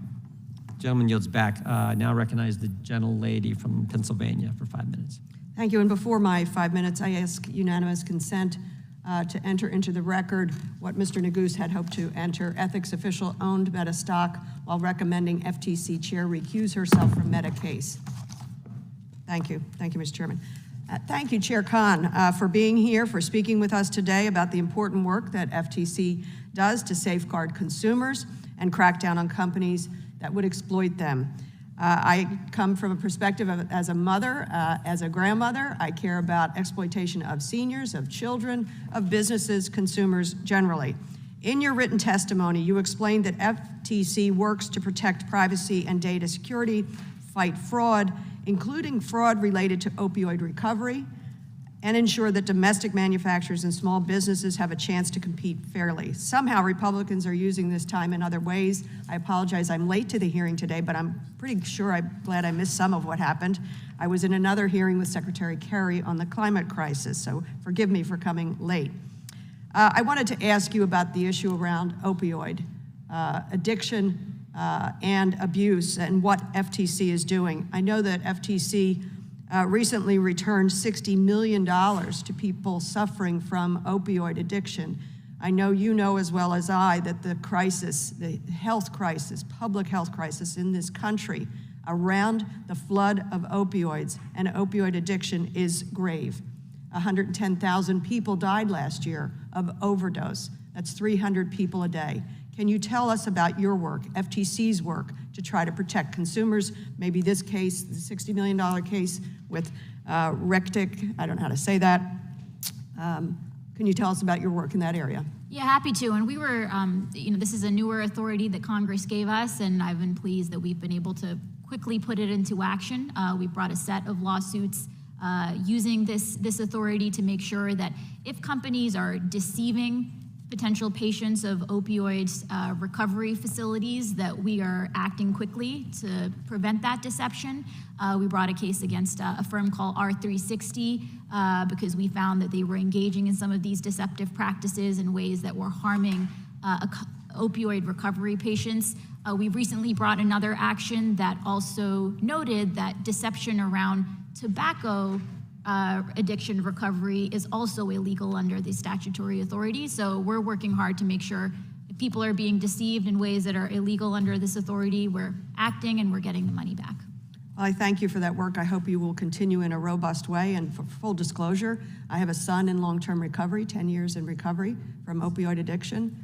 Gentleman yields back. Now recognize the gentlelady from Pennsylvania for 5 minutes. Thank you. And before my 5 minutes, I ask unanimous consent to enter into the record what Mr. Neguse had hoped to enter. Ethics official owned Meta stock while recommending FTC chair recuse herself from Meta case. Thank you. Thank you, Mr. Chairman. Thank you, Chair Khan, for being here, for speaking with us today about the important work that FTC does to safeguard consumers and crack down on companies that would exploit them. I come from a perspective of, as a mother, as a grandmother. I care about exploitation of seniors, of children, of businesses, consumers generally. In your written testimony, you explained that FTC works to protect privacy and data security, fight fraud, including fraud related to opioid recovery, and ensure that domestic manufacturers and small businesses have a chance to compete fairly. Somehow Republicans are using this time in other ways. I apologize, I'm late to the hearing today, but I'm pretty sure I'm glad I missed some of what happened. I was in another hearing with Secretary Kerry on the climate crisis, so forgive me for coming late. I wanted to ask you about the issue around opioid addiction and abuse and what FTC is doing. I know that FTC recently returned $60 million to people suffering from opioid addiction. I know you know as well as I that the crisis, the health crisis, public health crisis in this country around the flood of opioids and opioid addiction is grave. 110,000 people died last year of overdose. That's 300 people a day. Can you tell us about your work, FTC's work, to try to protect consumers? Maybe this case, the $60 million case with Rectic, I don't know how to say that. Can you tell us about your work in that area? Yeah, happy to. And we were, this is a newer authority that Congress gave us, and I've been pleased that we've been able to quickly put it into action. We brought a set of lawsuits using this authority to make sure that if companies are deceiving potential patients of opioids recovery facilities that we are acting quickly to prevent that deception. We brought a case against a firm called R360 because we found that they were engaging in some of these deceptive practices in ways that were harming opioid recovery patients. We recently brought another action that also noted that deception around tobacco addiction recovery is also illegal under the statutory authority. So we're working hard to make sure if people are being deceived in ways that are illegal under this authority, we're acting and we're getting the money back. Well, I thank you for that work. I hope you will continue in a robust way. And for full disclosure, I have a son in long-term recovery, 10 years in recovery from opioid addiction.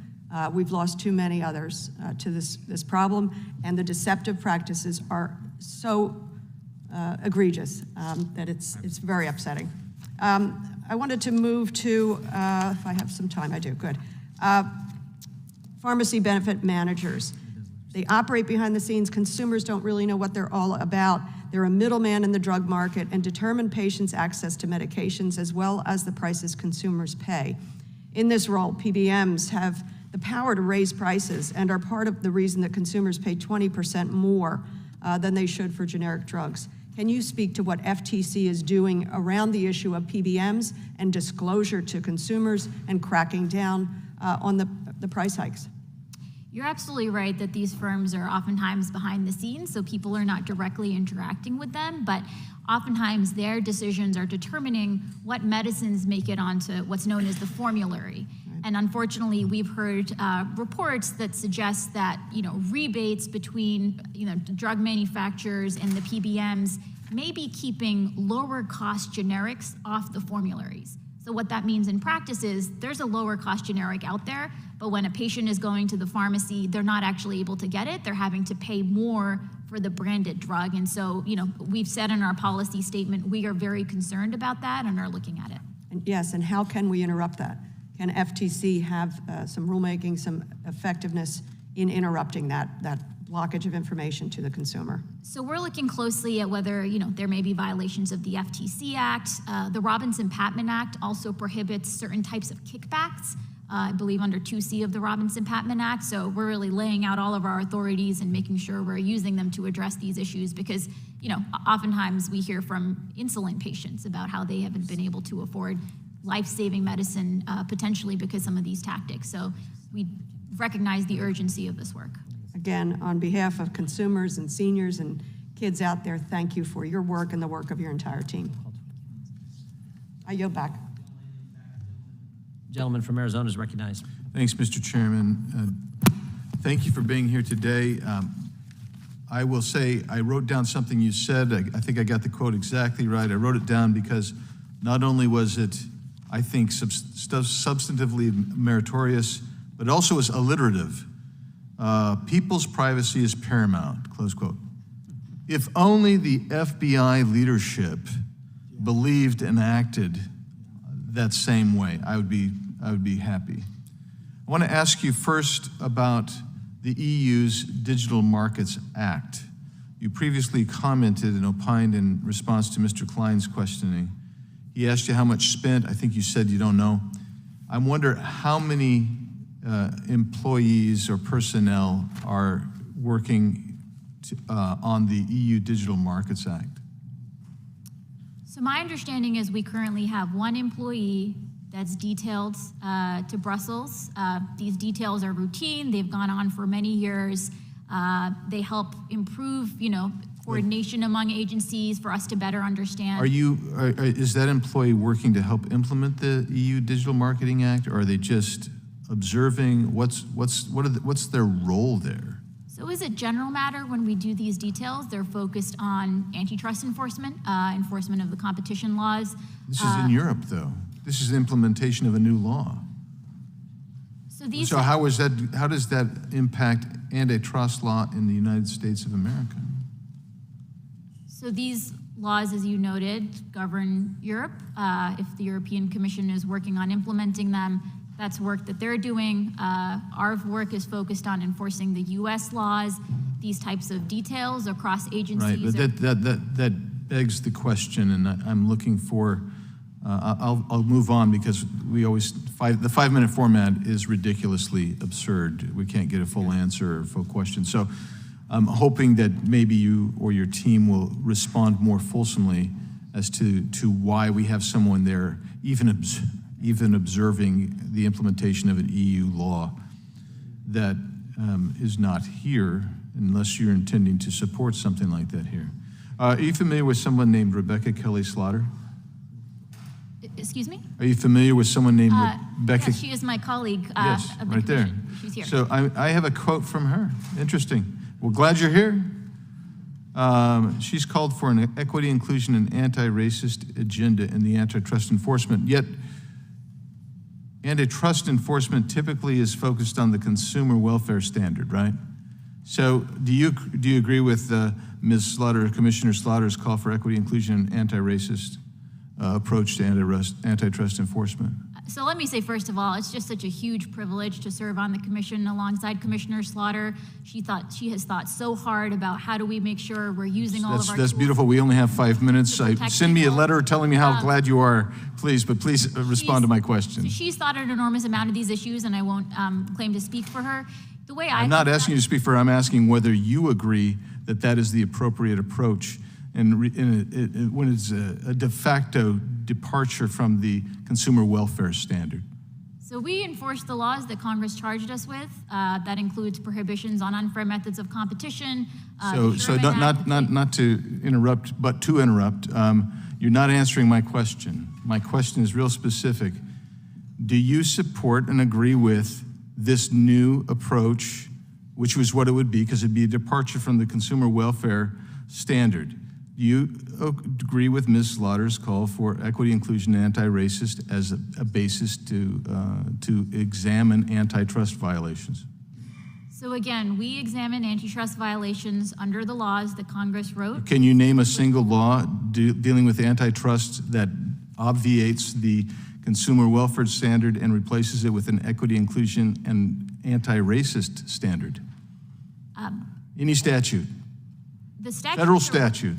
We've lost too many others to this problem, and the deceptive practices are so egregious that it's very upsetting. I wanted to move to, if I have some time, I do, good. Pharmacy benefit managers. They operate behind the scenes. Consumers don't really know what they're all about. They're a middleman in the drug market and determine patients' access to medications as well as the prices consumers pay. In this role, PBMs have the power to raise prices and are part of the reason that consumers pay 20% more than they should for generic drugs. Can you speak to what FTC is doing around the issue of PBMs and disclosure to consumers and cracking down on the price hikes? You're absolutely right that these firms are oftentimes behind the scenes, so people are not directly interacting with them, but oftentimes their decisions are determining what medicines make it onto what's known as the formulary. And unfortunately, we've heard reports that suggest that rebates between drug manufacturers and the PBMs may be keeping lower cost generics off the formularies. So what that means in practice is there's a lower cost generic out there, but when a patient is going to the pharmacy, they're not actually able to get it. They're having to pay more for the branded drug. And so, we've said in our policy statement, we are very concerned about that and are looking at it. And yes, and how can we interrupt that? Can FTC have some rulemaking, some effectiveness in interrupting that blockage of information to the consumer? So we're looking closely at whether there may be violations of the FTC Act. The Robinson-Patman Act also prohibits certain types of kickbacks, I believe under 2C of the Robinson-Patman Act. So we're really laying out all of our authorities and making sure we're using them to address these issues because oftentimes we hear from insulin patients about how they haven't been able to afford life-saving medicine potentially because some of these tactics. So we recognize the urgency of this work. Again, on behalf of consumers and seniors and kids out there, thank you for your work and the work of your entire team. I yield back. Gentleman from Arizona is recognized. Thanks, Mr. Chairman. Thank you for being here today. I will say I wrote down something you said. I think I got the quote exactly right. I wrote it down because not only was it, I think, substantively meritorious, but also was alliterative. People's privacy is paramount, close quote. If only the FBI leadership believed and acted that same way, I would be happy. I want to ask you first about the EU's Digital Markets Act. You previously commented and opined in response to Mr. Klein's questioning. He asked you how much spent. I think you said you don't know. I wonder how many employees or personnel are working on the EU Digital Markets Act. So my understanding is we currently have one employee that's detailed to Brussels. These details are routine. They've gone on for many years. They help improve, coordination among agencies for us to better understand. Is that employee working to help implement the EU Digital Marketing Act, or are they just observing? What's their role there? So as a general matter, when we do these details, they're focused on antitrust enforcement, enforcement of the competition laws. This is in Europe, though. This is the implementation of a new law. So how does that impact antitrust law in the United States of America? So these laws, as you noted, govern Europe. If the European Commission is working on implementing them, that's work that they're doing. Our work is focused on enforcing the U.S. laws. These types of details across agencies. Right, but that begs the question, and I'm looking for I'll move on because the 5-minute format is ridiculously absurd. We can't get a full answer or full question. So I'm hoping that maybe you or your team will respond more fulsomely as to why we have someone there, even observing the implementation of an EU law that is not here, unless you're intending to support something like that here. Are you familiar with someone named Rebecca Kelly Slaughter? Excuse me? Are you familiar with someone named Rebecca? Yes, she is my colleague Yes, of the right there. commission. She's here. So I have a quote from her. Interesting. Well, glad you're here. She's called for an equity, inclusion, and anti-racist agenda in the antitrust enforcement. Yet, antitrust enforcement typically is focused on the consumer welfare standard, right? So do you agree with Ms. Slaughter, Commissioner Slaughter's call for equity, inclusion, and anti-racist approach to antitrust enforcement? So let me say, first of all, it's just such a huge privilege to serve on the commission alongside Commissioner Slaughter. She has thought so hard about how do we make sure we're using all of our That's tools. beautiful. We only have 5 minutes. Send me a letter telling me how glad you are, please. But please respond to my question. So she's thought an enormous amount of these issues, and I won't claim to speak for her. The way I'm not asking you to speak for her. I'm asking whether you agree that that is the appropriate approach, and when it's a de facto departure from the consumer welfare standard. So we enforce the laws that Congress charged us with. That includes prohibitions on unfair methods of competition. So not to interrupt, but to interrupt. You're not answering my question. My question is real specific. Do you support and agree with this new approach, which was what it would be, because it'd be a departure from the consumer welfare standard? Do you agree with Ms. Slaughter's call for equity, inclusion, and anti-racist as a basis to examine antitrust violations? So again, we examine antitrust violations under the laws that Congress wrote. Can you name a single law dealing with antitrust that obviates the consumer welfare standard and replaces it with an equity, inclusion, and anti-racist standard? Any statute? The statutes Federal statute.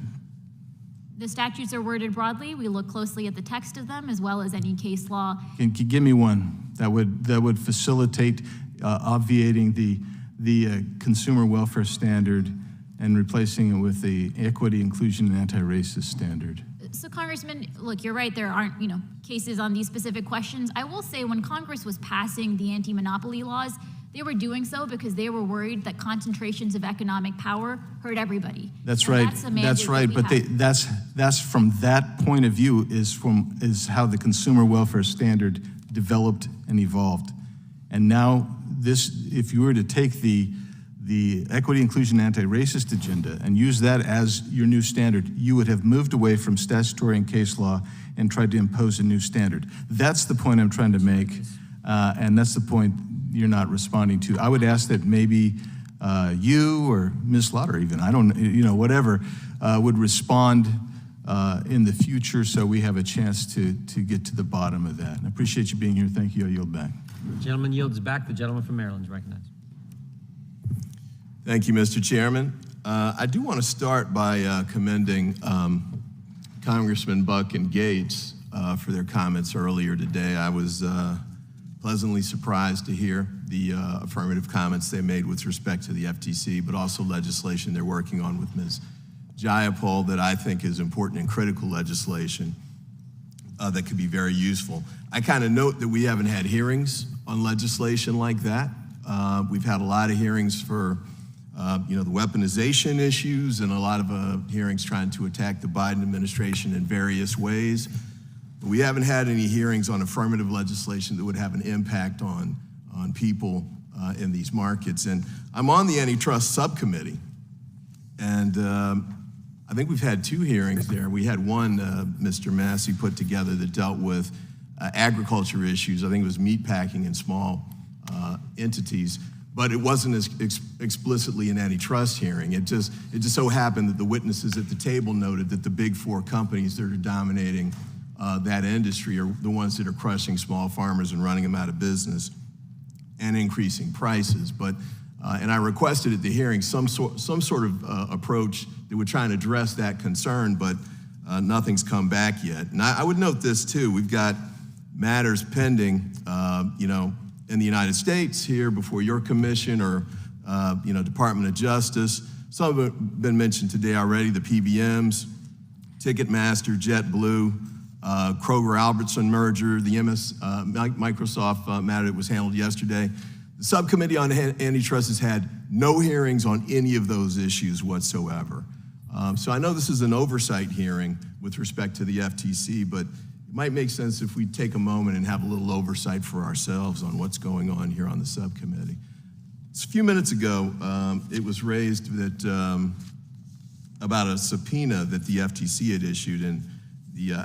The statutes are worded broadly. We look closely at the text of them as well as any case law. Can you give me one that would facilitate obviating the consumer welfare standard and replacing it with the equity, inclusion, and anti-racist standard? So Congressman, look, you're right, there aren't, cases on these specific questions. I will say when Congress was passing the anti-monopoly laws, they were doing so because they were worried that concentrations of economic power hurt everybody. That's right. That's right. But that's from that point of view is how the consumer welfare standard developed and evolved. And now if you were to take the equity, inclusion, anti-racist agenda and use that as your new standard, you would have moved away from statutory and case law and tried to impose a new standard. That's the point I'm trying to make, and that's the point you're not responding to. I would ask that maybe you or Ms. Slaughter even, I don't, whatever, would respond in the future so we have a chance to get to the bottom of that. I appreciate you being here. Thank you. I yield back. The gentleman yields back. The gentleman from Maryland is recognized. Thank you, Mr. Chairman. I do want to start by commending Congressman Buck and Gates for their comments earlier today. I was pleasantly surprised to hear the affirmative comments they made with respect to the FTC, but also legislation they're working on with Ms. Jayapal that I think is important and critical legislation that could be very useful. I kind of note that we haven't had hearings on legislation like that. We've had a lot of hearings for the weaponization issues and a lot of hearings trying to attack the Biden administration in various ways. But we haven't had any hearings on affirmative legislation that would have an impact on people in these markets. And I'm on the Antitrust Subcommittee, and I think we've had 2 hearings there. We had one Mr. Massey put together that dealt with agriculture issues. I think it was meatpacking in small entities, but it wasn't as explicitly an antitrust hearing. It just so happened that the witnesses at the table noted that the big 4 companies that are dominating that industry are the ones that are crushing small farmers and running them out of business and increasing prices. But and I requested at the hearing some sort of approach that would try and address that concern, but nothing's come back yet. And I would note this too. We've got matters pending, in the United States here before your commission or, Department of Justice. Some of it have been mentioned today already, the PBMs, Ticketmaster, JetBlue, Kroger-Albertson merger, the Microsoft matter that was handled yesterday. The subcommittee on antitrust has had no hearings on any of those issues whatsoever. So I know this is an oversight hearing with respect to the FTC, but it might make sense if we take a moment and have a little oversight for ourselves on what's going on here on the subcommittee. A few minutes ago, it was raised that about a subpoena that the FTC had issued, and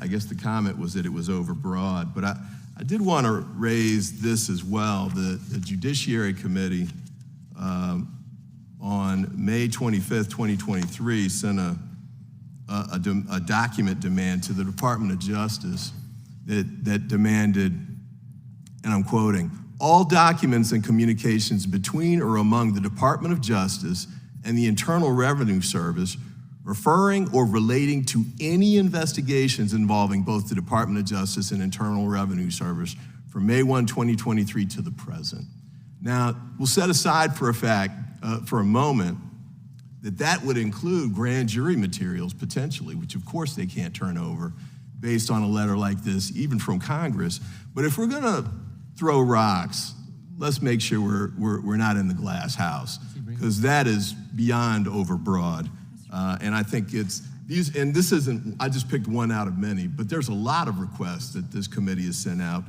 I guess the comment was that it was overbroad. But I did want to raise this as well. The Judiciary Committee on May 25th, 2023, sent a document demand to the Department of Justice that demanded, and I'm quoting, all documents and communications between or among the Department of Justice and the Internal Revenue Service referring or relating to any investigations involving both the Department of Justice and Internal Revenue Service from May 1, 2023 to the present. Now, we'll set aside for a moment, that would include grand jury materials potentially, which of course they can't turn over based on a letter like this, even from Congress. But if we're gonna throw rocks, let's make sure we're not in the glass house, because that is beyond overbroad. And I think it's these, and this isn't, I just picked one out of many, but there's a lot of requests that this committee has sent out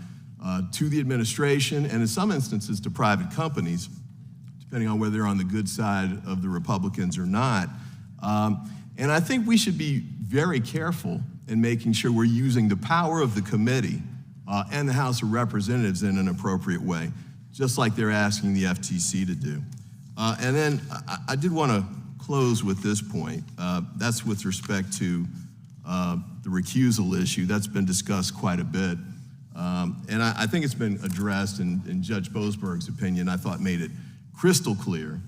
to the administration and in some instances to private companies, depending on whether they're on the good side of the Republicans or not. And I think we should be very careful in making sure we're using the power of the committee and the House of Representatives in an appropriate way, just like they're asking the FTC to do. And then I did want to close with this point. That's with respect to the recusal issue. That's been discussed quite a bit. And I think it's been addressed in Judge Boasberg's opinion, I thought made it crystal clear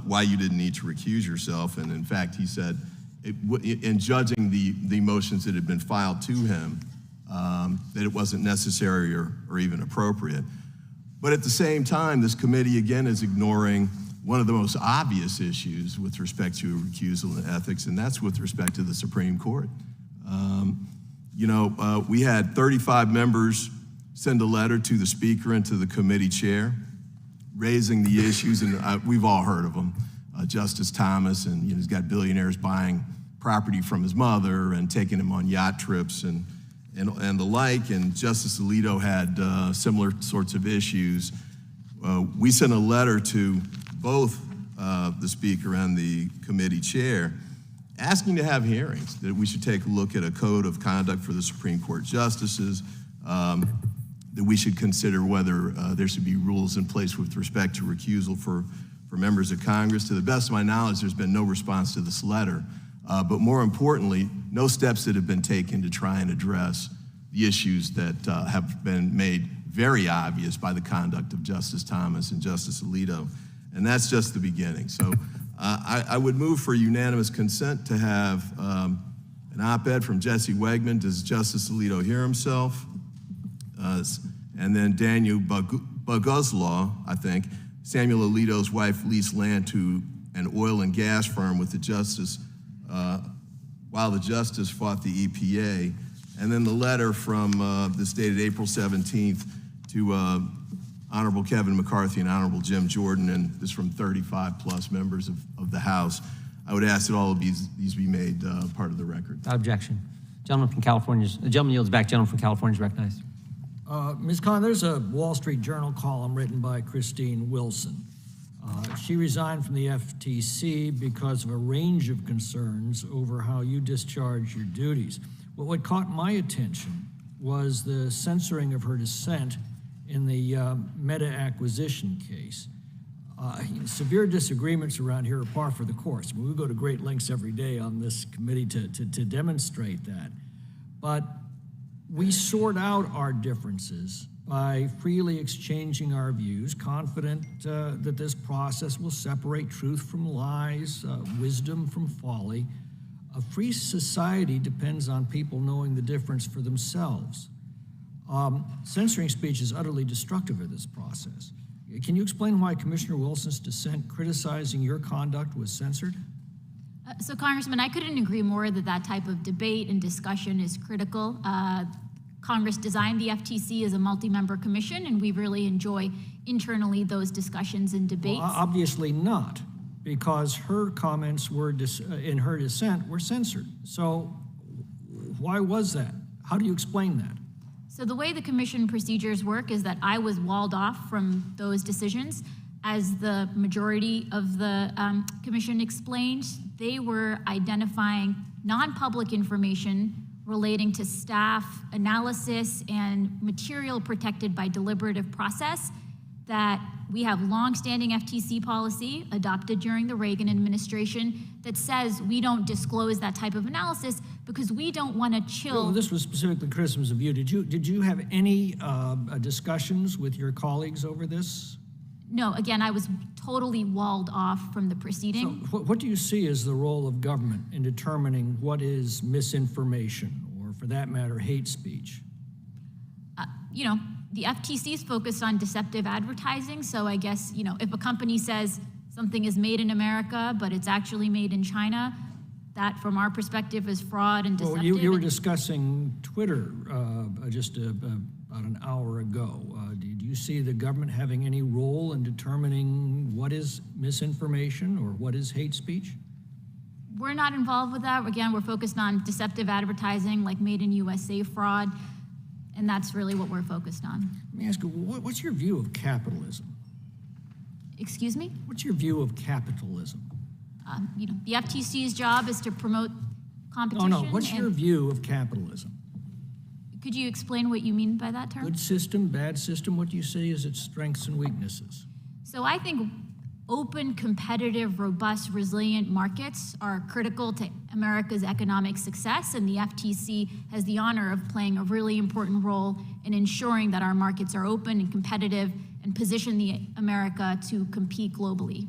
why you didn't need to recuse yourself. And in fact, he said, in judging the motions that had been filed to him, that it wasn't necessary or even appropriate. But at the same time, this committee again is ignoring one of the most obvious issues with respect to recusal and ethics, and that's with respect to the Supreme Court. We had 35 members send a letter to the Speaker and to the committee chair raising the issues, and we've all heard of them. Justice Thomas, and he's got billionaires buying property from his mother and taking him on yacht trips and the like, and Justice Alito had similar sorts of issues. We sent a letter to both the Speaker and the committee chair asking to have hearings, that we should take a look at a code of conduct for the Supreme Court justices, that we should consider whether there should be rules in place with respect to recusal for members of Congress. To the best of my knowledge, there's been no response to this letter, but more importantly, no steps that have been taken to try and address the issues that have been made very obvious by the conduct of Justice Thomas and Justice Alito. And that's just the beginning. So I would move for unanimous consent to have an op-ed from Jesse Wegman. Does Justice Alito hear himself? And then Daniel Buguzlaw, I think, Samuel Alito's wife leased land to an oil and gas firm with the justice while the justice fought the EPA. And then the letter from this dated April 17th to Honorable Kevin McCarthy and Honorable Jim Jordan, and this from 35 plus members of the House. I would ask that all of these be made part of the record. Without objection. Gentleman from California, the gentleman yields back. Gentleman from California is recognized. Ms. Khan, there's a Wall Street Journal column written by Christine Wilson. She resigned from the FTC because of a range of concerns over how you discharge your duties. But what caught my attention was the censoring of her dissent in the Meta acquisition case. Severe disagreements around here are par for the course. I mean, we go to great lengths every day on this committee to demonstrate that. But we sort out our differences by freely exchanging our views, confident that this process will separate truth from lies, wisdom from folly. A free society depends on people knowing the difference for themselves. Censoring speech is utterly destructive of this process. Can you explain why Commissioner Wilson's dissent criticizing your conduct was censored? So, Congressman, I couldn't agree more that that type of debate and discussion is critical. Congress designed the FTC as a multi-member commission, and we really enjoy internally those discussions and debates. Well, obviously not, because her comments were in her dissent were censored. So why was that? How do you explain that? So the way the commission procedures work is that I was walled off from those decisions. As the majority of the commission explained, they were identifying non-public information relating to staff analysis and material protected by deliberative process, that we have longstanding FTC policy adopted during the Reagan administration that says we don't disclose that type of analysis because we don't want to chill. Well, this was specifically criticisms of you. Did you have any discussions with your colleagues over this? No, again, I was totally walled off from the proceeding. So what do you see as the role of government in determining what is misinformation, or for that matter, hate speech? The FTC is focused on deceptive advertising, so I guess, if a company says something is made in America, but it's actually made in China, that from our perspective is fraud and deceptive. Well, you were discussing Twitter just about an hour ago. Did you see the government having any role in determining what is misinformation or what is hate speech? We're not involved with that. Again, we're focused on deceptive advertising like made in USA fraud, and that's really what we're focused on. Let me ask you, what's your view of capitalism? Excuse me? What's your view of capitalism? The FTC's job is to promote competition. No, what's your view of capitalism? Could you explain what you mean by that term? Good system, bad system, what do you see as its strengths and weaknesses? So I think open, competitive, robust, resilient markets are critical to America's economic success, and the FTC has the honor of playing a really important role in ensuring that our markets are open and competitive and position America to compete globally.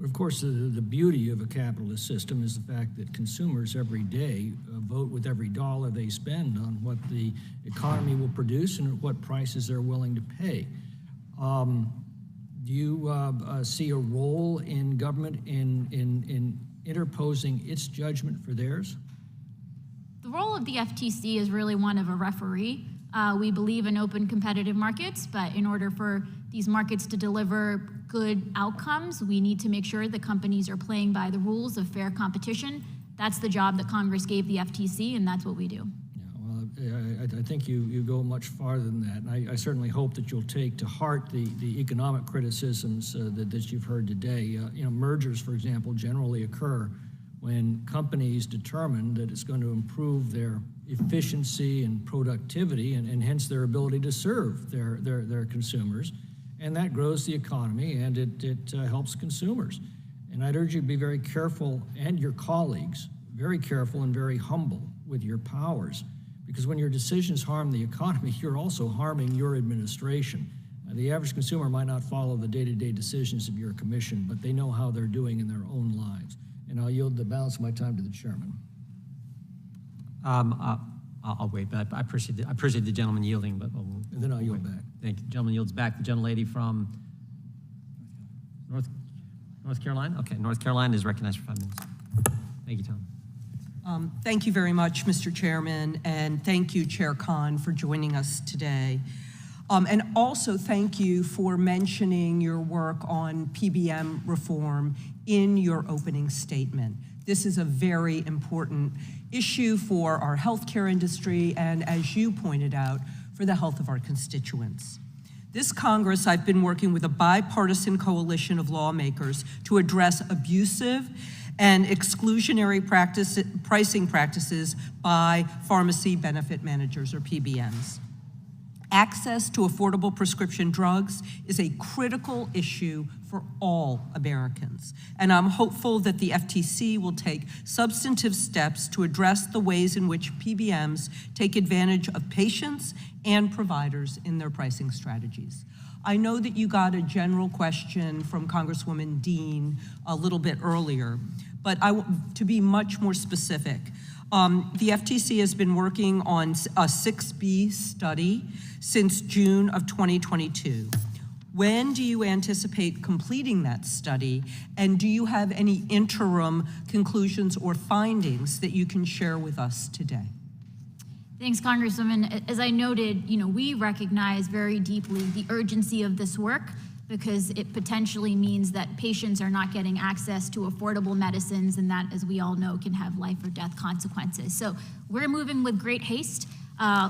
Of course, the beauty of a capitalist system is the fact that consumers every day vote with every dollar they spend on what the economy will produce and at what prices they're willing to pay. Do you see a role in government in interposing its judgment for theirs? The role of the FTC is really one of a referee. We believe in open competitive markets, but in order for these markets to deliver good outcomes, we need to make sure that companies are playing by the rules of fair competition. That's the job that Congress gave the FTC, and that's what we do. I think you go much farther than that. And I certainly hope that you'll take to heart the economic criticisms that you've heard today. Mergers, for example, generally occur when companies determine that it's going to improve their efficiency and productivity and hence their ability to serve their consumers. And that grows the economy and it helps consumers. And I'd urge you to be very careful, and your colleagues, very careful and very humble with your powers. Because when your decisions harm the economy, you're also harming your administration. The average consumer might not follow the day-to-day decisions of your commission, but they know how they're doing in their own lives. And I'll yield the balance of my time to the chairman. I'll wait, but I appreciate the gentleman yielding, but and then I'll yield back. Thank you. The gentleman yields back. The gentlelady from North Carolina? Okay, North Carolina is recognized for 5 minutes. Thank you, Tom. Thank you very much, Mr. Chairman, and thank you, Chair Khan, for joining us today. And also thank you for mentioning your work on PBM reform in your opening statement. This is a very important issue for our healthcare industry and, as you pointed out, for the health of our constituents. This Congress, I've been working with a bipartisan coalition of lawmakers to address abusive and exclusionary pricing practices by pharmacy benefit managers, or PBMs. Access to affordable prescription drugs is a critical issue for all Americans, and I'm hopeful that the FTC will take substantive steps to address the ways in which PBMs take advantage of patients and providers in their pricing strategies. I know that you got a general question from Congresswoman Dean a little bit earlier, But to be much more specific, the FTC has been working on a 6B study since June of 2022. When do you anticipate completing that study? And do you have any interim conclusions or findings that you can share with us today? Thanks, Congresswoman. As I noted, we recognize very deeply the urgency of this work because it potentially means that patients are not getting access to affordable medicines, and that, as we all know, can have life or death consequences. So we're moving with great haste.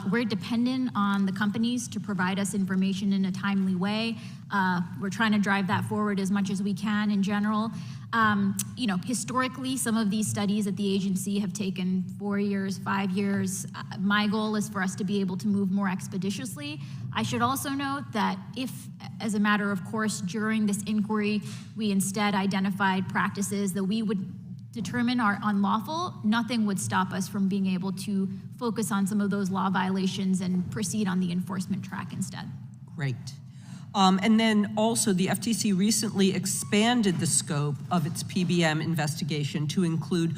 We're dependent on the companies to provide us information in a timely way. We're trying to drive that forward as much as we can in general. Historically, some of these studies at the agency have taken 4 years, 5 years. My goal is for us to be able to move more expeditiously. I should also note that if, as a matter of course, during this inquiry, we instead identified practices that we would determine are unlawful, nothing would stop us from being able to focus on some of those law violations and proceed on the enforcement track instead. Great. And then also the FTC recently expanded the scope of its PBM investigation to include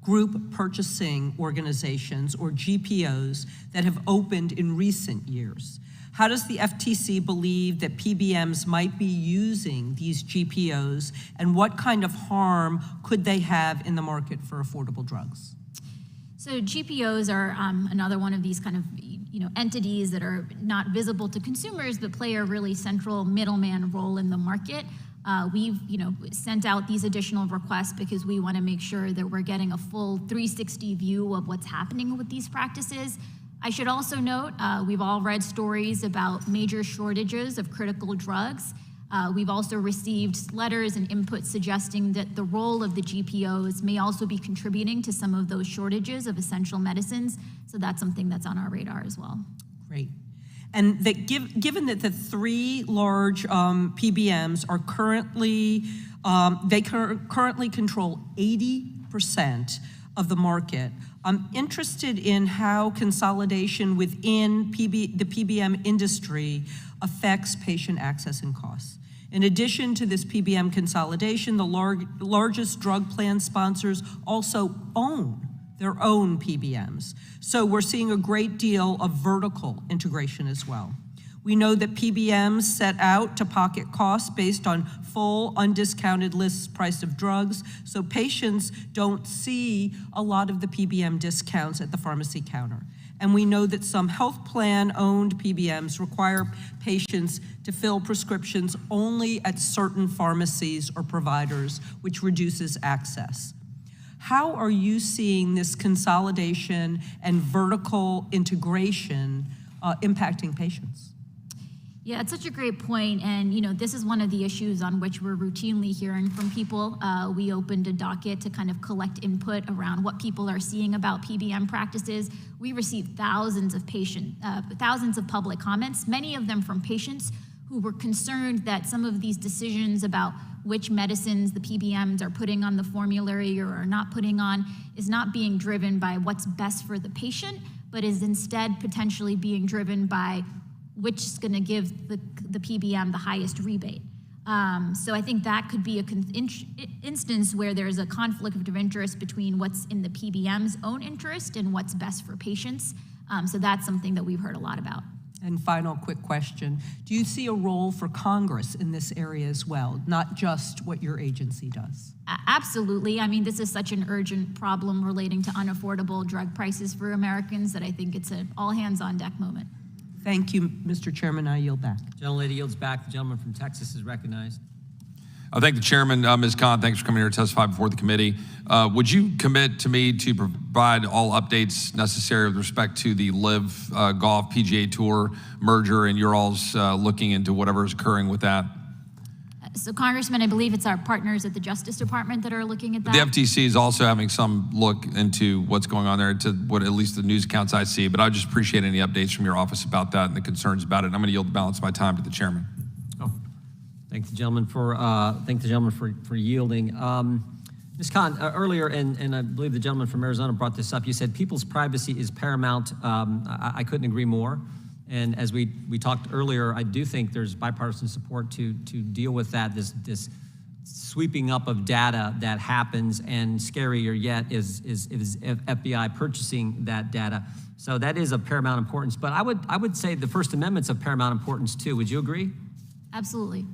group purchasing organizations, or GPOs, that have opened in recent years. How does the FTC believe that PBMs might be using these GPOs, and what kind of harm could they have in the market for affordable drugs? So GPOs are another one of these kind of entities that are not visible to consumers but play a really central middleman role in the market. We've sent out these additional requests because we want to make sure that we're getting a full 360 view of what's happening with these practices. I should also note, we've all read stories about major shortages of critical drugs. We've also received letters and input suggesting that the role of the GPOs may also be contributing to some of those shortages of essential medicines. So that's something that's on our radar as well. Great. And that given that the three large PBMs are currently, currently control 80% of the market, I'm interested in how consolidation within the PBM industry affects patient access and costs. In addition to this PBM consolidation, the largest drug plan sponsors also own their own PBMs. So we're seeing a great deal of vertical integration as well. We know that PBMs set out to pocket costs based on full, undiscounted list price of drugs, so patients don't see a lot of the PBM discounts at the pharmacy counter. And we know that some health plan-owned PBMs require patients to fill prescriptions only at certain pharmacies or providers, which reduces access. How are you seeing this consolidation and vertical integration impacting patients? Yeah, it's such a great point. And, this is one of the issues on which we're routinely hearing from people. We opened a docket to kind of collect input around what people are seeing about PBM practices. We received thousands of public comments, many of them from patients who were concerned that some of these decisions about which medicines the PBMs are putting on the formulary or are not putting on is not being driven by what's best for the patient, but is instead potentially being driven by which is going to give the PBM the highest rebate. So I think that could be an instance where there's a conflict of interest between what's in the PBM's own interest and what's best for patients. So that's something that we've heard a lot about. And final quick question. Do you see a role for Congress in this area as well, not just what your agency does? Absolutely. I mean, this is such an urgent problem relating to unaffordable drug prices for Americans that I think it's an all-hands-on-deck moment. Thank you, Mr. Chairman. I yield back. Gentlelady yields back. The gentleman from Texas is recognized. I thank the chairman, Ms. Khan. Thanks for coming here to testify before the committee. Would you commit to me to provide all updates necessary with respect to the Live Golf PGA Tour merger and your all's looking into whatever is occurring with that? So, Congressman, I believe it's our partners at the Justice Department that are looking at that. The FTC is also having some look into what's going on there, to what at least the news accounts I see. But I just appreciate any updates from your office about that and the concerns about it. I'm going to yield the balance of my time to the chairman. Thank the gentleman for yielding. Ms. Khan, earlier, and I believe the gentleman from Arizona brought this up, you said people's privacy is paramount. I couldn't agree more. And as we talked earlier, I do think there's bipartisan support to deal with that, this sweeping up of data that happens, and scarier yet is FBI purchasing that data. So that is of paramount importance. But I would say the First Amendment's of paramount importance too. Would you agree? Absolutely.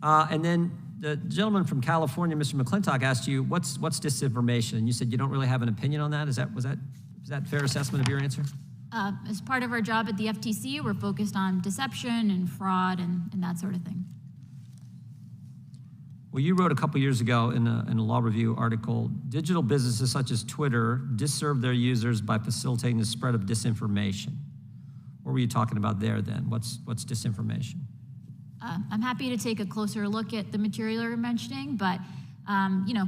And then the gentleman from California, Mr. McClintock, asked you, what's disinformation? And you said you don't really have an opinion on that. Is that a fair assessment of your answer? As part of our job at the FTC, we're focused on deception and fraud and that sort of thing. Well, you wrote a couple years ago in a law review article, digital businesses such as Twitter disserve their users by facilitating the spread of disinformation. What were you talking about there then? What's disinformation? I'm happy to take a closer look at the material you're mentioning, but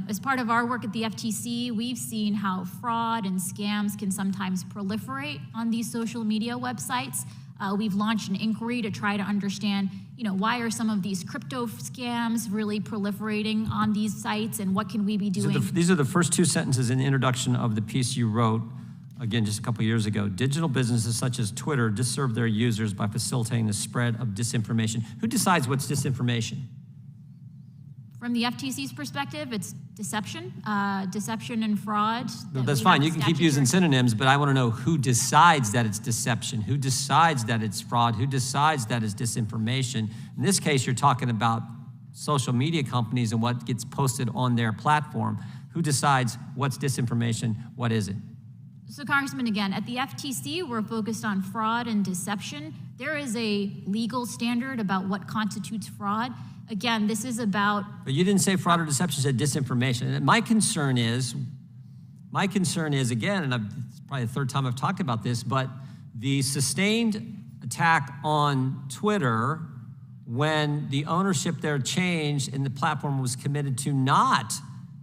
as part of our work at the FTC, we've seen how fraud and scams can sometimes proliferate on these social media websites. We've launched an inquiry to try to understand, why are some of these crypto scams really proliferating on these sites, and what can we be doing? These are the first two sentences in the introduction of the piece you wrote, again, just a couple years ago. Digital businesses such as Twitter disserve their users by facilitating the spread of disinformation. Who decides what's disinformation? From the FTC's perspective, it's deception and fraud. That's fine. You can keep using synonyms, but I want to know who decides that it's deception, who decides that it's fraud, who decides that it's disinformation. In this case, you're talking about social media companies and what gets posted on their platform. Who decides what's disinformation, what isn't? So, Congressman, again, at the FTC, we're focused on fraud and deception. There is a legal standard about what constitutes fraud. Again, this is about... But you didn't say fraud or deception, you said disinformation. And my concern is, again, and it's probably the third time I've talked about this, but the sustained attack on Twitter when the ownership there changed and the platform was committed to not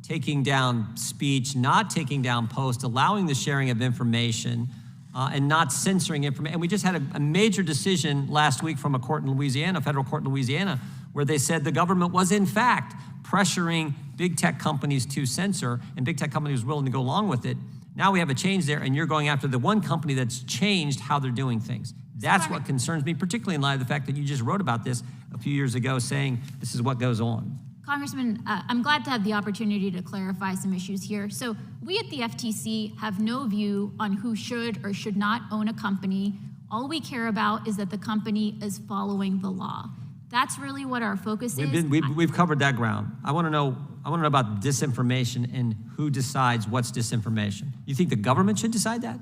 taking down speech, not taking down posts, allowing the sharing of information, and not censoring information. And we just had a major decision last week from a court in Louisiana, a federal court in Louisiana, where they said the government was in fact pressuring big tech companies to censor, and big tech companies were willing to go along with it. Now we have a change there, and you're going after the one company that's changed how they're doing things. That's what concerns me, particularly in light of the fact that you just wrote about this a few years ago, saying this is what goes on. Congressman, I'm glad to have the opportunity to clarify some issues here. So we at the FTC have no view on who should or should not own a company. All we care about is that the company is following the law. That's really what our focus is. We've covered that ground. I want to know about disinformation and who decides what's disinformation. You think the government should decide that?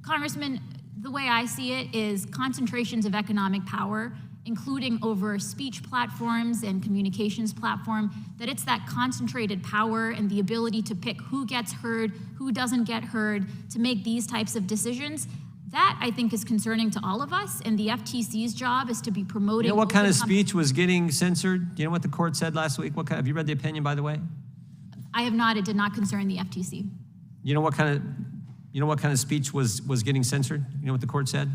Congressman, the way I see it is concentrations of economic power, including over speech platforms and communications platform, that it's that concentrated power and the ability to pick who gets heard, who doesn't get heard, to make these types of decisions. That, I think, is concerning to all of us, and the FTC's job is to be promoting... You know what kind of speech was getting censored? Do you know what the court said last week? Have you read the opinion, by the way? I have not. It did not concern the FTC. You know what kind of speech was getting censored? You know what the court said?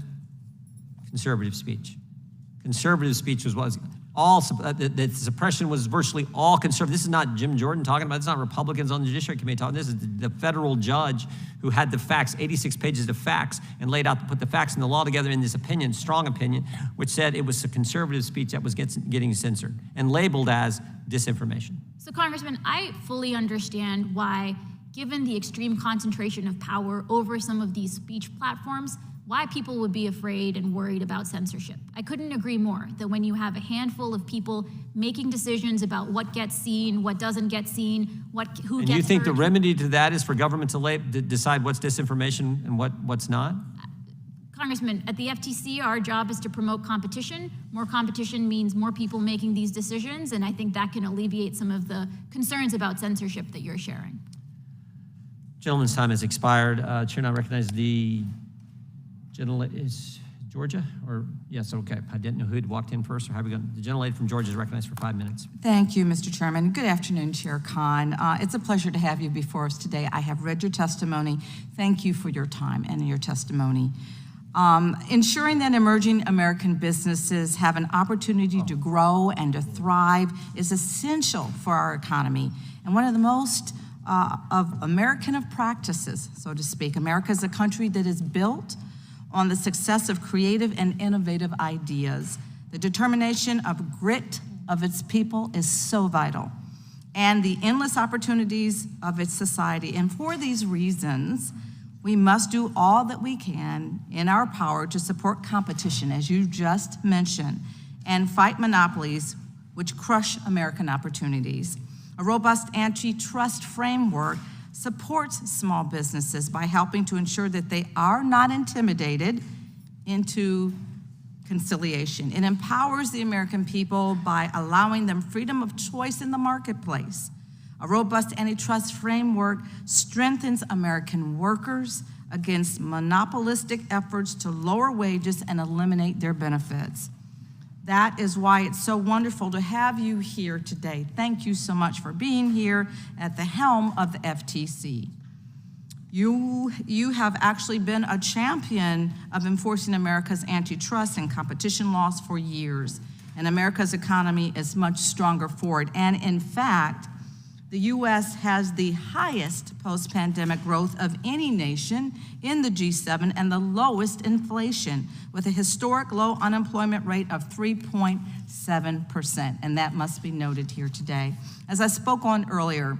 Conservative speech. Conservative speech was all, the suppression was virtually all conservative. This is not Jim Jordan talking about, this is not Republicans on the Judiciary Committee talking, this is the federal judge who had the facts, 86 pages of facts, and put the facts and the law together in this opinion, strong opinion, which said it was a conservative speech that was getting censored and labeled as disinformation. So, Congressman, I fully understand why, given the extreme concentration of power over some of these speech platforms, why people would be afraid and worried about censorship. I couldn't agree more that when you have a handful of people making decisions about what gets seen, what doesn't get seen, who gets heard. And you think the remedy to that is for government to decide what's disinformation and what's not? Congressman, at the FTC, our job is to promote competition. More competition means more people making these decisions, and I think that can alleviate some of the concerns about censorship that you're sharing. Gentleman's time has expired. Chair now recognizes the gentlelady, is Georgia? Or, yes, okay. I didn't know who had walked in first, or how we going? The gentlelady from Georgia is recognized for 5 minutes. Thank you, Mr. Chairman. Good afternoon, Chair Khan. It's a pleasure to have you before us today. I have read your testimony. Thank you for your time and your testimony. Ensuring that emerging American businesses have an opportunity to grow and to thrive is essential for our economy. And one of the most of American practices, so to speak. America is a country that is built on the success of creative and innovative ideas, the determination of grit of its people is so vital, and the endless opportunities of its society. And for these reasons, we must do all that we can in our power to support competition, as you just mentioned, and fight monopolies which crush American opportunities. A robust antitrust framework supports small businesses by helping to ensure that they are not intimidated into conciliation. It empowers the American people by allowing them freedom of choice in the marketplace. A robust antitrust framework strengthens American workers against monopolistic efforts to lower wages and eliminate their benefits. That is why it's so wonderful to have you here today. Thank you so much for being here at the helm of the FTC. You have actually been a champion of enforcing America's antitrust and competition laws for years, and America's economy is much stronger for it. And in fact, the U.S. has the highest post-pandemic growth of any nation in the G7 and the lowest inflation, with a historic low unemployment rate of 3.7%, and that must be noted here today. As I spoke on earlier,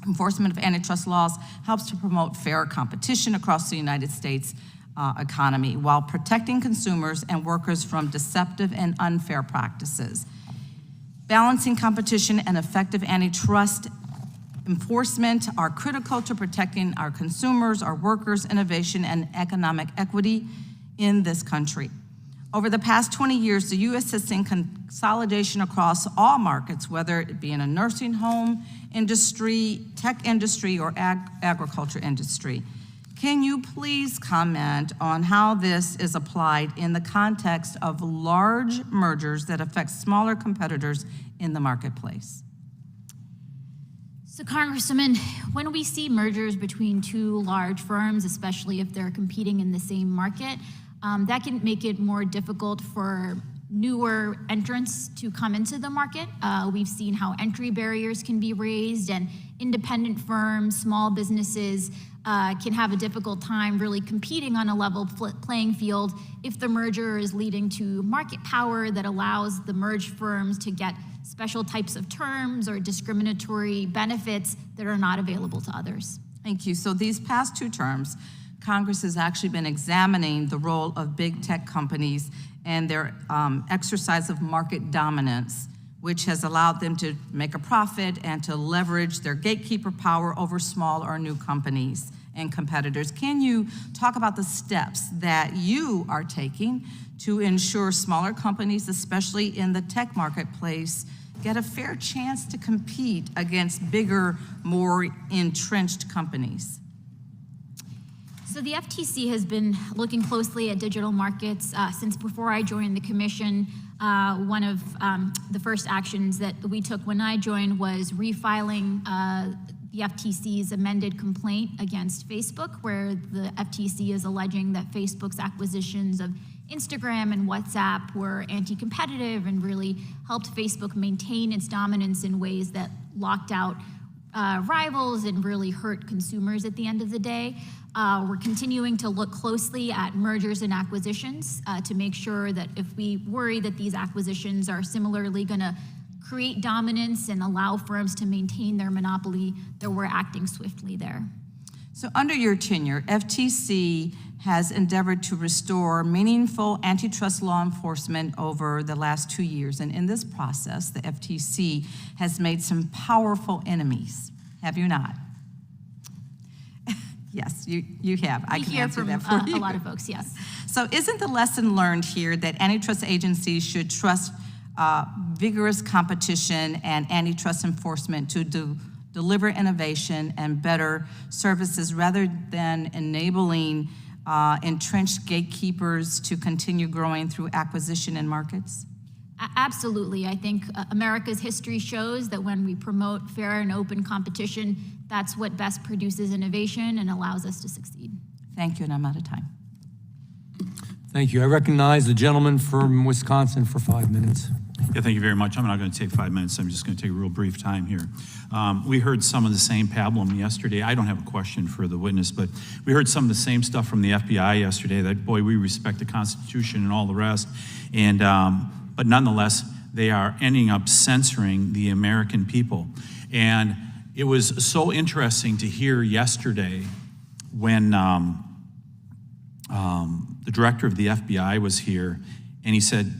enforcement of antitrust laws helps to promote fair competition across the United States economy while protecting consumers and workers from deceptive and unfair practices. Balancing competition and effective antitrust enforcement are critical to protecting our consumers, our workers, innovation, and economic equity in this country. Over the past 20 years, the U.S. has seen consolidation across all markets, whether it be in a nursing home industry, tech industry, or agriculture industry. Can you please comment on how this is applied in the context of large mergers that affect smaller competitors in the marketplace? So, Congresswoman, when we see mergers between two large firms, especially if they're competing in the same market, that can make it more difficult for newer entrants to come into the market. We've seen how entry barriers can be raised, and independent firms, small businesses can have a difficult time really competing on a level playing field if the merger is leading to market power that allows the merged firms to get special types of terms or discriminatory benefits that are not available to others. Thank you. So these past two terms, Congress has actually been examining the role of big tech companies and their exercise of market dominance, which has allowed them to make a profit and to leverage their gatekeeper power over small or new companies and competitors. Can you talk about the steps that you are taking to ensure smaller companies, especially in the tech marketplace, get a fair chance to compete against bigger, more entrenched companies? So the FTC has been looking closely at digital markets since before I joined the commission. One of the first actions that we took when I joined was refiling the FTC's amended complaint against Facebook, where the FTC is alleging that Facebook's acquisitions of Instagram and WhatsApp were anti-competitive and really helped Facebook maintain its dominance in ways that locked out rivals and really hurt consumers at the end of the day. We're continuing to look closely at mergers and acquisitions to make sure that if we worry that these acquisitions are similarly going to create dominance and allow firms to maintain their monopoly, that we're acting swiftly there. So under your tenure, FTC has endeavored to restore meaningful antitrust law enforcement over the last 2 years. And in this process, the FTC has made some powerful enemies. Have you not? Yes, you have. I can answer that for you. A lot of folks, yes. So isn't the lesson learned here that antitrust agencies should trust vigorous competition and antitrust enforcement to deliver innovation and better services rather than enabling entrenched gatekeepers to continue growing through acquisition in markets? Absolutely. I think America's history shows that when we promote fair and open competition, that's what best produces innovation and allows us to succeed. Thank you, and I'm out of time. Thank you. I recognize the gentleman from Wisconsin for 5 minutes. Yeah, thank you very much. I'm not going to take 5 minutes. I'm just going to take a real brief time here. We heard some of the same pablum yesterday. I don't have a question for the witness, but we heard some of the same stuff from the FBI yesterday, that, boy, we respect the Constitution and all the rest. And but nonetheless, they are ending up censoring the American people. And it was so interesting to hear yesterday when the director of the FBI was here, and he said,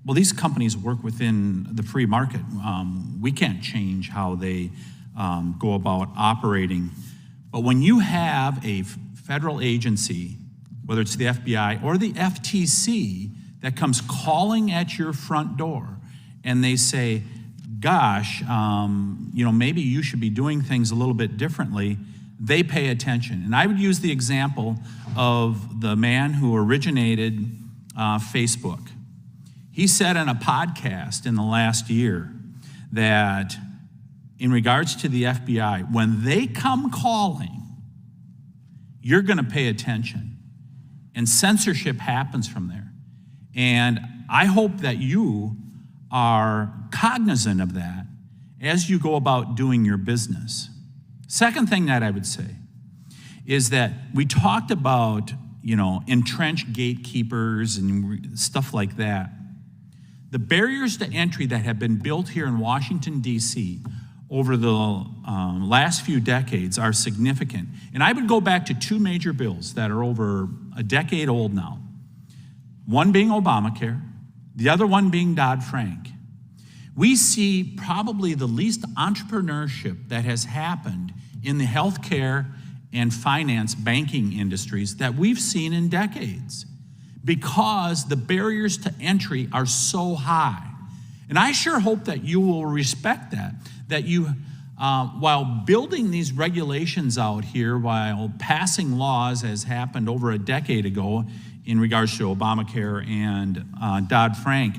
well, these companies work within the free market. We can't change how they go about operating. But when you have a federal agency, whether it's the FBI or the FTC, that comes calling at your front door, and they say, gosh, maybe you should be doing things a little bit differently, they pay attention. And I would use the example of the man who originated Facebook. He said in a podcast in the last year that in regards to the FBI, when they come calling, you're going to pay attention. And censorship happens from there. And I hope that you are cognizant of that as you go about doing your business. Second thing that I would say is that we talked about, entrenched gatekeepers and stuff like that. The barriers to entry that have been built here in Washington, D.C. over the last few decades are significant. And I would go back to two major bills that are over a decade old now. One being Obamacare, the other one being Dodd-Frank. We see probably the least entrepreneurship that has happened in the healthcare and finance banking industries that we've seen in decades, because the barriers to entry are so high. And I sure hope that you will respect that you, while building these regulations out here, while passing laws as happened over a decade ago in regards to Obamacare and Dodd-Frank,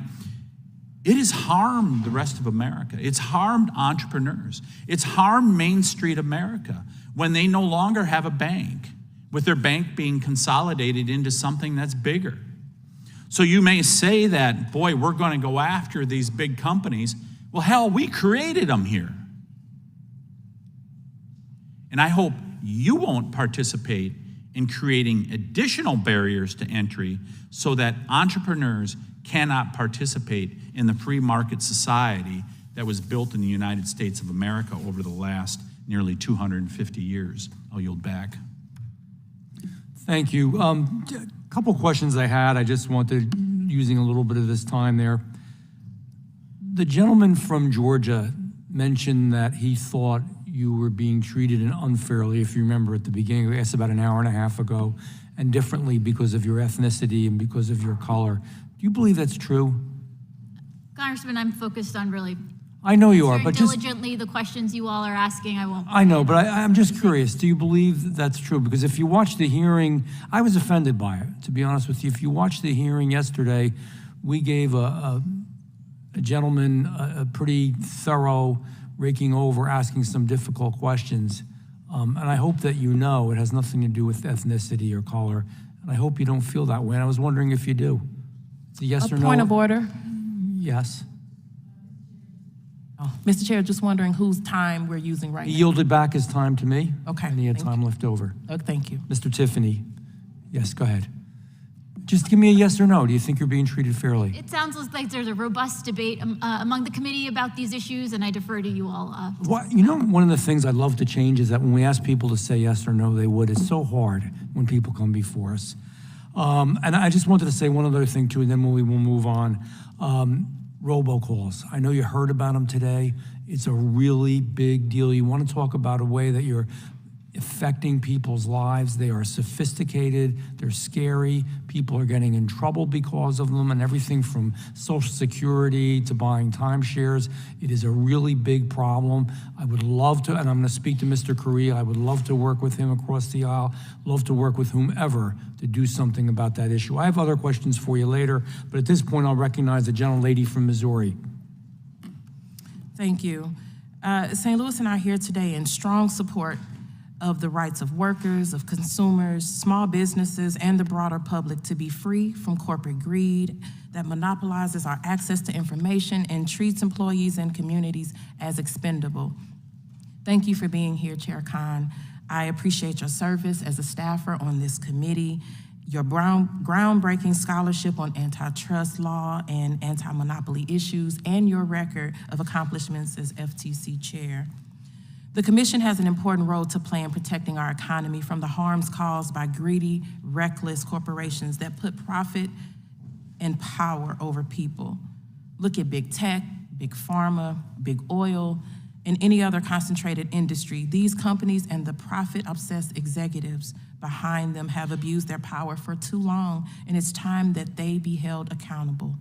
it has harmed the rest of America. It's harmed entrepreneurs. It's harmed Main Street America when they no longer have a bank, with their bank being consolidated into something that's bigger. So you may say that, boy, we're going to go after these big companies. Well, hell, we created them here. And I hope you won't participate in creating additional barriers to entry so that entrepreneurs cannot participate in the free market society that was built in the United States of America over the last nearly 250 years. I'll yield back. Thank you. A couple questions I had. I just wanted, using a little bit of this time there. The gentleman from Georgia mentioned that he thought you were being treated unfairly, if you remember at the beginning, we asked about an hour and a half ago, and differently because of your ethnicity and because of your color. Do you believe that's true? Congressman, I'm focused on really I know you are, but just diligently the questions you all are asking. I know, but I'm just curious. Do you believe that's true? Because if you watch the hearing, I was offended by it, to be honest with you. If you watch the hearing yesterday, we gave a gentleman a pretty thorough raking over, asking some difficult questions. And I hope that you know it has nothing to do with ethnicity or color. And I hope you don't feel that way. And I was wondering if you do. It's a yes or no. Point of order. Yes. Oh, Mr. Chair, just wondering whose time we're using right He now. yielded back his time to me. Okay, And he had thank time left over. Thank you. Mr. Tiffany. Yes, go ahead. Just give me a yes or no. Do you think you're being treated fairly? It sounds like there's a robust debate among the committee about these issues, and I defer to you all. One of the things I'd love to change is that when we ask people to say yes or no, they would. It's so hard when people come before us. And I just wanted to say one other thing too, and then we will move on. Robocalls. I know you heard about them today. It's a really big deal. You want to talk about a way that you're affecting people's lives. They are sophisticated, they're scary, people are getting in trouble because of them, and everything from Social Security to buying timeshares. It is a really big problem. I would love to, and I'm going to speak to Mr. Correa, I would love to work with him across the aisle, love to work with whomever to do something about that issue. I have other questions for you later, but at this point I'll recognize the gentlelady from Missouri. Thank you. St. Louis and I are here today in strong support of the rights of workers, of consumers, small businesses, and the broader public to be free from corporate greed that monopolizes our access to information and treats employees and communities as expendable. Thank you for being here, Chair Khan. I appreciate your service as a staffer on this committee. your groundbreaking scholarship on antitrust law and anti-monopoly issues, and your record of accomplishments as FTC chair. The Commission has an important role to play in protecting our economy from the harms caused by greedy, reckless corporations that put profit and power over people. Look at big tech, big pharma, big oil, and any other concentrated industry. These companies and the profit-obsessed executives behind them have abused their power for too long, and it's time that they be held accountable.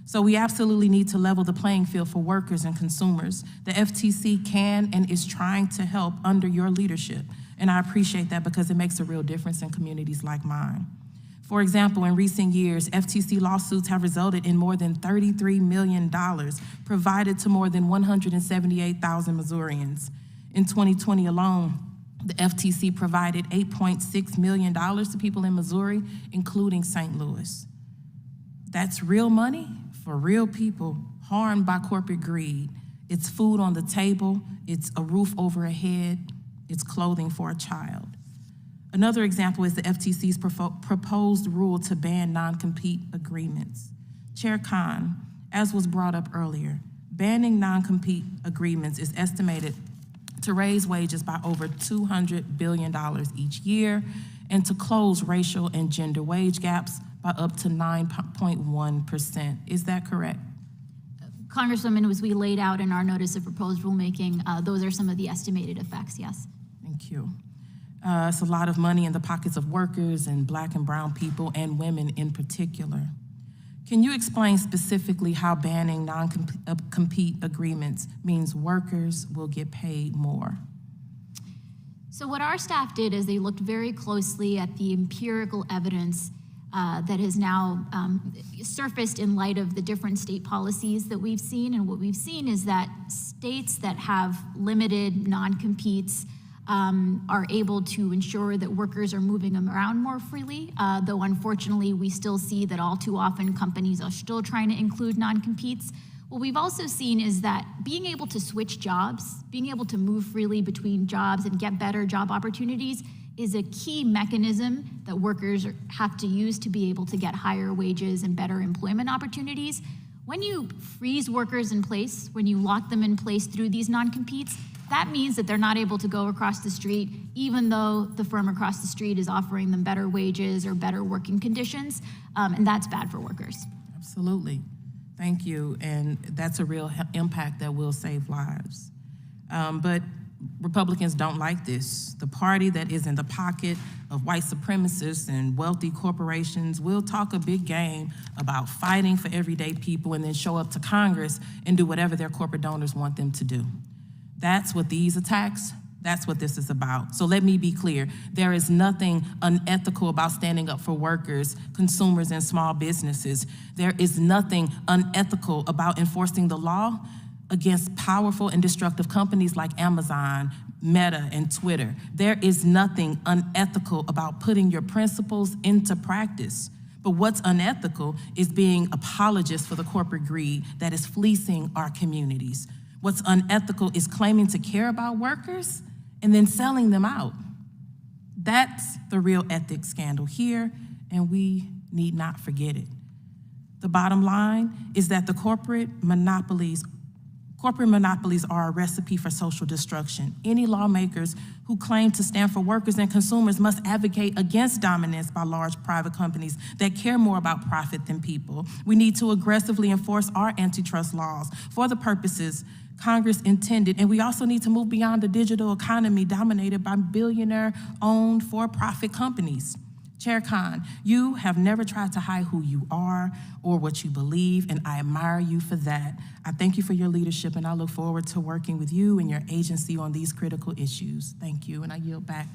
So we absolutely need to level the playing field for workers and consumers. The FTC can and is trying to help under your leadership, and I appreciate that because it makes a real difference in communities like mine. For example, in recent years, FTC lawsuits have resulted in more than $33 million provided to more than 178,000 Missourians. In 2020 alone, the FTC provided $8.6 million to people in Missouri, including St. Louis. That's real money for real people harmed by corporate greed. It's food on the table, it's a roof over a head, it's clothing for a child. Another example is the FTC's proposed rule to ban non-compete agreements. Chair Khan, as was brought up earlier, banning non-compete agreements is estimated to raise wages by over $200 billion each year and to close racial and gender wage gaps by up to 9.1%. Is that correct? Congresswoman, as we laid out in our notice of proposed rulemaking, those are some of the estimated effects, yes. Thank you. It's a lot of money in the pockets of workers and Black and brown people and women in particular. Can you explain specifically how banning non-compete agreements means workers will get paid more? So what our staff did is they looked very closely at the empirical evidence that has now surfaced in light of the different state policies that we've seen. And what we've seen is that states that have limited non-competes are able to ensure that workers are moving them around more freely, though unfortunately we still see that all too often companies are still trying to include non-competes. What we've also seen is that being able to switch jobs, being able to move freely between jobs and get better job opportunities is a key mechanism that workers have to use to be able to get higher wages and better employment opportunities. When you freeze workers in place, when you lock them in place through these non-competes, that means that they're not able to go across the street, even though the firm across the street is offering them better wages or better working conditions, and that's bad for workers. Absolutely. Thank you, and that's a real impact that will save lives. But Republicans don't like this. The party that is in the pocket of white supremacists and wealthy corporations will talk a big game about fighting for everyday people and then show up to Congress and do whatever their corporate donors want them to do. That's what these attacks, that's what this is about. So let me be clear. There is nothing unethical about standing up for workers, consumers, and small businesses. There is nothing unethical about enforcing the law against powerful and destructive companies like Amazon, Meta, and Twitter. There is nothing unethical about putting your principles into practice. But what's unethical is being apologists for the corporate greed that is fleecing our communities. What's unethical is claiming to care about workers and then selling them out. That's the real ethics scandal here, and we need not forget it. The bottom line is that the corporate monopolies are a recipe for social destruction. Any lawmakers who claim to stand for workers and consumers must advocate against dominance by large private companies that care more about profit than people. We need to aggressively enforce our antitrust laws for the purposes Congress intended, and we also need to move beyond the digital economy dominated by billionaire-owned for-profit companies. Chair Khan, you have never tried to hide who you are or what you believe, and I admire you for that. I thank you for your leadership, and I look forward to working with you and your agency on these critical issues. Thank you, and I yield back.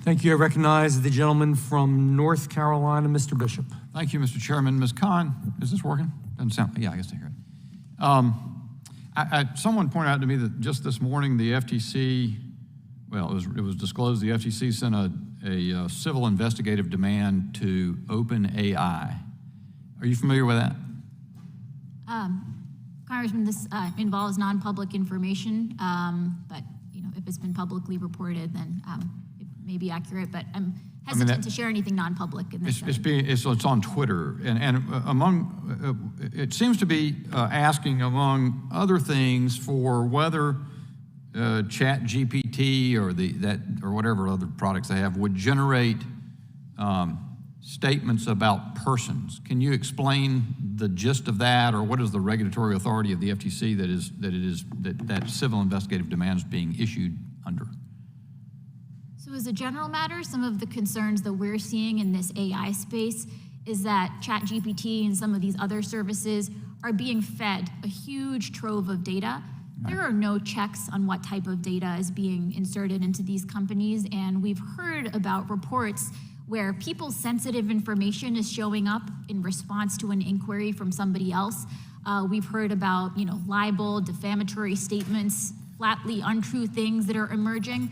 Thank you. I recognize the gentleman from North Carolina, Mr. Bishop. Thank you, Mr. Chairman. Ms. Khan, is this working? Doesn't sound, yeah, I guess I hear it. Someone pointed out to me that just this morning the FTC, well, it was disclosed the FTC sent a civil investigative demand to OpenAI. Are you familiar with that? Congressman, this involves non-public information, but if it's been publicly reported, then it may be accurate. But I'm hesitant to share anything non-public in this setting. It's on Twitter, and it seems to be asking, among other things, for whether Chat GPT or whatever other products they have would generate statements about persons. Can you explain the gist of that, or what is the regulatory authority of the FTC that civil investigative demand is being issued under? So as a general matter, some of the concerns that we're seeing in this AI space is that ChatGPT and some of these other services are being fed a huge trove of data. There are no checks on what type of data is being inserted into these companies, and we've heard about reports where people's sensitive information is showing up in response to an inquiry from somebody else. We've heard about, libel, defamatory statements, flatly untrue things that are emerging.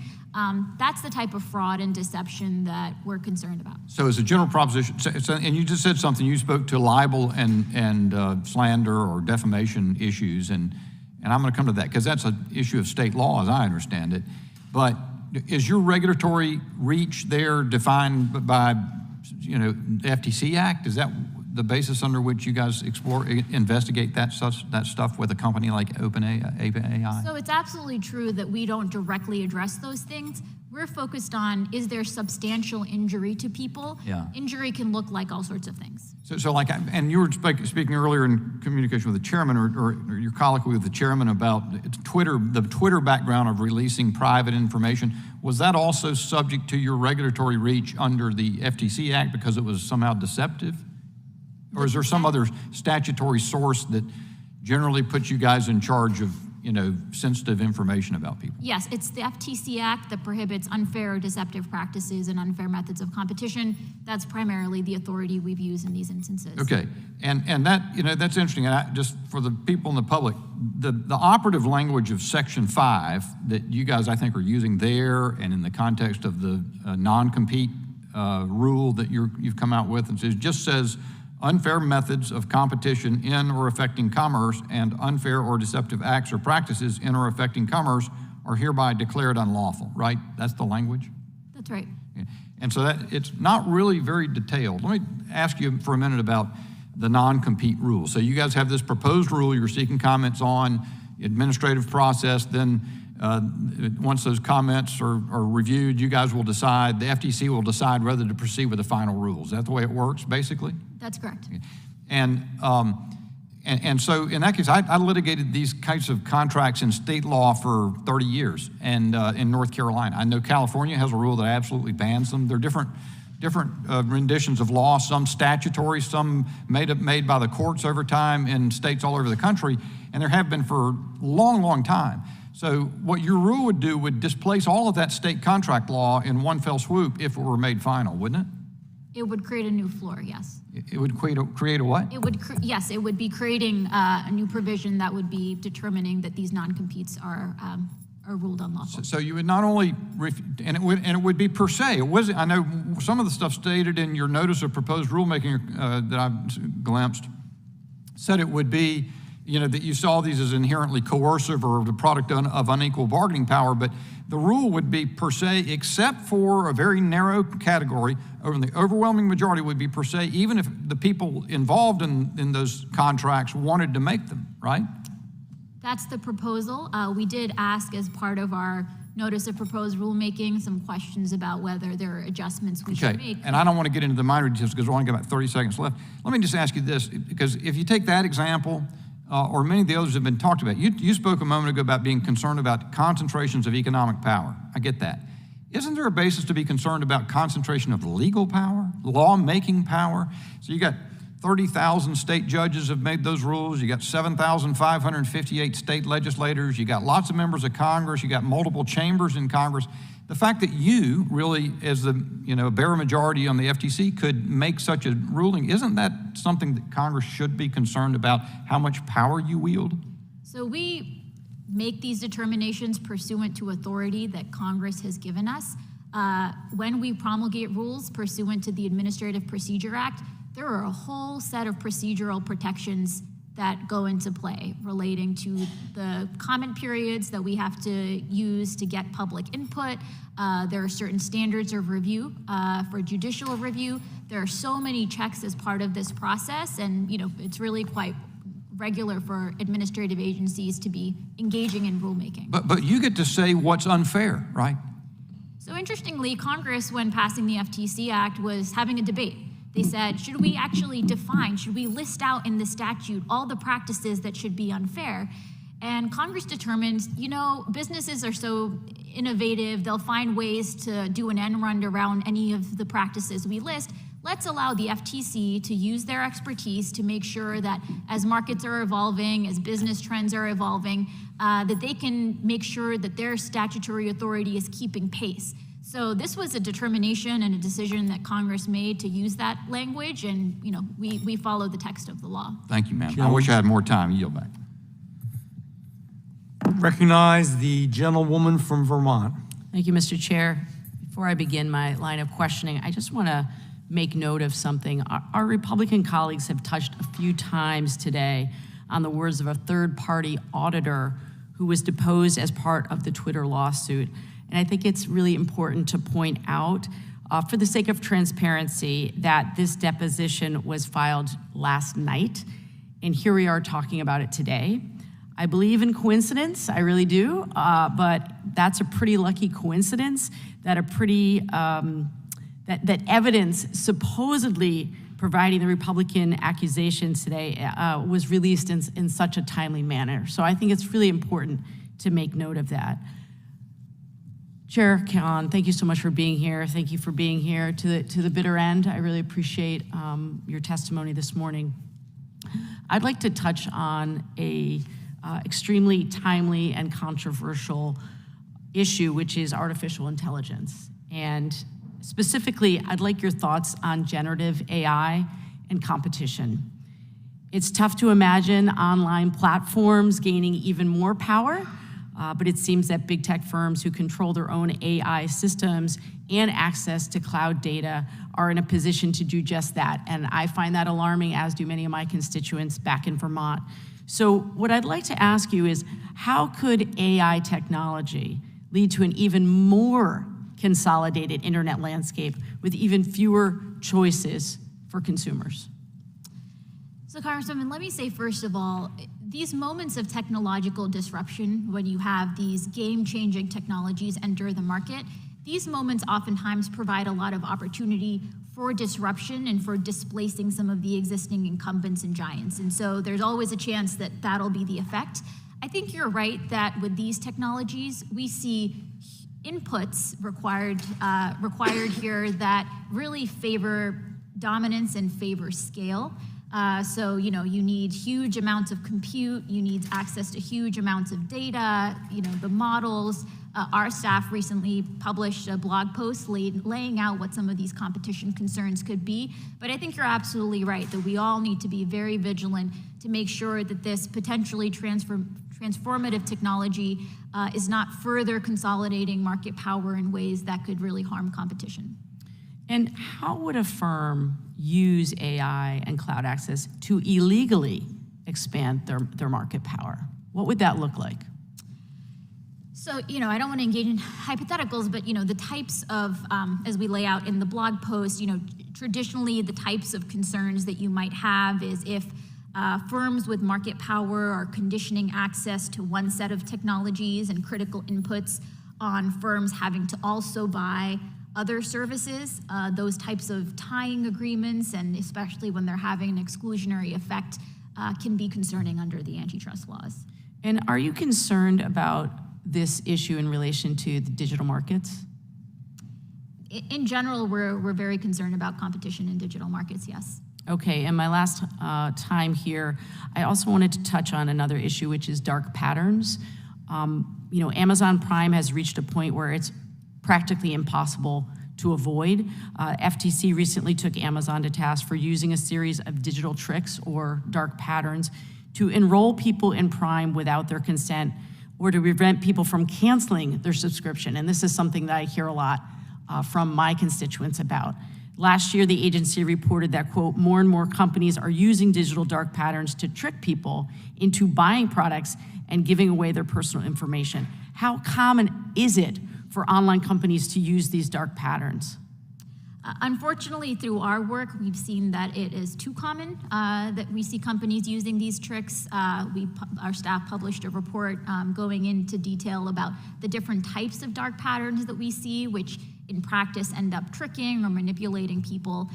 That's the type of fraud and deception that we're concerned about. So as a general proposition, and you just said something, you spoke to libel and slander or defamation issues, and I'm going to come to that because that's an issue of state law as I understand it. But is your regulatory reach there defined by, the FTC Act? Is that the basis under which you guys investigate that stuff with a company like OpenAI? So it's absolutely true that we don't directly address those things. We're focused on, is there substantial injury to people? Yeah. Injury can look like all sorts of things. So and you were speaking earlier in communication with the chairman or your colloquy with the chairman about the Twitter background of releasing private information. Was that also subject to your regulatory reach under the FTC Act because it was somehow deceptive? Or is there some other statutory source that generally puts you guys in charge of, sensitive information about people? Yes, it's the FTC Act that prohibits unfair or deceptive practices and unfair methods of competition. That's primarily the authority we've used in these instances. Okay, and that, that's interesting. And just for the people in the public, the operative language of Section 5 that you guys, I think, are using there and in the context of the non-compete rule that you've come out with, it just says, unfair methods of competition in or affecting commerce and unfair or deceptive acts or practices in or affecting commerce are hereby declared unlawful, right? That's the language? That's right. Yeah. And so that it's not really very detailed. Let me ask you for a minute about the non-compete rule. So you guys have this proposed rule you're seeking comments on, administrative process, then once those comments are reviewed, you guys will decide, the FTC will decide whether to proceed with the final rule. Is that the way it works, basically? That's correct. And so in that case, I litigated these kinds of contracts in state law for 30 years and in North Carolina. I know California has a rule that absolutely bans them. They're different renditions of law, some statutory, some made by the courts over time in states all over the country, and there have been for a long, long time. So what your rule would do would displace all of that state contract law in one fell swoop if it were made final, wouldn't it? It would create a new floor, yes. It would create a what? It would, yes, it would be creating a new provision that would be determining that these non-competes are ruled unlawful. So you would not only, and it would be per se. It was, I know some of the stuff stated in your notice of proposed rulemaking that I've glimpsed said it would be, that you saw these as inherently coercive or the product of unequal bargaining power, but the rule would be per se, except for a very narrow category, or the overwhelming majority would be per se, even if the people involved in those contracts wanted to make them, right? That's the proposal. We did ask as part of our notice of proposed rulemaking some questions about whether there are adjustments we should make. And I don't want to get into the minor details because we've only got about 30 seconds left. Let me just ask you this, because if you take that example, or many of the others have been talked about. You spoke a moment ago about being concerned about concentrations of economic power. I get that. Isn't there a basis to be concerned about concentration of legal power, law-making power? So you got 30,000 state judges have made those rules. You got 7,558 state legislators. You got lots of members of Congress. You got multiple chambers in Congress. The fact that you really, as the bare majority on the FTC, could make such a ruling, isn't that something that Congress should be concerned about, how much power you wield? So we make these determinations pursuant to authority that Congress has given us. When we promulgate rules pursuant to the Administrative Procedure Act, there are a whole set of procedural protections that go into play relating to the comment periods that we have to use to get public input. There are certain standards of review for judicial review. There are so many checks as part of this process, and it's really quite regular for administrative agencies to be engaging in rulemaking. But you get to say what's unfair, right? So interestingly, Congress, when passing the FTC Act, was having a debate. They said, should we actually define, should we list out in the statute all the practices that should be unfair? And Congress determined, businesses are so innovative, they'll find ways to do an end run around any of the practices we list. Let's allow the FTC to use their expertise to make sure that as markets are evolving, as business trends are evolving, that they can make sure that their statutory authority is keeping pace. So this was a determination and a decision that Congress made to use that language, and we follow the text of the law. Thank you, ma'am. I wish I had more time. Yield back. Recognize the gentlewoman from Vermont. Thank you, Mr. Chair. Before I begin my line of questioning, I just want to make note of something. Our Republican colleagues have touched a few times today on the words of a third-party auditor who was deposed as part of the Twitter lawsuit. And I think it's really important to point out, for the sake of transparency, that this deposition was filed last night, and here we are talking about it today. I believe in coincidence, I really do, but that's a pretty lucky coincidence that that evidence supposedly providing the Republican accusations today was released in such a timely manner. So I think it's really important to make note of that. Chair Khan, thank you so much for being here. Thank you for being here to the bitter end. I really appreciate your testimony this morning. I'd like to touch on a extremely timely and controversial issue, which is artificial intelligence. And specifically, I'd like your thoughts on generative AI and competition. It's tough to imagine online platforms gaining even more power, but it seems that big tech firms who control their own AI systems and access to cloud data are in a position to do just that. And I find that alarming, as do many of my constituents back in Vermont. So what I'd like to ask you is, how could AI technology lead to an even more consolidated internet landscape with even fewer choices for consumers? So Congresswoman, let me say first of all, these moments of technological disruption, when you have these game-changing technologies enter the market, these moments oftentimes provide a lot of opportunity for disruption and for displacing some of the existing incumbents and giants. And so there's always a chance that that'll be the effect. I think you're right that with these technologies, we see inputs required here that really favor dominance and favor scale. So, you need huge amounts of compute, you need access to huge amounts of data, the models. Our staff recently published a blog post laying out what some of these competition concerns could be. But I think you're absolutely right that we all need to be very vigilant to make sure that this potentially transformative technology is not further consolidating market power in ways that could really harm competition. And how would a firm use AI and cloud access to illegally expand their market power? What would that look like? So, I don't want to engage in hypotheticals, but, the types of, as we lay out in the blog post, traditionally the types of concerns that you might have is if firms with market power are conditioning access to one set of technologies and critical inputs on firms having to also buy other services, those types of tying agreements, and especially when they're having an exclusionary effect, can be concerning under the antitrust laws. And are you concerned about this issue in relation to the digital markets? In general, we're very concerned about competition in digital markets, yes. Okay, and my last time here, I also wanted to touch on another issue, which is dark patterns. Amazon Prime has reached a point where it's practically impossible to avoid. FTC recently took Amazon to task for using a series of digital tricks or dark patterns to enroll people in Prime without their consent, or to prevent people from canceling their subscription. And this is something that I hear a lot from my constituents about. Last year, the agency reported that, quote, more and more companies are using digital dark patterns to trick people into buying products and giving away their personal information. How common is it for online companies to use these dark patterns? Unfortunately, through our work, we've seen that it is too common that we see companies using these tricks. Our staff published a report going into detail about the different types of dark patterns that we see, which in practice end up tricking or manipulating people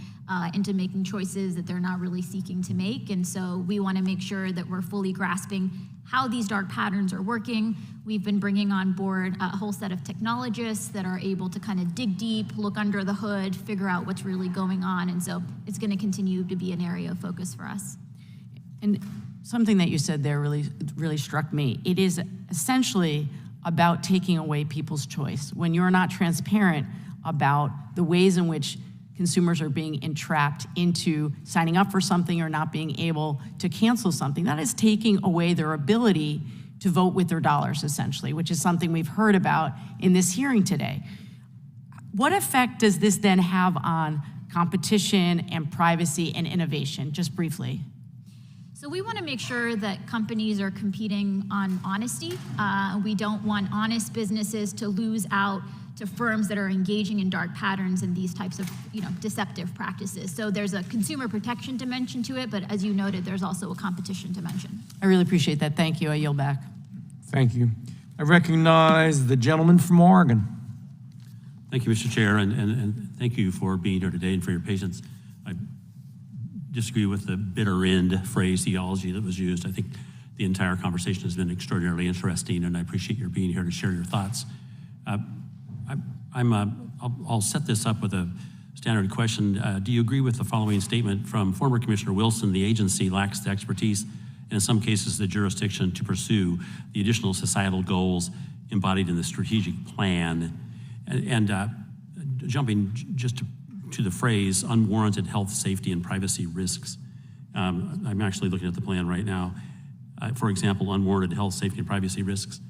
into making choices that they're not really seeking to make. And so we want to make sure that we're fully grasping how these dark patterns are working. We've been bringing on board a whole set of technologists that are able to kind of dig deep, look under the hood, figure out what's really going on. And so it's going to continue to be an area of focus for us. And something that you said there really struck me. It is essentially about taking away people's choice. When you're not transparent about the ways in which consumers are being entrapped into signing up for something or not being able to cancel something, that is taking away their ability to vote with their dollars, essentially, which is something we've heard about in this hearing today. What effect does this then have on competition and privacy and innovation, just briefly? So we want to make sure that companies are competing on honesty. We don't want honest businesses to lose out to firms that are engaging in dark patterns and these types of deceptive practices. So there's a consumer protection dimension to it, but as you noted, there's also a competition dimension. I really appreciate that. Thank you. I yield back. Thank you. I recognize the gentleman from Oregon. Thank you, Mr. Chair, and thank you for being here today and for your patience. I disagree with the bitter end phraseology that was used. I think the entire conversation has been extraordinarily interesting, and I appreciate your being here to share your thoughts. I'll set this up with a standard question. Do you agree with the following statement from former Commissioner Wilson? The agency lacks the expertise and in some cases the jurisdiction to pursue the additional societal goals embodied in the strategic plan. And jumping just to the phrase unwarranted health, safety, and privacy risks. I'm actually looking at the plan right now. For example, unwarranted health, safety, and privacy risks.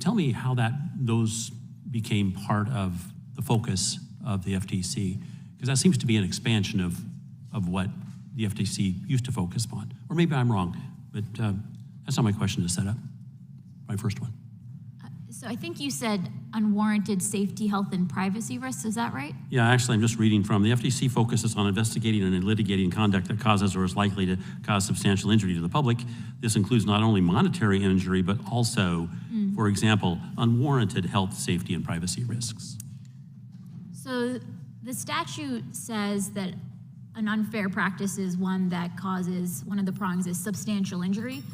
Tell me how those became part of the focus of the FTC, because that seems to be an expansion of what the FTC used to focus upon. Or maybe I'm wrong, but that's not my question to set up, my first one. So I think you said unwarranted safety, health, and privacy risks, is that right? Yeah, actually, I'm just reading from the FTC focuses on investigating and litigating conduct that causes or is likely to cause substantial injury to the public. This includes not only monetary injury, but also, for example, unwarranted health, safety, and privacy risks. So the statute says that an unfair practice is one that causes, one of the prongs is substantial injury.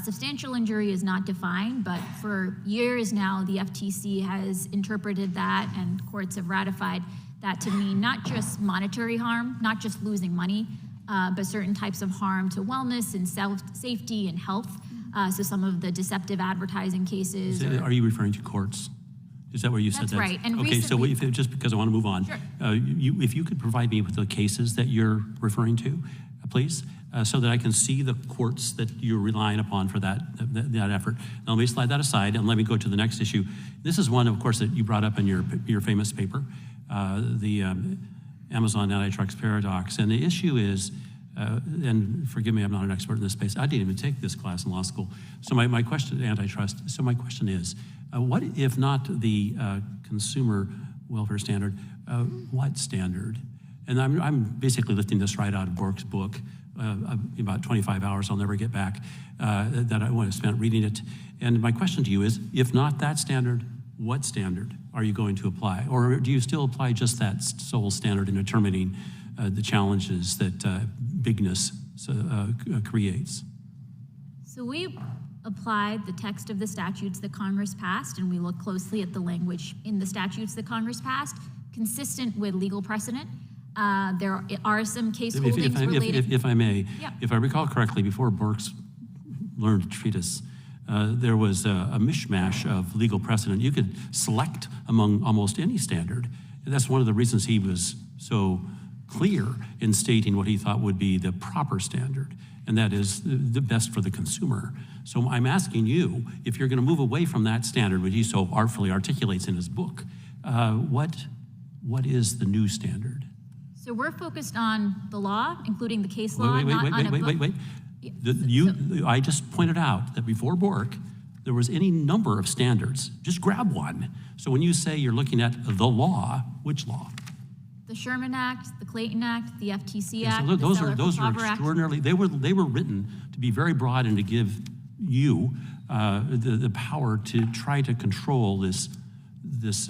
Substantial injury is not defined, but for years now, the FTC has interpreted that and courts have ratified that to mean not just monetary harm, not just losing money, but certain types of harm to wellness and safety and health. So some of the deceptive advertising cases. Are you referring to courts? Is that where you said that? That's right. And okay, so recently, just because I want to move on, sure. If you could provide me with the cases that you're referring to, please, so that I can see the courts that you're relying upon for that effort. Now, let me slide that aside and let me go to the next issue. This is one, of course, that you brought up in your famous paper, the Amazon Antitrust paradox. And the issue is, and forgive me, I'm not an expert in this space. I didn't even take this class in law school. So my question, antitrust. So my question is, what if not the consumer welfare standard? What standard? And I'm basically lifting this right out of Bork's book, about 25 hours I'll never get back, that I want to spend reading it. And my question to you is, if not that standard, what standard are you going to apply? Or do you still apply just that sole standard in determining the challenges that bigness creates? So we applied the text of the statutes that Congress passed, and we look closely at the language in the statutes that Congress passed, consistent with legal precedent. There are some case holdings related. If I may, Yep. if I recall correctly, before Bork's learned treatise, there was a mishmash of legal precedent. You could select among almost any standard. And that's one of the reasons he was so clear in stating what he thought would be the proper standard, and that is the best for the consumer. So I'm asking you, if you're going to move away from that standard, which he so artfully articulates in his book, what is the new standard? So we're focused on the law, including the case law, Wait. I just pointed out that before Bork, there was any number of standards. Just grab one. So when you say you're looking at the law, which law? The Sherman Act, the Clayton Act, the FTC Act, So those the are Seller-Kefauver Act. extraordinarily. They were written to be very broad and to give you the power to try to control this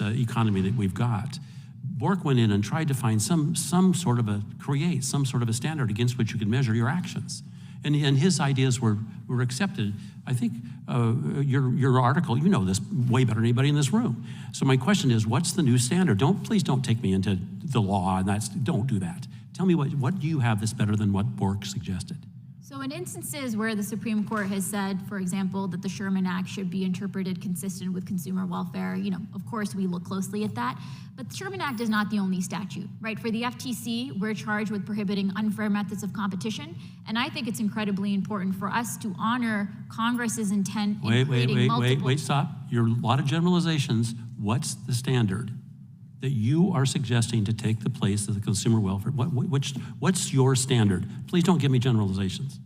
economy that we've got. Bork went in and tried to find some sort of a standard against which you could measure your actions. And his ideas were accepted. I think your article, you know this way better than anybody in this room. So my question is, what's the new standard? Please don't take me into the law, and don't do that. Tell me what do you have that's better than what Bork suggested? So in instances where the Supreme Court has said, for example, that the Sherman Act should be interpreted consistent with consumer welfare, of course we look closely at that. But the Sherman Act is not the only statute, right? For the FTC, we're charged with prohibiting unfair methods of competition. And I think it's incredibly important for us to honor Congress's intent in creating multiple... Wait, stop. You're a lot of generalizations. What's the standard that you are suggesting to take the place of the consumer welfare? What's your standard? Please don't give me generalizations.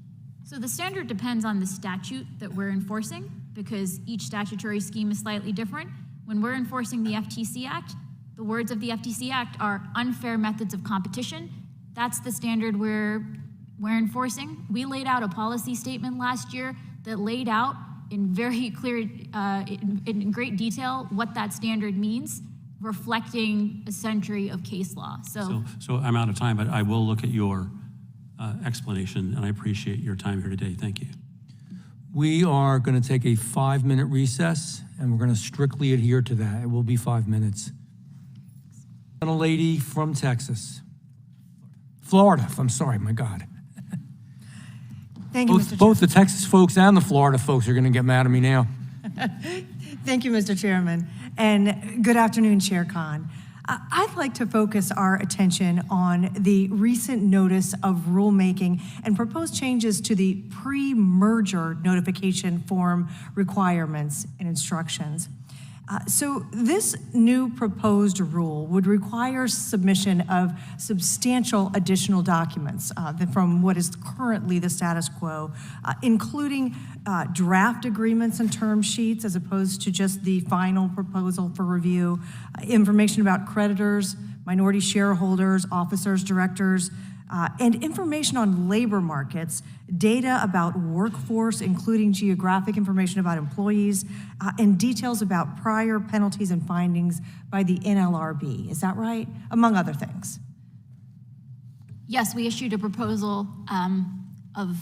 So the standard depends on the statute that we're enforcing, because each statutory scheme is slightly different. When we're enforcing the FTC Act, the words of the FTC Act are unfair methods of competition. That's the standard we're enforcing. We laid out a policy statement last year that laid out in very clear, in great detail, what that standard means, reflecting a century of case law. So I'm out of time, but I will look at your explanation, and I appreciate your time here today. Thank you. We are going to take a 5-minute recess, and we're going to strictly adhere to that. It will be 5 minutes. And a lady from Texas. Florida, I'm sorry, my God. Thank you, Mr. Chairman. Both the Texas folks and the Florida folks are going to get mad at me now. Thank you, Mr. Chairman. And good afternoon, Chair Khan. I'd like to focus our attention on the recent notice of rulemaking and proposed changes to the pre-merger notification form requirements and instructions. So this new proposed rule would require submission of substantial additional documents from what is currently the status quo, including draft agreements and term sheets as opposed to just the final proposal for review, information about creditors, minority shareholders, officers, directors, and information on labor markets, data about workforce, including geographic information about employees, and details about prior penalties and findings by the NLRB. Is that right? Among other things. Yes, we issued a proposal of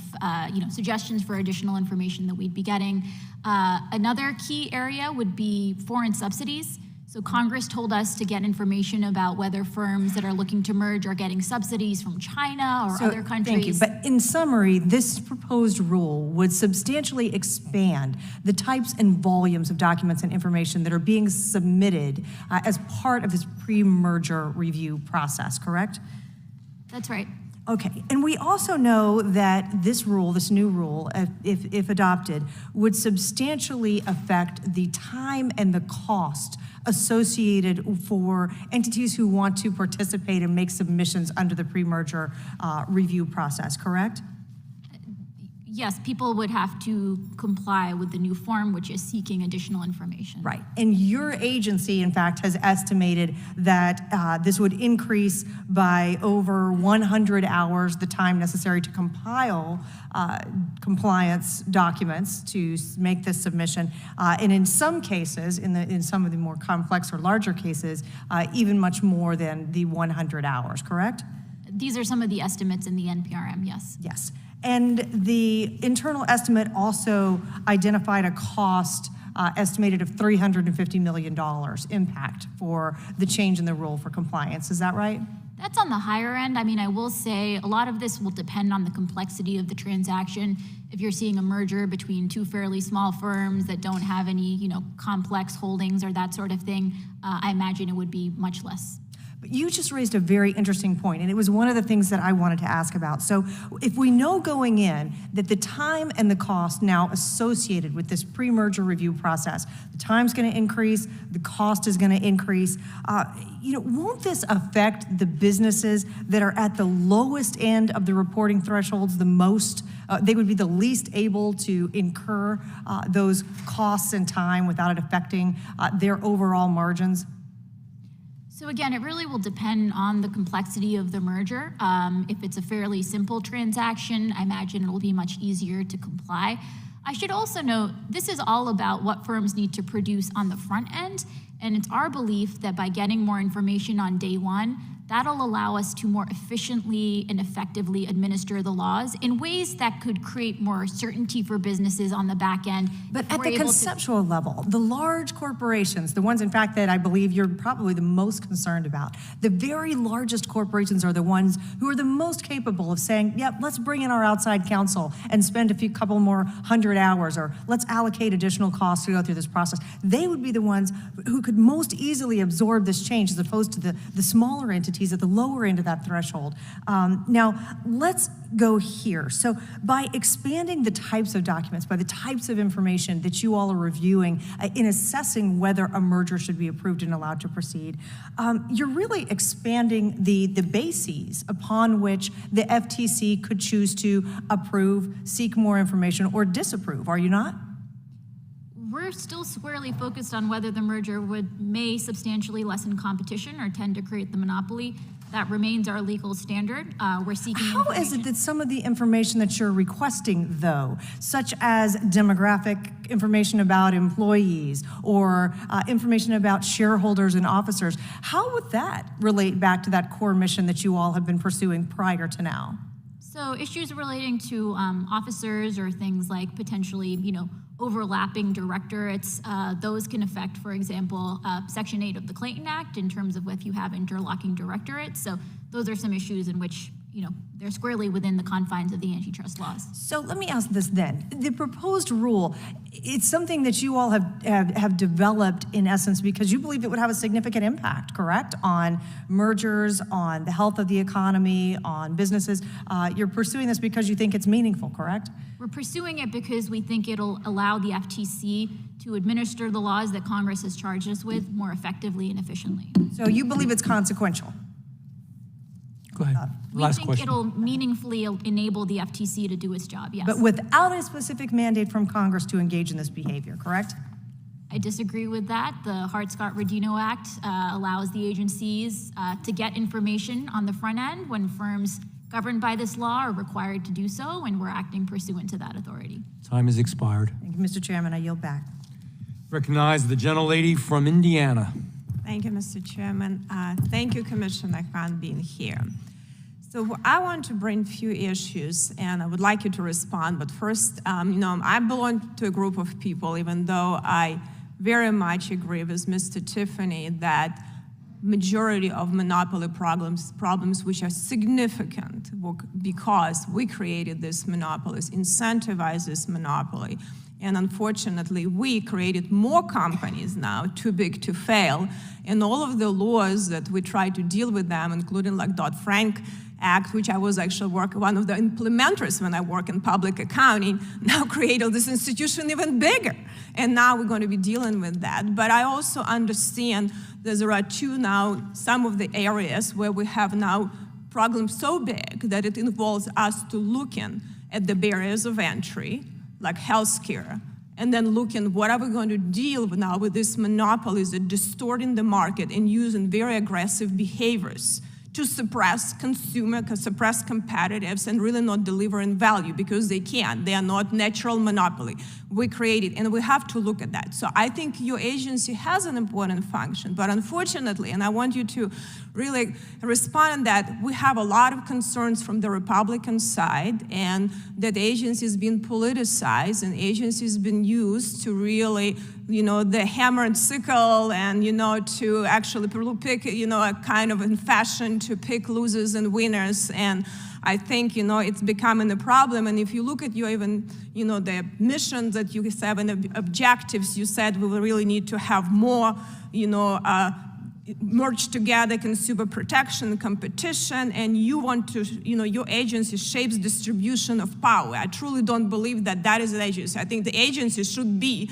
suggestions for additional information that we'd be getting. Another key area would be foreign subsidies. So Congress told us to get information about whether firms that are looking to merge are getting subsidies from China or other countries. Thank you. But in summary, this proposed rule would substantially expand the types and volumes of documents and information that are being submitted as part of this pre-merger review process, correct? That's right. Okay, and we also know that this rule, this new rule, if adopted, would substantially affect the time and the cost associated for entities who want to participate and make submissions under the pre-merger review process, correct? Yes, people would have to comply with the new form, which is seeking additional information. Right, and your agency, in fact, has estimated that this would increase by over 100 hours the time necessary to compile compliance documents to make this submission, and in some cases, in some of the more complex or larger cases, even much more than the 100 hours, correct? These are some of the estimates in the NPRM, yes. Yes. And the internal estimate also identified a cost estimated of $350 million impact for the change in the rule for compliance. Is that right? That's on the higher end. I mean, I will say a lot of this will depend on the complexity of the transaction. If you're seeing a merger between two fairly small firms that don't have any, complex holdings or that sort of thing, I imagine it would be much less. But you just raised a very interesting point, and it was one of the things that I wanted to ask about. So if we know going in that the time and the cost now associated with this pre-merger review process, the time's going to increase, the cost is going to increase, won't this affect the businesses that are at the lowest end of the reporting thresholds the most? They would be the least able to incur those costs and time without it affecting their overall margins? So again, it really will depend on the complexity of the merger. If it's a fairly simple transaction, I imagine it'll be much easier to comply. I should also note, this is all about what firms need to produce on the front end, and it's our belief that by getting more information on day one, that'll allow us to more efficiently and effectively administer the laws in ways that could create more certainty for businesses on the back end. But at the conceptual level, the large corporations, the ones in fact that I believe you're probably the most concerned about, the very largest corporations are the ones who are the most capable of saying, yep, let's bring in our outside counsel and spend a couple more 100 hours, or let's allocate additional costs to go through this process. They would be the ones who could most easily absorb this change as opposed to the smaller entities at the lower end of that threshold. Now, let's go here. So by expanding the types of documents, by the types of information that you all are reviewing in assessing whether a merger should be approved and allowed to proceed, you're really expanding the bases upon which the FTC could choose to approve, seek more information, or disapprove, are you not? We're still squarely focused on whether the merger may substantially lessen competition or tend to create the monopoly. That remains our legal standard. We're seeking How is it that some of the information that you're requesting, though, such as demographic information about employees or information about shareholders and officers, how would that relate back to that core mission that you all have been pursuing prior to now? So issues relating to officers or things like potentially, overlapping directorates, those can affect, for example, Section 8 of the Clayton Act in terms of if you have interlocking directorates. So those are some issues in which, they're squarely within the confines of the antitrust laws. So let me ask this then. The proposed rule, it's something that you all have developed in essence because you believe it would have a significant impact, correct? On mergers, on the health of the economy, on businesses. You're pursuing this because you think it's meaningful, correct? We're pursuing it because we think it'll allow the FTC to administer the laws that Congress has charged us with more effectively and efficiently. So you believe it's consequential? Go ahead. Last we think question. it'll meaningfully enable the FTC to do its job, yes. But without a specific mandate from Congress to engage in this behavior, correct? I disagree with that. The Hart-Scott-Rodino Act allows the agencies to get information on the front end when firms governed by this law are required to do so, and we're acting pursuant to that authority. Time has expired. Thank you, Mr. Chairman. I yield back. Recognize the gentlelady from Indiana. Thank you, Mr. Chairman. Thank you, Commissioner Khan, being here. So I want to bring a few issues, and I would like you to respond. But first, I belong to a group of people, even though I very much agree with Mr. Tiffany that majority of monopoly problems which are significant because we created this monopolies, incentivized this monopoly. And unfortunately, we created more companies now, too big to fail. And all of the laws that we try to deal with them, including like Dodd-Frank Act, which I was actually one of the implementers when I work in public accounting, now created this institution even bigger. And now we're going to be dealing with that. But I also understand that there are some of the areas where we have now problems so big that it involves us to looking at the barriers of entry, like healthcare, and then looking what are we going to deal with now with these monopolies that distorting the market and using very aggressive behaviors to suppress suppress competitives and really not delivering value because they can't. They are not natural monopoly. We created, and we have to look at that. So I think your agency has an important function, but unfortunately, and I want you to really respond on that, we have a lot of concerns from the Republican side, and that agency has been politicized, and agency has been used to really, the hammer and sickle, and, to actually pick, a kind of in fashion to pick losers and winners. And I think, it's becoming a problem. And if you look at your even, the missions that you have and the objectives, you said we will really need to have more, merge together consumer protection, competition, and you want to, your agency shapes distribution of power. I truly don't believe that that is an agency. I think the agency should be,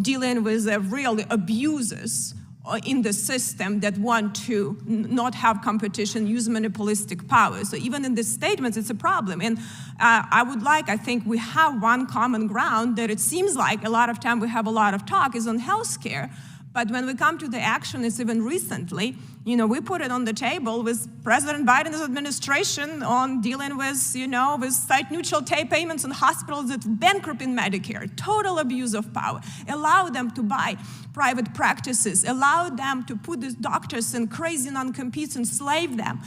dealing with the real abusers in the system that want to not have competition, use monopolistic power. So even in the statements, it's a problem. And I think we have one common ground that it seems like a lot of time we have a lot of talk is on healthcare. But when we come to the action, it's even recently, we put it on the table with President Biden's administration on dealing with, with site-neutral payments in hospitals that bankrupt in Medicare, total abuse of power, allow them to buy private practices, allow them to put these doctors in crazy non-competes, enslave them,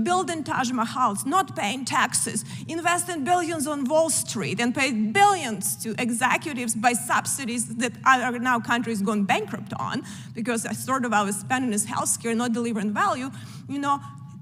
building Taj Mahals, not paying taxes, invest in billions on Wall Street and pay billions to executives by subsidies that are now countries going bankrupt on because sort of our spending is healthcare, not delivering value,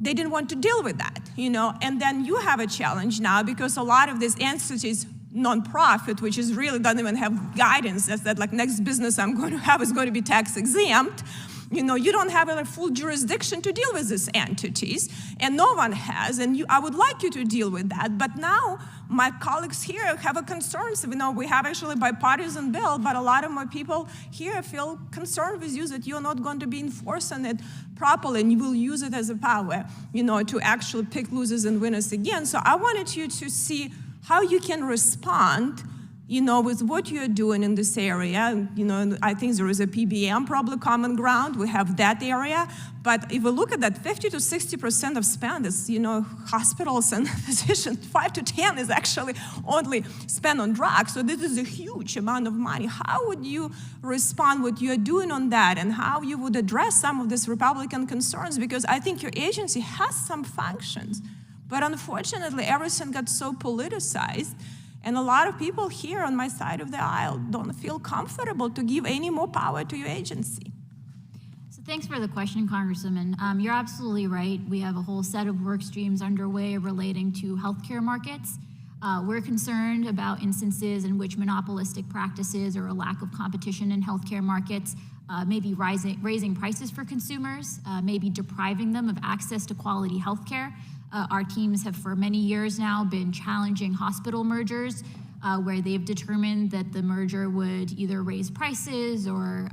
they didn't want to deal with that, and then you have a challenge now because a lot of these entities, nonprofit, which is really doesn't even have guidance that like next business I'm going to have is going to be tax exempt. You don't have a full jurisdiction to deal with these entities, and no one has, and I would like you to deal with that. But now my colleagues here have a concerns. We have actually a bipartisan bill, but a lot of my people here feel concerned with you that you're not going to be enforcing it properly, and you will use it as a power, to actually pick losers and winners again. So I wanted you to see how you can respond with what you're doing in this area. I think there is a PBM, probably common ground. We have that area. But if we look at that, 50 to 60% of spend is, hospitals and physicians. 5 to 10 is actually only spent on drugs. So this is a huge amount of money. How would you respond what you're doing on that, and how you would address some of these Republican concerns? Because I think your agency has some functions. But unfortunately, everything got so politicized. And a lot of people here on my side of the aisle don't feel comfortable to give any more power to your agency. So thanks for the question, Congresswoman. You're absolutely right. We have a whole set of work streams underway relating to healthcare markets. We're concerned about instances in which monopolistic practices or a lack of competition in healthcare markets may be raising prices for consumers, maybe depriving them of access to quality healthcare. Our teams have for many years now been challenging hospital mergers where they've determined that the merger would either raise prices or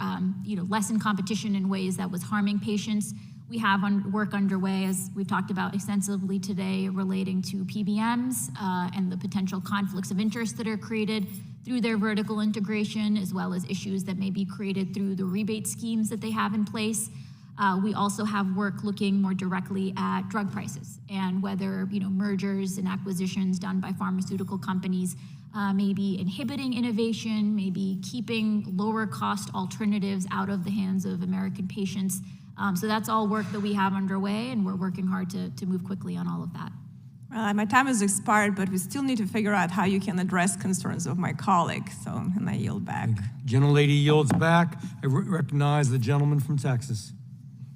lessen competition in ways that was harming patients. We have work underway, as we've talked about extensively today, relating to PBMs and the potential conflicts of interest that are created through their vertical integration, as well as issues that may be created through the rebate schemes that they have in place. We also have work looking more directly at drug prices and whether mergers and acquisitions done by pharmaceutical companies may be inhibiting innovation, maybe keeping lower cost alternatives out of the hands of American patients. So that's all work that we have underway, and we're working hard to move quickly on all of that. Well, my time has expired, but we still need to figure out how you can address concerns of my colleague. And I yield back. Gentlelady yields back. I recognize the gentleman from Texas.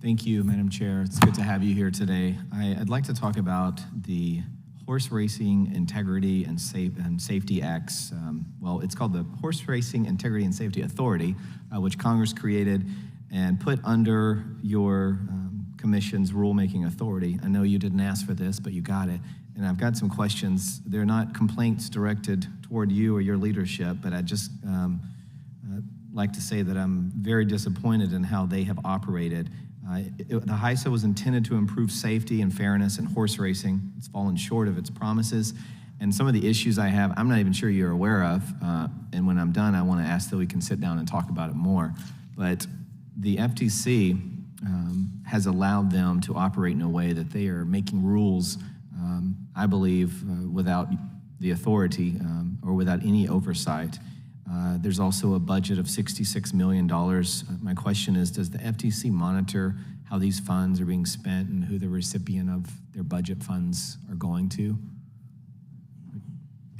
Thank you, Madam Chair. It's good to have you here today. I'd like to talk about the Horse Racing Integrity and Safety Acts. It's called the Horse Racing Integrity and Safety Authority, which Congress created and put under your commission's rulemaking authority. I know you didn't ask for this, but you got it. And I've got some questions. They're not complaints directed toward you or your leadership, but I just like to say that I'm very disappointed in how they have operated. The HISA was intended to improve safety and fairness in horse racing. It's fallen short of its promises. And some of the issues I have, I'm not even sure you're aware of. And when I'm done, I want to ask that we can sit down and talk about it more. But the FTC has allowed them to operate in a way that they are making rules, I believe, without the authority or without any oversight. There's also a budget of $66 million. My question is, does the FTC monitor how these funds are being spent and who the recipient of their budget funds are going to?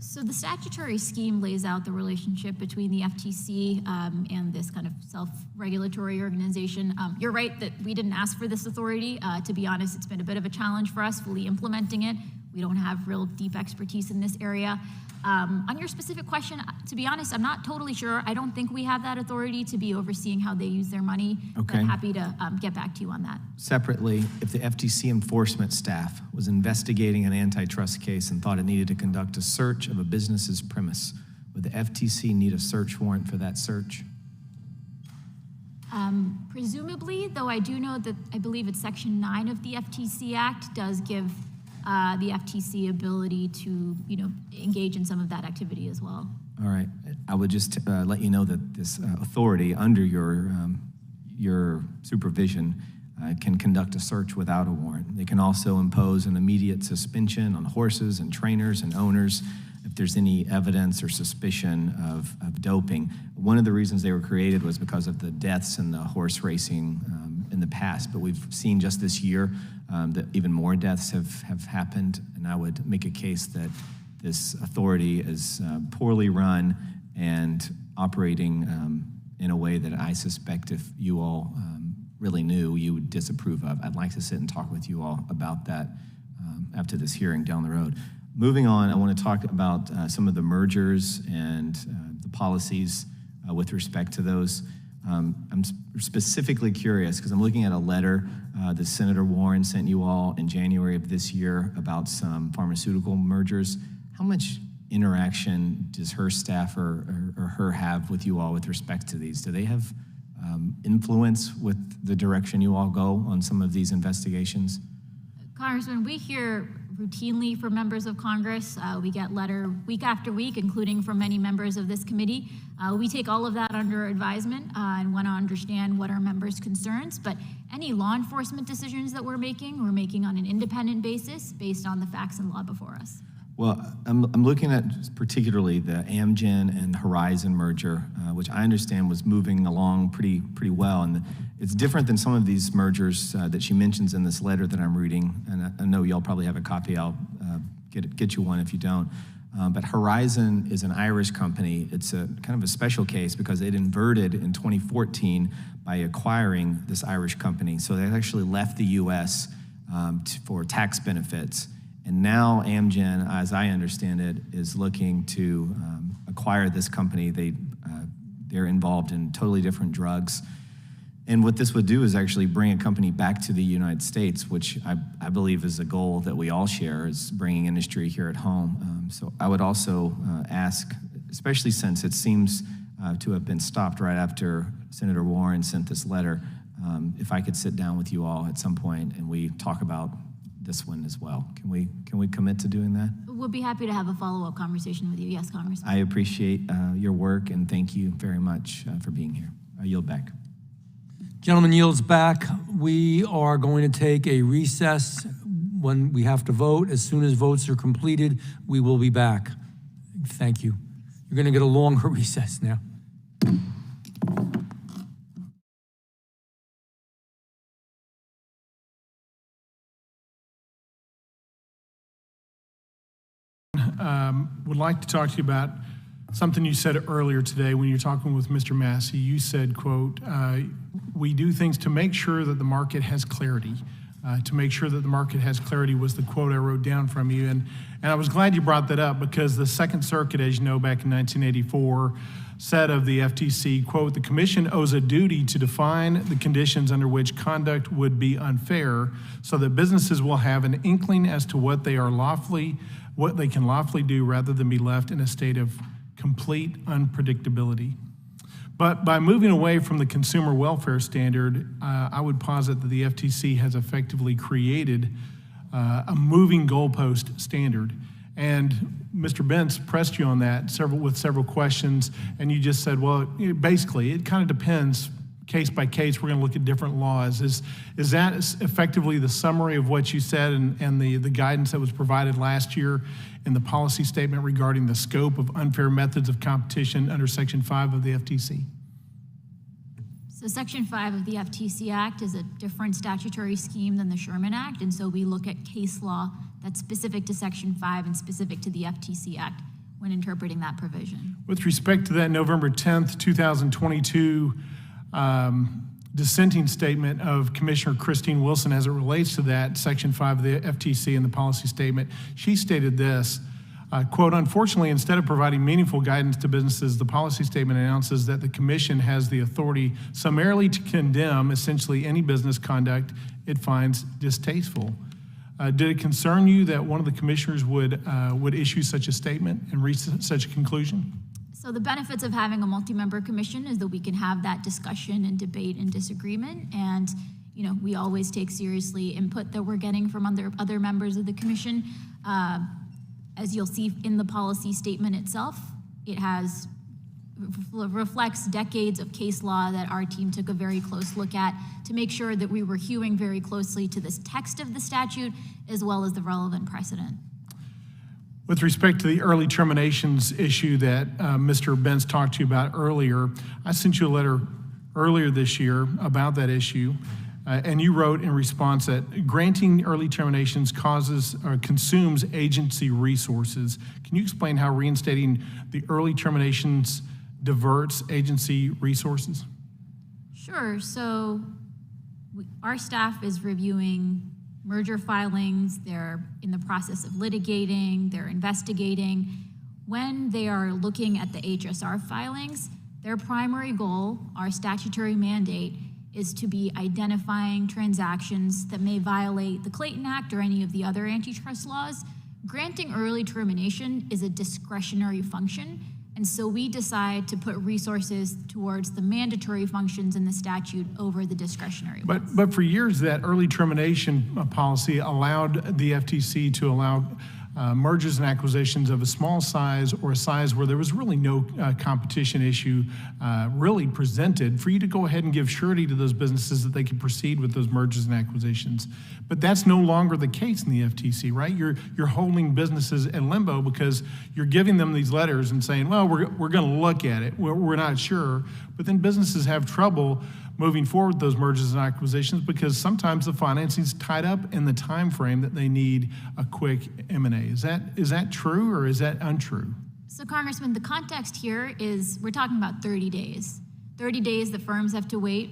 So the statutory scheme lays out the relationship between the FTC and this kind of self-regulatory organization. You're right that we didn't ask for this authority. To be honest, it's been a bit of a challenge for us fully implementing it. We don't have real deep expertise in this area. On your specific question, to be honest, I'm not totally sure. I don't think we have that authority to be overseeing how they use their money. Okay. But happy to get back to you on that. Separately, if the FTC enforcement staff was investigating an antitrust case and thought it needed to conduct a search of a business's premise, would the FTC need a search warrant for that search? Presumably, though I do know that I believe it's Section 9 of the FTC Act does give the FTC ability to, engage in some of that activity as well. All right. I would just let you know that this authority under your supervision can conduct a search without a warrant. They can also impose an immediate suspension on horses and trainers and owners if there's any evidence or suspicion of doping. One of the reasons they were created was because of the deaths in the horse racing in the past, but we've seen just this year that even more deaths have happened, and I would make a case that this authority is poorly run and operating in a way that I suspect if you all really knew, you would disapprove of. I'd like to sit and talk with you all about that after this hearing down the road. Moving on, I want to talk about some of the mergers and the policies with respect to those. I'm specifically curious because I'm looking at a letter that Senator Warren sent you all in January of this year about some pharmaceutical mergers. How much interaction does her staff or her have with you all with respect to these? Do they have influence with the direction you all go on some of these investigations? Congressman, we hear routinely from members of Congress. We get letter week after week, including from many members of this committee. We take all of that under advisement and want to understand what our members' concerns, but any law enforcement decisions that we're making on an independent basis based on the facts and law before us. Well, I'm looking at particularly the Amgen and Horizon merger, which I understand was moving along pretty well. And it's different than some of these mergers that she mentions in this letter that I'm reading. And I know y'all probably have a copy. I'll get you one if you don't. But Horizon is an Irish company. It's a kind of a special case because it inverted in 2014 by acquiring this Irish company. So they actually left the U.S. For tax benefits. And now Amgen, as I understand it, is looking to acquire this company. They're involved in totally different drugs. And what this would do is actually bring a company back to the United States, which I believe is a goal that we all share, is bringing industry here at home. So I would also ask, especially since it seems to have been stopped right after Senator Warren sent this letter, if I could sit down with you all at some point and we talk about this one as well. Can we commit to doing that? We'll be happy to have a follow-up conversation with you. Yes, Congressman. I appreciate your work and thank you very much for being here. I yield back. Gentleman yields back. We are going to take a recess when we have to vote. As soon as votes are completed, we will be back. Thank you. You're going to get a longer recess now. Would like to talk to you about something you said earlier today when you were talking with Mr. Massey. You said, quote, we do things to make sure that the market has clarity. To make sure that the market has clarity was the quote I wrote down from you. And I was glad you brought that up because the Second Circuit, as you know, back in 1984, said of the FTC, quote, the commission owes a duty to define the conditions under which conduct would be unfair so that businesses will have an inkling as to what they can lawfully do rather than be left in a state of complete unpredictability. But by moving away from the consumer welfare standard, I would posit that the FTC has effectively created a moving goalpost standard. And Mr. Bentz pressed you on that with several questions, and you just said, well, basically, it kind of depends case by case. We're going to look at different laws. Is that effectively the summary of what you said and the guidance that was provided last year in the policy statement regarding the scope of unfair methods of competition under Section 5 of the FTC? So Section 5 of the FTC Act is a different statutory scheme than the Sherman Act, and so we look at case law that's specific to Section 5 and specific to the FTC Act when interpreting that provision. With respect to that November 10th, 2022 dissenting statement of Commissioner Christine Wilson as it relates to that Section 5 of the FTC and the policy statement. She stated this, quote, unfortunately, instead of providing meaningful guidance to businesses, the policy statement announces that the commission has the authority summarily to condemn essentially any business conduct it finds distasteful. Did it concern you that one of the commissioners would issue such a statement and reach such a conclusion? So the benefits of having a multi-member commission is that we can have that discussion and debate and disagreement, and we always take seriously input that we're getting from other members of the commission. As you'll see in the policy statement itself, it reflects decades of case law that our team took a very close look at to make sure that we were hewing very closely to this text of the statute as well as the relevant precedent. With respect to the early terminations issue that Mr. Benz talked to you about earlier, I sent you a letter earlier this year about that issue, and you wrote in response that granting early terminations consumes agency resources. Can you explain how reinstating the early terminations diverts agency resources? Sure. So our staff is reviewing merger filings, they're in the process of litigating, they're investigating. When they are looking at the HSR filings, their primary goal, our statutory mandate, is to be identifying transactions that may violate the Clayton Act or any of the other antitrust laws. Granting early termination is a discretionary function, and so we decide to put resources towards the mandatory functions in the statute over the discretionary ones. But for years, that early termination policy allowed the FTC to allow mergers and acquisitions of a small size or a size where there was really no competition issue really presented for you to go ahead and give surety to those businesses that they could proceed with those mergers and acquisitions. But that's no longer the case in the FTC, right? You're holding businesses in limbo because you're giving them these letters and saying, well, we're going to look at it. We're not sure. But then businesses have trouble moving forward with those mergers and acquisitions because sometimes the financing is tied up in the time frame that they need a quick M&A. Is that true or is that untrue? So Congressman, the context here is we're talking about 30 days. 30 days that firms have to wait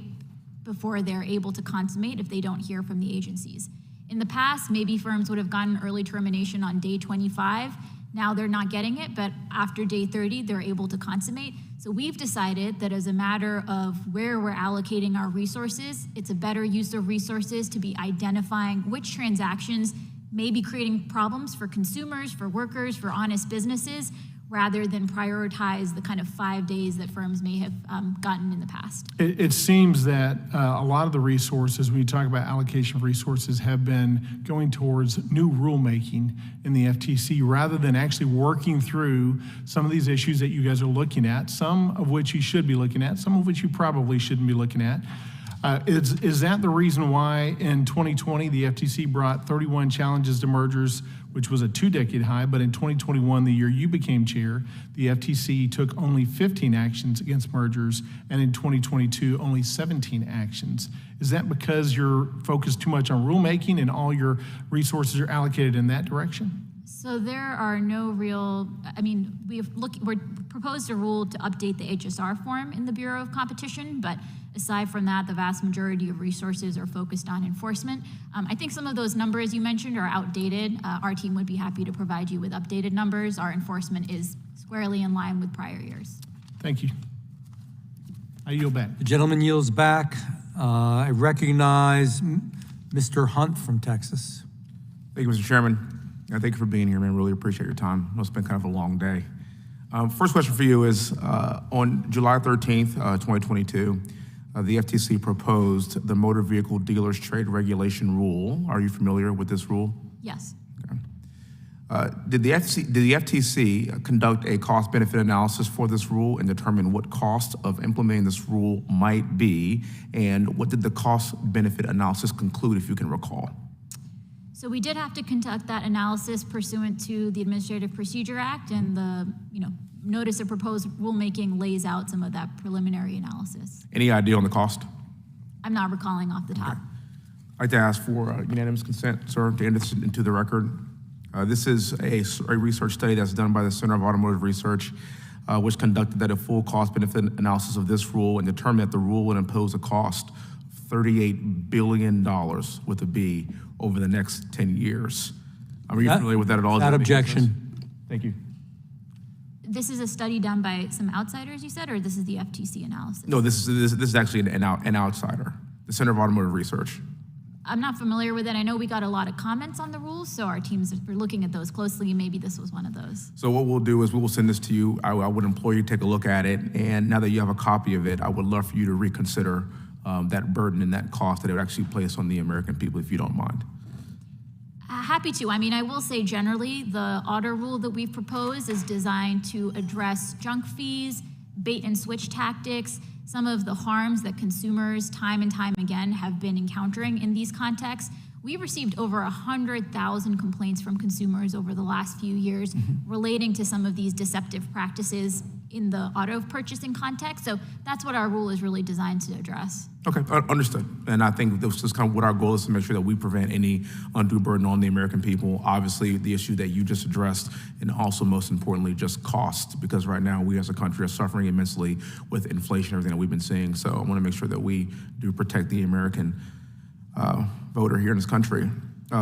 before they're able to consummate if they don't hear from the agencies. In the past, maybe firms would have gotten early termination on day 25. Now they're not getting it, but after day 30, they're able to consummate. So we've decided that as a matter of where we're allocating our resources, it's a better use of resources to be identifying which transactions may be creating problems for consumers, for workers, for honest businesses, rather than prioritize the kind of 5 days that firms may have gotten in the past. It seems that a lot of the resources, when you talk about allocation of resources, have been going towards new rulemaking in the FTC rather than actually working through some of these issues that you guys are looking at, some of which you should be looking at, some of which you probably shouldn't be looking at. Is that the reason why in 2020 the FTC brought 31 challenges to mergers, which was a 2-decade high, but in 2021, the year you became chair, the FTC took only 15 actions against mergers, and in 2022, only 17 actions? Is that because you're focused too much on rulemaking and all your resources are allocated in that direction? So there are no real, we proposed a rule to update the HSR form in the Bureau of Competition, but aside from that, the vast majority of resources are focused on enforcement. I think some of those numbers you mentioned are outdated. Our team would be happy to provide you with updated numbers. Our enforcement is squarely in line with prior years. Thank you. I yield back. The gentleman yields back. I recognize Mr. Hunt from Texas. Thank you, Mr. Chairman. Thank you for being here, man. Really appreciate your time. I know it's been kind of a long day. First question for you is, on July 13th, 2022, the FTC proposed the Motor Vehicle Dealers Trade Regulation Rule. Are you familiar with this rule? Yes. Okay. Did the FTC conduct a cost-benefit analysis for this rule and determine what cost of implementing this rule might be? And what did the cost-benefit analysis conclude, if you can recall? So we did have to conduct that analysis pursuant to the Administrative Procedure Act, and the notice of proposed rulemaking lays out some of that preliminary analysis. Any idea on the cost? I'm not recalling off the top. Okay. I'd like to ask for unanimous consent, sir, to enter this into the record. This is a research study that's done by the Center of Automotive Research. which conducted a full cost-benefit analysis of this rule and determined that the rule would impose a cost of $38 billion with a B over the next 10 years. Are you familiar with that at all? That objection. Thank you. This is a study done by some outsiders, you said, or this is the FTC analysis? No, this is actually an outsider, the Center of Automotive Research. I'm not familiar with it. I know we got a lot of comments on the rules, so our teams are looking at those closely, and maybe this was one of those. So what we'll do is we will send this to you. I would implore you to take a look at it, and now that you have a copy of it, I would love for you to reconsider that burden and that cost that it would actually place on the American people, if you don't mind. Happy to. I mean, I will say generally, the auto rule that we've proposed is designed to address junk fees, bait and switch tactics, some of the harms that consumers time and time again have been encountering in these contexts. We received over 100,000 complaints from consumers over the last few years relating to some of these deceptive practices in the auto purchasing context. So that's what our rule is really designed to address. Okay, understood. And I think this is kind of what our goal is, to make sure that we prevent any undue burden on the American people. Obviously, the issue that you just addressed, and also most importantly, just cost, because right now we as a country are suffering immensely with inflation, everything that we've been seeing. So I want to make sure that we do protect the American voter here in this country.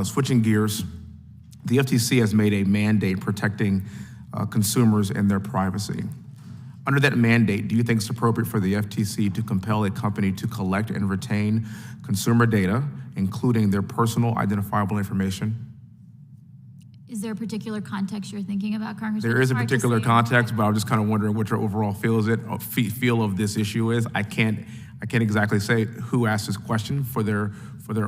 Switching gears, the FTC has made a mandate protecting consumers and their privacy. Under that mandate, do you think it's appropriate for the FTC to compel a company to collect and retain consumer data, including their personal identifiable information? Is there a particular context you're thinking about, Congressman? There is a It's hard to particular say. context, but I'm just kind of wondering what your overall feel of this issue is. I can't exactly say who asked this question for their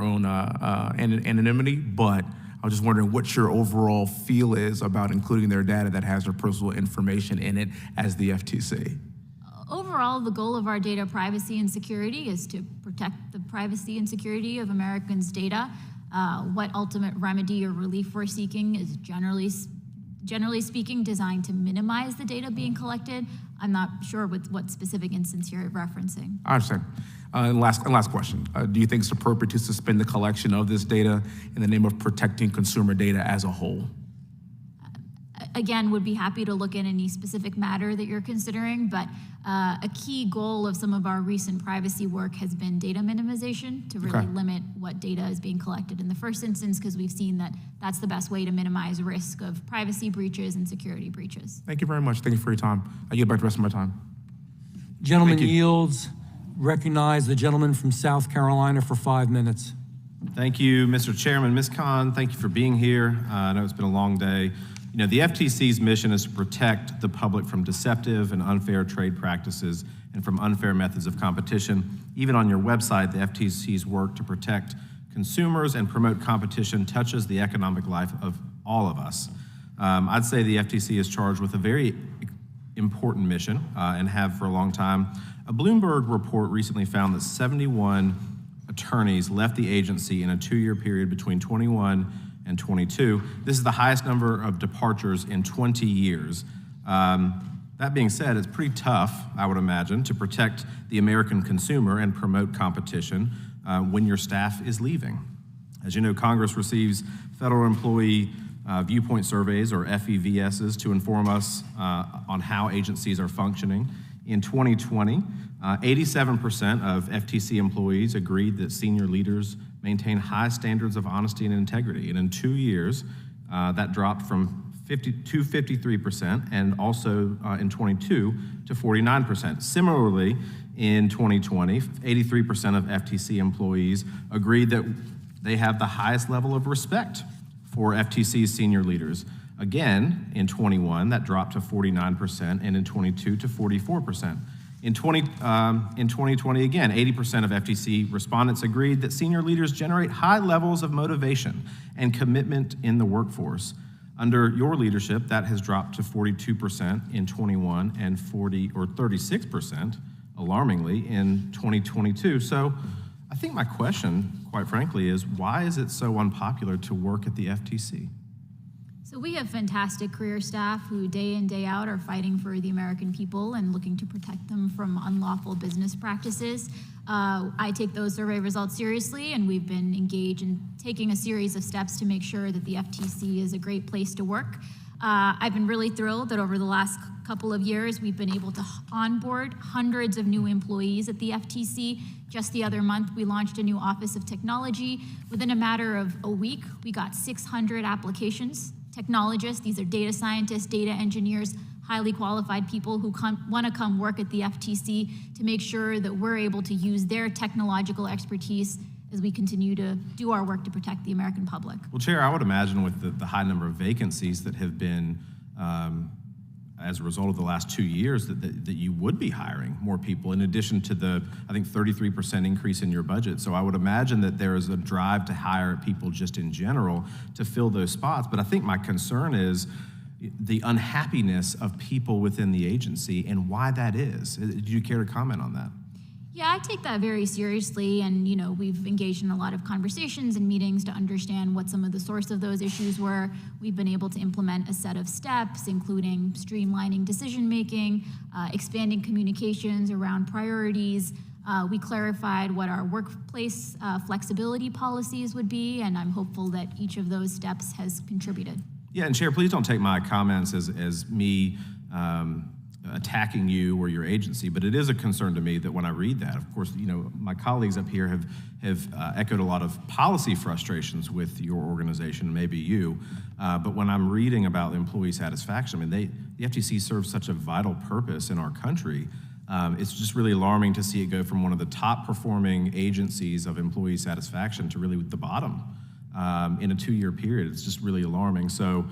own anonymity, but I was just wondering what your overall feel is about including their data that has their personal information in it as the FTC. Overall, the goal of our data privacy and security is to protect the privacy and security of Americans' data. What ultimate remedy or relief we're seeking is generally speaking designed to minimize the data being collected. I'm not sure with what specific instance you're referencing. I understand. And last question. Do you think it's appropriate to suspend the collection of this data in the name of protecting consumer data as a whole? Again, would be happy to look at any specific matter that you're considering, but a key goal of some of our recent privacy work has been data minimization to really limit what data is being collected in the first instance, because we've seen that that's the best way to minimize risk of privacy breaches and security breaches. Thank you very much. Thank you for your time. I yield back the rest of my time. Gentleman yields. Recognize the gentleman from South Carolina for 5 minutes. Thank you, Mr. Chairman. Ms. Khan, thank you for being here. I know it's been a long day. You know, the FTC's mission is to protect the public from deceptive and unfair trade practices and from unfair methods of competition. Even on your website, the FTC's work to protect consumers and promote competition touches the economic life of all of us. I'd say the FTC is charged with a very important mission and have for a long time. A Bloomberg report recently found that 71 attorneys left the agency in a 2-year period between 21 and 22. This is the highest number of departures in 20 years. That being said, it's pretty tough, I would imagine, to protect the American consumer and promote competition when your staff is leaving. As you know, Congress receives federal employee viewpoint surveys, or FEVSs, to inform us on how agencies are functioning. In 2020, 87% of FTC employees agreed that senior leaders maintain high standards of honesty and integrity. And in 2 years, that dropped from 53%, and also in 22 to 49%. Similarly, in 2020, 83% of FTC employees agreed that they have the highest level of respect for FTC's senior leaders. Again, in 21, that dropped to 49%, and in 22 to 44%. In 2020, again, 80% of FTC respondents agreed that senior leaders generate high levels of motivation and commitment in the workforce. Under your leadership, that has dropped to 42% in 21 and 36%, alarmingly, in 2022. So I think my question, quite frankly, is why is it so unpopular to work at the FTC? So we have fantastic career staff who day in, day out are fighting for the American people and looking to protect them from unlawful business practices. I take those survey results seriously, and we've been engaged in taking a series of steps to make sure that the FTC is a great place to work. I've been really thrilled that over the last couple of years, we've been able to onboard hundreds of new employees at the FTC. Just the other month, we launched a new Office of Technology. Within a matter of a week, we got 600 applications. Technologists, these are data scientists, data engineers, highly qualified people who want to come work at the FTC to make sure that we're able to use their technological expertise as we continue to do our work to protect the American public. Well, Chair, I would imagine with the high number of vacancies that have been as a result of the last 2 years that you would be hiring more people in addition to the, I think, 33% increase in your budget. So I would imagine that there is a drive to hire people just in general to fill those spots. But I think my concern is the unhappiness of people within the agency and why that is. Do you care to comment on that? Yeah, I take that very seriously, and we've engaged in a lot of conversations and meetings to understand what some of the source of those issues were. We've been able to implement a set of steps, including streamlining decision-making, expanding communications around priorities. We clarified what our workplace flexibility policies would be, and I'm hopeful that each of those steps has contributed. Yeah, and Chair, please don't take my comments as me attacking you or your agency, but it is a concern to me that when I read that, of course, my colleagues up here have echoed a lot of policy frustrations with your organization, maybe you, but when I'm reading about employee satisfaction, I mean, the FTC serves such a vital purpose in our country. It's just really alarming to see it go from one of the top performing agencies of employee satisfaction to really the bottom in a 2-year period. It's just really alarming. So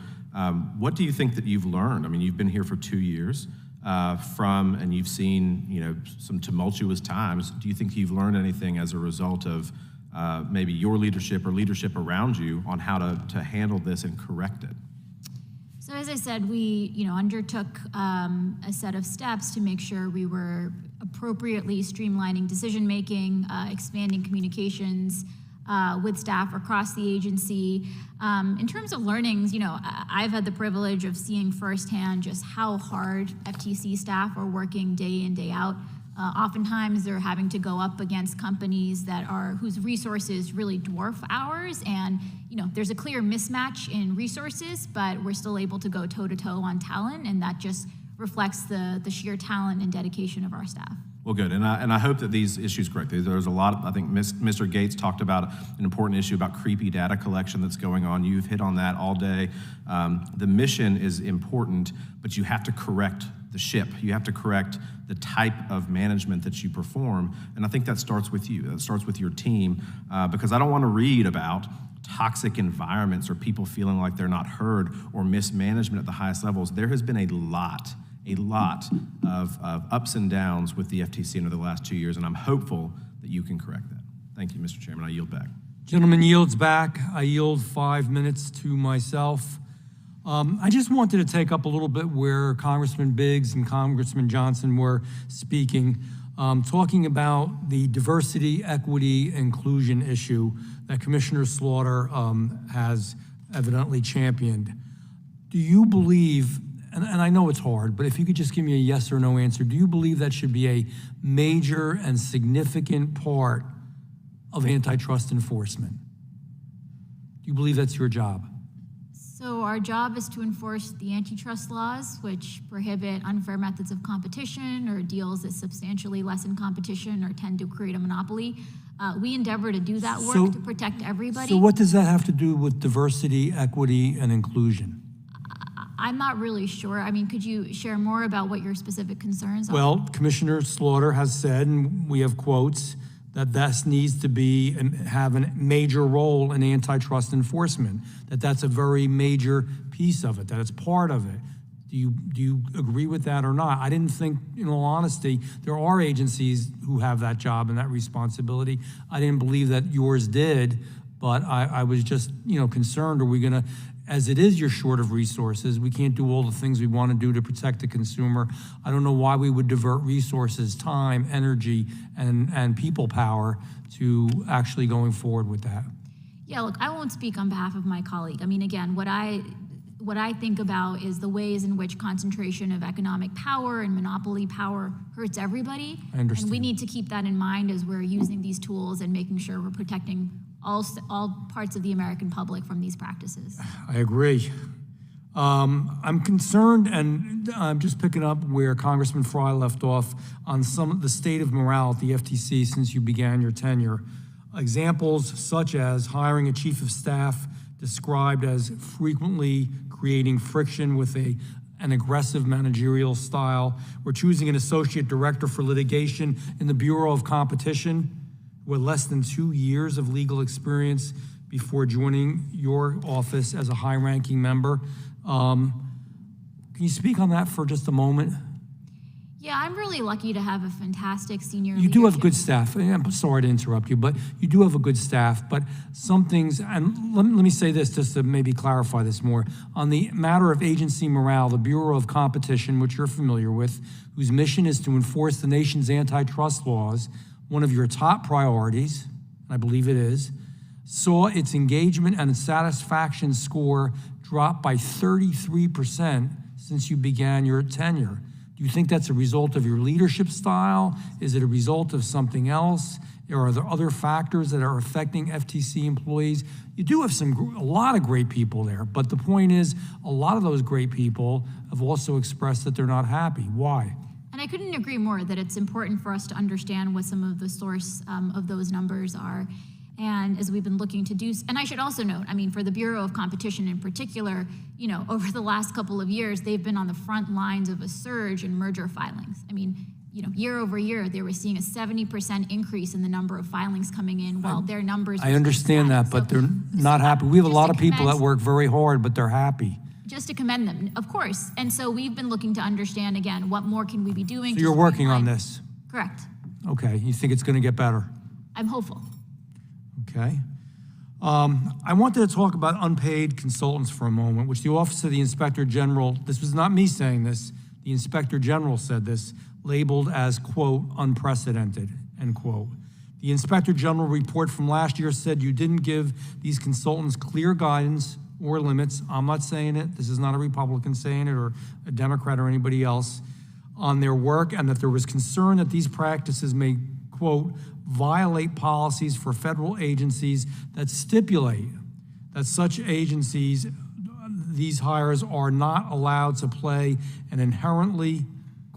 what do you think that you've learned? I mean, you've been here for 2 years. And you've seen, some tumultuous times. Do you think you've learned anything as a result of maybe your leadership or leadership around you on how to handle this and correct it? So as I said, we undertook a set of steps to make sure we were appropriately streamlining decision-making, expanding communications with staff across the agency. In terms of learnings, I've had the privilege of seeing firsthand just how hard FTC staff are working day in, day out. Oftentimes they're having to go up against companies whose resources really dwarf ours, and there's a clear mismatch in resources, but we're still able to go toe-to-toe on talent, and that just reflects the sheer talent and dedication of our staff. Well, good, and I hope that these issues correct. There's a lot, I think Mr. Gates talked about an important issue about creepy data collection that's going on. You've hit on that all day. The mission is important, but you have to correct the ship. You have to correct the type of management that you perform, and I think that starts with you. That starts with your team, because I don't want to read about toxic environments or people feeling like they're not heard or mismanagement at the highest levels. There has been a lot of ups and downs with the FTC over the last 2 years, and I'm hopeful that you can correct that. Thank you, Mr. Chairman. I yield back. Gentleman yields back. I yield 5 minutes to myself. I just wanted to take up a little bit where Congressman Biggs and Congressman Johnson were speaking, talking about the diversity, equity, inclusion issue that Commissioner Slaughter has evidently championed. Do you believe, and I know it's hard, but if you could just give me a yes or no answer, do you believe that should be a major and significant part of antitrust enforcement? Do you believe that's your job? So our job is to enforce the antitrust laws, which prohibit unfair methods of competition or deals that substantially lessen competition or tend to create a monopoly. We endeavor to do that work to protect everybody. So what does that have to do with diversity, equity, and inclusion? I'm not really sure. I mean, could you share more about what your specific concerns are? Well, Commissioner Slaughter has said, and we have quotes, that this needs to be and have a major role in antitrust enforcement, that's a very major piece of it, that it's part of it. Do you agree with that or not? I didn't think, in all honesty, there are agencies who have that job and that responsibility. I didn't believe that yours did, but I was just, concerned, are we gonna, as it is, you're short of resources. We can't do all the things we want to do to protect the consumer. I don't know why we would divert resources, time, energy, and people power to actually going forward with that. Yeah, look, I won't speak on behalf of my colleague. I mean, again, what I think about is the ways in which concentration of economic power and monopoly power hurts everybody. I understand. And we need to keep that in mind as we're using these tools and making sure we're protecting all parts of the American public from these practices. I agree. I'm concerned, and I'm just picking up where Congressman Fry left off on some of the state of morale at the FTC since you began your tenure. Examples such as hiring a chief of staff described as frequently creating friction with an aggressive managerial style, or choosing an associate director for litigation in the Bureau of Competition with less than 2 years of legal experience before joining your office as a high-ranking member. Can you speak on that for just a moment? Yeah, I'm really lucky to have a fantastic senior You do have leadership. good staff. I'm sorry to interrupt you, but you do have a good staff. But some things, and let me say this just to maybe clarify this more. On the matter of agency morale, the Bureau of Competition, which you're familiar with, whose mission is to enforce the nation's antitrust laws, one of your top priorities, and I believe it is, saw its engagement and satisfaction score drop by 33% since you began your tenure. Do you think that's a result of your leadership style? Is it a result of something else? Or are there other factors that are affecting FTC employees? You do have a lot of great people there, but the point is, a lot of those great people have also expressed that they're not happy. Why? And I couldn't agree more that it's important for us to understand what some of the source of those numbers are. And as we've been looking to do, and I should also note, I mean, for the Bureau of Competition in particular, you know, over the last couple of years, they've been on the front lines of a surge in merger filings. I mean, you know, year over year, they were seeing a 70% increase in the number of filings coming in, while their numbers were I understand that, but they're not happy. We have a lot of people that work very hard, but they're happy. just to commend them, of course. And so we've been looking to understand, again, what more can we be doing? So to you're working on streamline- this? Correct. Okay, you think it's going to get better? I'm hopeful. Okay. I wanted to talk about unpaid consultants for a moment, which the Office of the Inspector General, this was not me saying this, the Inspector General said this, labeled as, quote, unprecedented, end quote. The Inspector General report from last year said you didn't give these consultants clear guidance or limits. I'm not saying it. This is not a Republican saying it or a Democrat or anybody else on their work, and that there was concern that these practices may, quote, violate policies for federal agencies that stipulate that such agencies, these hires are not allowed to play an inherently,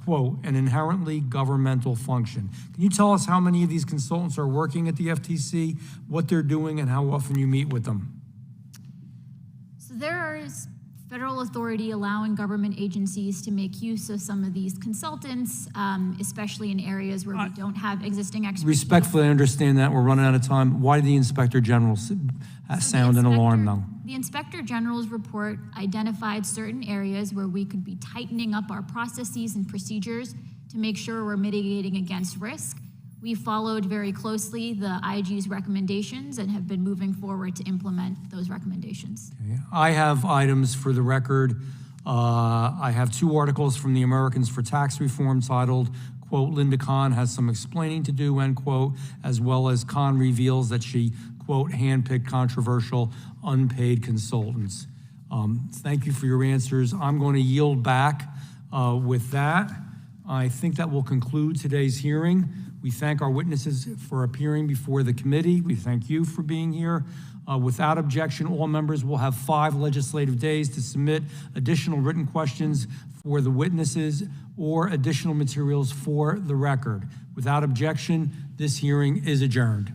quote, an inherently governmental function. Can you tell us how many of these consultants are working at the FTC, what they're doing, and how often you meet with them? So there is federal authority allowing government agencies to make use of some of these consultants, especially in areas where we don't have existing expertise. Respectfully, I understand that. We're running out of time. Why did the Inspector General sound an alarm now? The Inspector General's report identified certain areas where we could be tightening up our processes and procedures to make sure we're mitigating against risk. We followed very closely the IG's recommendations and have been moving forward to implement those recommendations. Okay. I have items for the record. I have 2 articles from the Americans for Tax Reform titled, quote, Linda Kahn has some explaining to do, end quote, as well as Kahn reveals that she, quote, handpicked controversial unpaid consultants. Thank you for your answers. I'm going to yield back with that. I think that will conclude today's hearing. We thank our witnesses for appearing before the committee. We thank you for being here. Without objection, all members will have 5 legislative days to submit additional written questions for the witnesses or additional materials for the record. Without objection, this hearing is adjourned.